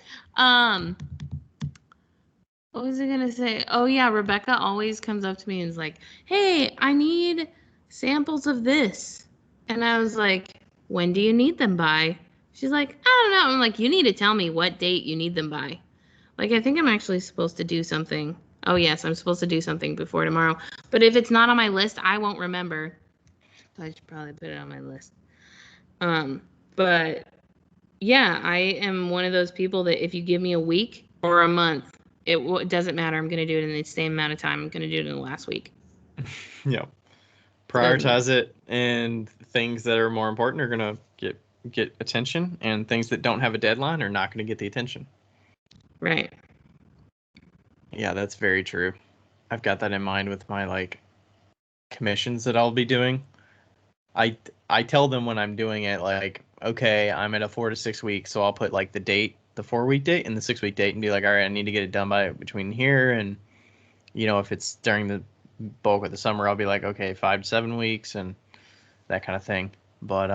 What was I going to say? Oh, yeah, Rebecca always comes up to me and is like, hey, I need samples of this. And I was like, when do you need them by? She's like, I don't know. I'm like, you need to tell me what date you need them by. Like, I think I'm actually supposed to do something. Oh, yes, I'm supposed to do something before tomorrow. But if it's not on my list, I won't remember. So I should probably put it on my list. But, yeah, I am one of those people that if you give me a week or a month, it doesn't matter. I'm going to do it in the same amount of time. I'm going to do it in the last week. Yeah. Prioritize it, and things that are more important are going to get attention, and things that don't have a deadline are not going to get the attention. Right. Yeah, that's very true. I've got that in mind with my like commissions that I'll be doing. I tell them when I'm doing it, like, okay, I'm at a 4 to 6 weeks, so I'll put like the date, the 4-week date and the 6-week date, and be like, all right, I need to get it done by between here, and if it's during the bulk of the summer, I'll be like, okay, 5 to 7 weeks and that kind of thing. But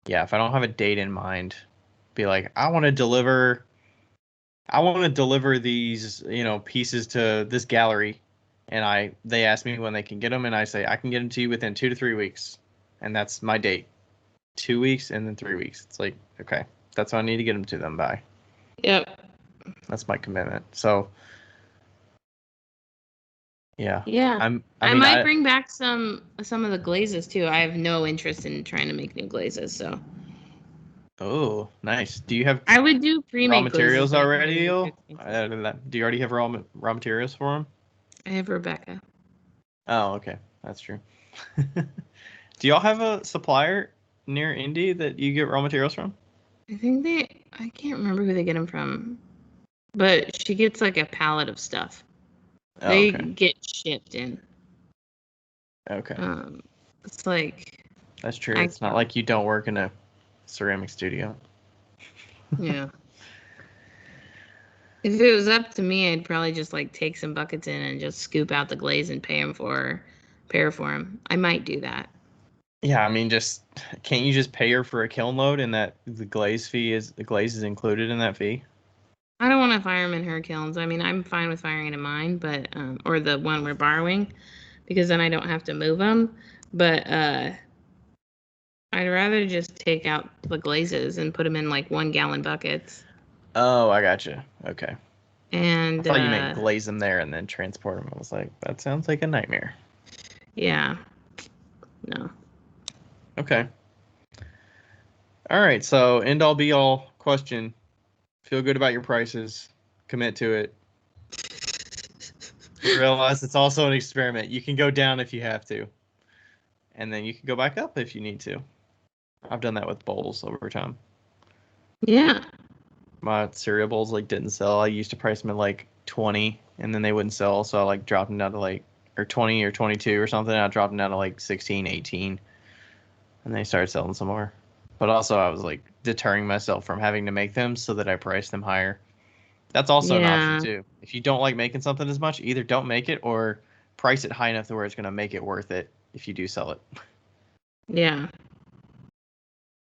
yeah, if I don't have a date in mind, be like, I want to deliver these, pieces to this gallery, and they ask me when they can get them, and I say I can get them to you within 2 to 3 weeks, and that's my date. 2 weeks and then 3 weeks. It's like, okay, that's what I need to get them to them by. Yep. That's my commitment. So, yeah. Yeah. I mean, might bring back some of the glazes too. I have no interest in trying to make new glazes, so. Oh, nice. Do you have I would do pre-made raw materials glazes, but I think already? they're Do too expensive. you already have raw materials for them? I have Rebecca. Oh, okay. That's true. Do y'all have a supplier near Indy that you get raw materials from? I can't remember who they get them from, but she gets like a pallet of stuff. Oh, They okay. get shipped in. Okay. It's like. That's true. It's not like you don't work in a ceramic studio. Yeah. If it was up to me, I'd probably just like take some buckets in and just scoop out the glaze and pay her for them. I might do that. Yeah, I mean, can't you just pay her for a kiln load and that the glaze is included in that fee? I don't want to fire them in her kilns. I mean, I'm fine with firing it in mine, but or the one we're borrowing, because then I don't have to move them. But I'd rather just take out the glazes and put them in like 1-gallon buckets. Oh, I gotcha. Okay. And I thought you meant glaze them there and then transport them. I was like, that sounds like a nightmare. Yeah. No. Okay. All right. So end all be all question. Feel good about your prices. Commit to it. Realize it's also an experiment. You can go down if you have to. And then you can go back up if you need to. I've done that with bowls over time. Yeah. My cereal bowls didn't sell. I used to price them at like 20 and then they wouldn't sell, so I dropped them down to or 20 or 22 or something. I dropped them down to like 16, 18, and they started selling some more. But also I was deterring myself from having to make them so that I priced them higher. That's also an option too. If you don't like making something as much, either don't make it or price it high enough to where it's going to make it worth it if you do sell it. Yeah.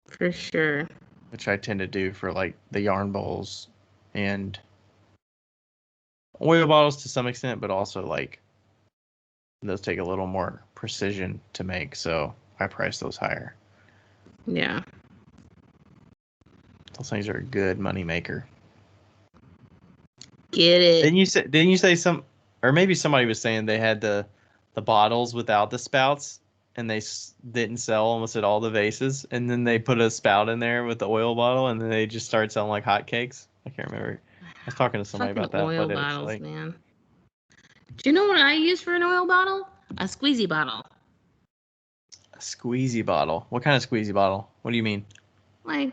For sure. Which I tend to do for the yarn bowls and oil bottles to some extent, but also those take a little more precision to make, so I price those higher. Yeah. Those things are a good money maker. Get it. Didn't you say some, or maybe somebody was saying they had the bottles without the spouts and they didn't sell almost at all the vases, and then they put a spout in there with the oil bottle and then they just started selling like hotcakes? I can't remember. I was talking to somebody Fucking about that. oil But bottles, man. Do you know what I use for an oil bottle? A squeezy bottle. A squeezy bottle? What kind of squeezy bottle? What do you mean? Like,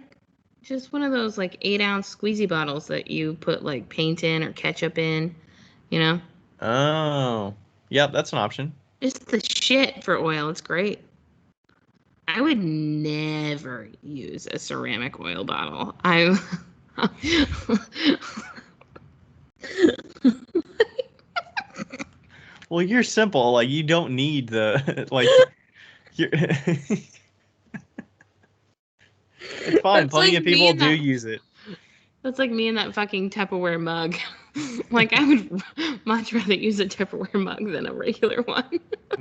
just one of those 8-ounce squeezy bottles that you put paint in or ketchup in, you know? Oh, yep, that's an option. It's the shit for oil. It's great. I would never use a ceramic oil bottle. Well, you're simple. You don't need the You're It's fine. Plenty of people do use it. That's like me in that fucking Tupperware mug. I would much rather use a Tupperware mug than a regular one.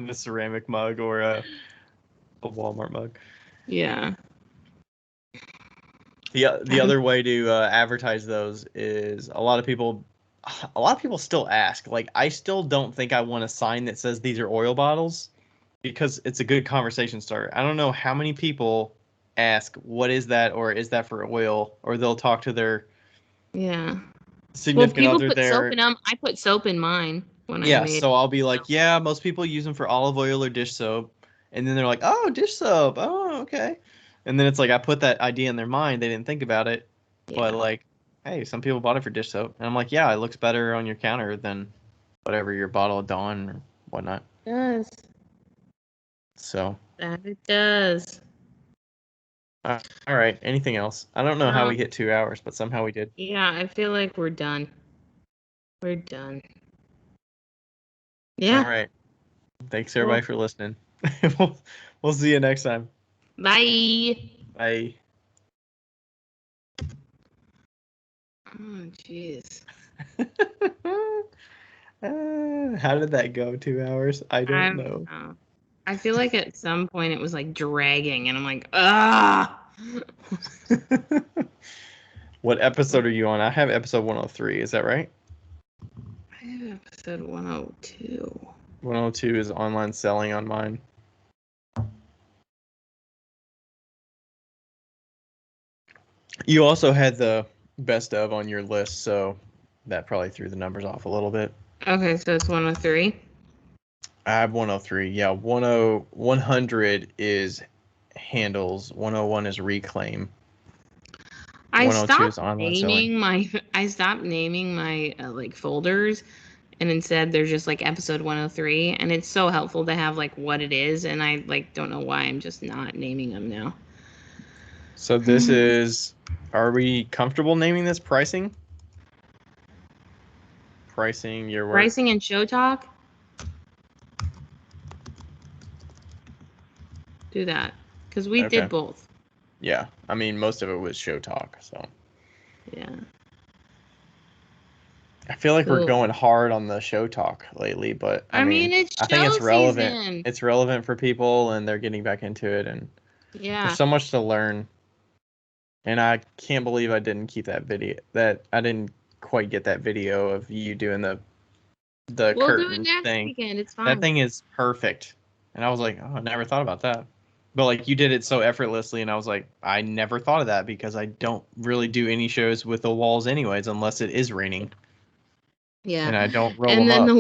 A ceramic mug or a Walmart mug. Yeah. The other way to advertise those is a lot of people still ask. I still don't think I want a sign that says these are oil bottles because it's a good conversation starter. I don't know how many people ask, what is that, or is that for oil, or they'll talk to their significant other there. Soap in them. I put soap in mine when I made. So I'll be like, yeah, most people use them for olive oil or dish soap, and then they're like, oh, dish soap, oh, okay, and then it's I put that idea in their mind, they didn't think about it, but hey, some people bought it for dish soap, and I'm like, yeah, it looks better on your counter than whatever your bottle of Dawn or whatnot. It does. So. That it does. All right. Anything else? I don't know how we hit 2 hours, but somehow we did. Yeah, I feel like we're done. We're done. Yeah. All right. Thanks everybody for listening. we'll see you next time. Bye. Bye. Oh, jeez. How did that go? 2 hours? I don't know. I feel like at some point it was like dragging, and I'm like, ah. What episode are you on? I have episode 103. Is that right? I have episode 102. 102 is online selling on mine. You also had the best of on your list, so that probably threw the numbers off a little bit. Okay, so it's 103. I have 103. Yeah, 100 is handles. 101 is reclaim. I stopped naming my like folders, and instead they're just like episode 103, and it's so helpful to have like what it is, and I like don't know why I'm just not naming them now. So this is, are we comfortable naming this pricing? Pricing your work. Pricing and show talk. Do that, because we did both. Yeah, I mean most of it was show talk, so. Yeah. I feel like we're going hard on the show talk lately, but I mean it's I think it's relevant. Season. It's relevant for people, and they're getting back into it, and there's so much to learn. And I can't believe I didn't keep that video. That I didn't quite get that video of you doing the curtain do it next thing. Weekend. It's fine. That thing is perfect, and I was like, oh, I never thought about that. But like you did it so effortlessly, and I was like, I never thought of that because I don't really do any shows with the walls anyways, unless it is raining. Yeah. And I don't roll them up. And then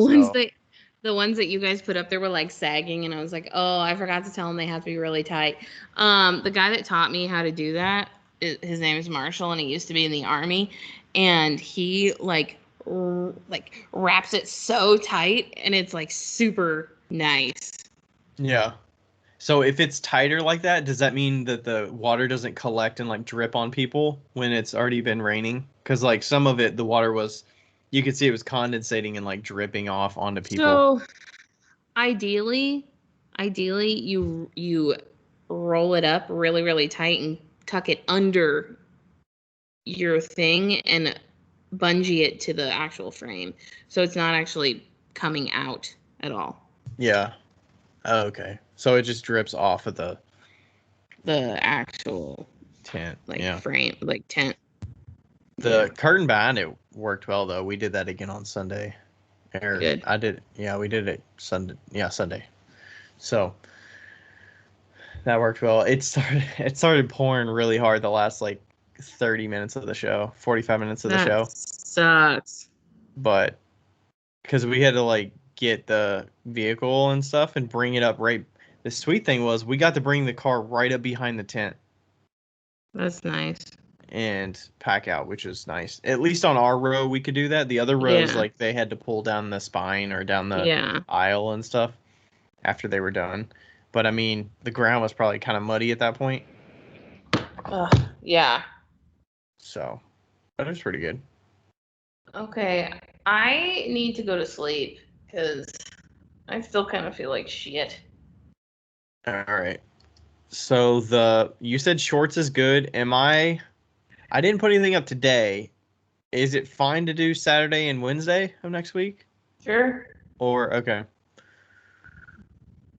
the ones that you guys put up there were like sagging, and I was like, oh, I forgot to tell them they have to be really tight. The guy that taught me how to do that, his name is Marshall, and he used to be in the Army, and he like wraps it so tight, and it's like super nice. Yeah. So if it's tighter like that, does that mean that the water doesn't collect and like drip on people when it's already been raining? Because like some of it, the water was, you could see it was condensating and like dripping off onto people. So ideally you roll it up really, really tight and tuck it under your thing and bungee it to the actual frame, so it's not actually coming out at all. Yeah. Oh, okay. So it just drips off of the actual tent, frame, like tent. The curtain behind it worked well though. We did that again on Sunday. Good. I did. Yeah, we did it Sunday. Yeah, Sunday. So that worked well. It started pouring really hard the last like 30 minutes of the show, 45 minutes of the show. Sucks. But because we had to like get the vehicle and stuff and bring it up right. The sweet thing was we got to bring the car right up behind the tent. That's nice. And pack out, which is nice. At least on our row, we could do that. The other rows, like they had to pull down the spine or down the aisle and stuff after they were done. But I mean, the ground was probably kind of muddy at that point. Yeah. So, that was pretty good. Okay, I need to go to sleep because I still kind of feel like shit. All right. So you said shorts is good. I didn't put anything up today. Is it fine to do Saturday and Wednesday of next week? Sure. Or, okay.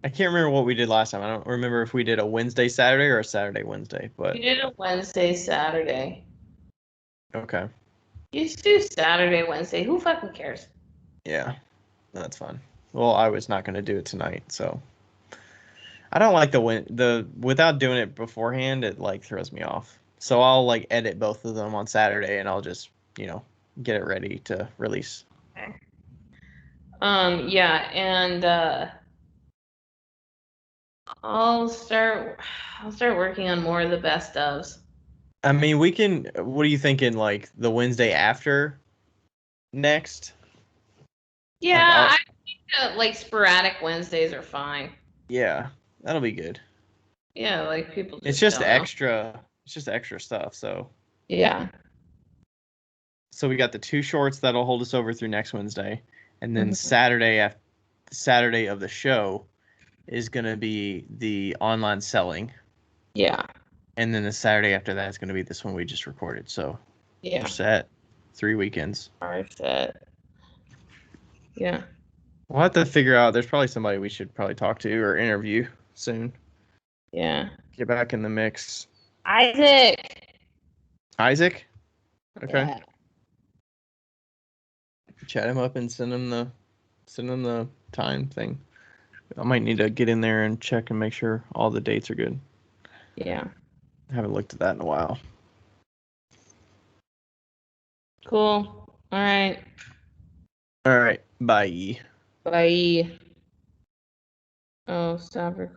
I can't remember what we did last time. I don't remember if we did a Wednesday, Saturday or a Saturday, Wednesday. But we did a Wednesday, Saturday. Okay. You just do Saturday, Wednesday. Who fucking cares? Yeah, that's fine. Well, I was not going to do it tonight, so. I don't like the without doing it beforehand, it like throws me off. So I'll like edit both of them on Saturday and I'll just, get it ready to release. Okay. Yeah, and I'll start working on more of the best ofs. I mean, what are you thinking, like the Wednesday after next? Yeah, I think like sporadic Wednesdays are fine. Yeah, that'll be good. Yeah, like people just It's just don't know. extra. It's just extra stuff. So Yeah. we got the 2 shorts that'll hold us over through next Wednesday, and then Mhm. Saturday of the show is gonna be the online selling, Yeah. and then the Saturday after that is gonna be this one we just recorded. So Yeah. we're set. 3 weekends. Are set. Yeah. We'll have to figure out. There's probably somebody we should probably talk to or interview soon. Yeah. Get back in the mix. Isaac. Isaac. Okay. Yeah. Chat him up and send him the time thing. I might need to get in there and check and make sure all the dates are good. Yeah. I haven't looked at that in a while. Cool. All right. All right. Bye. Bye. Oh, stop recording.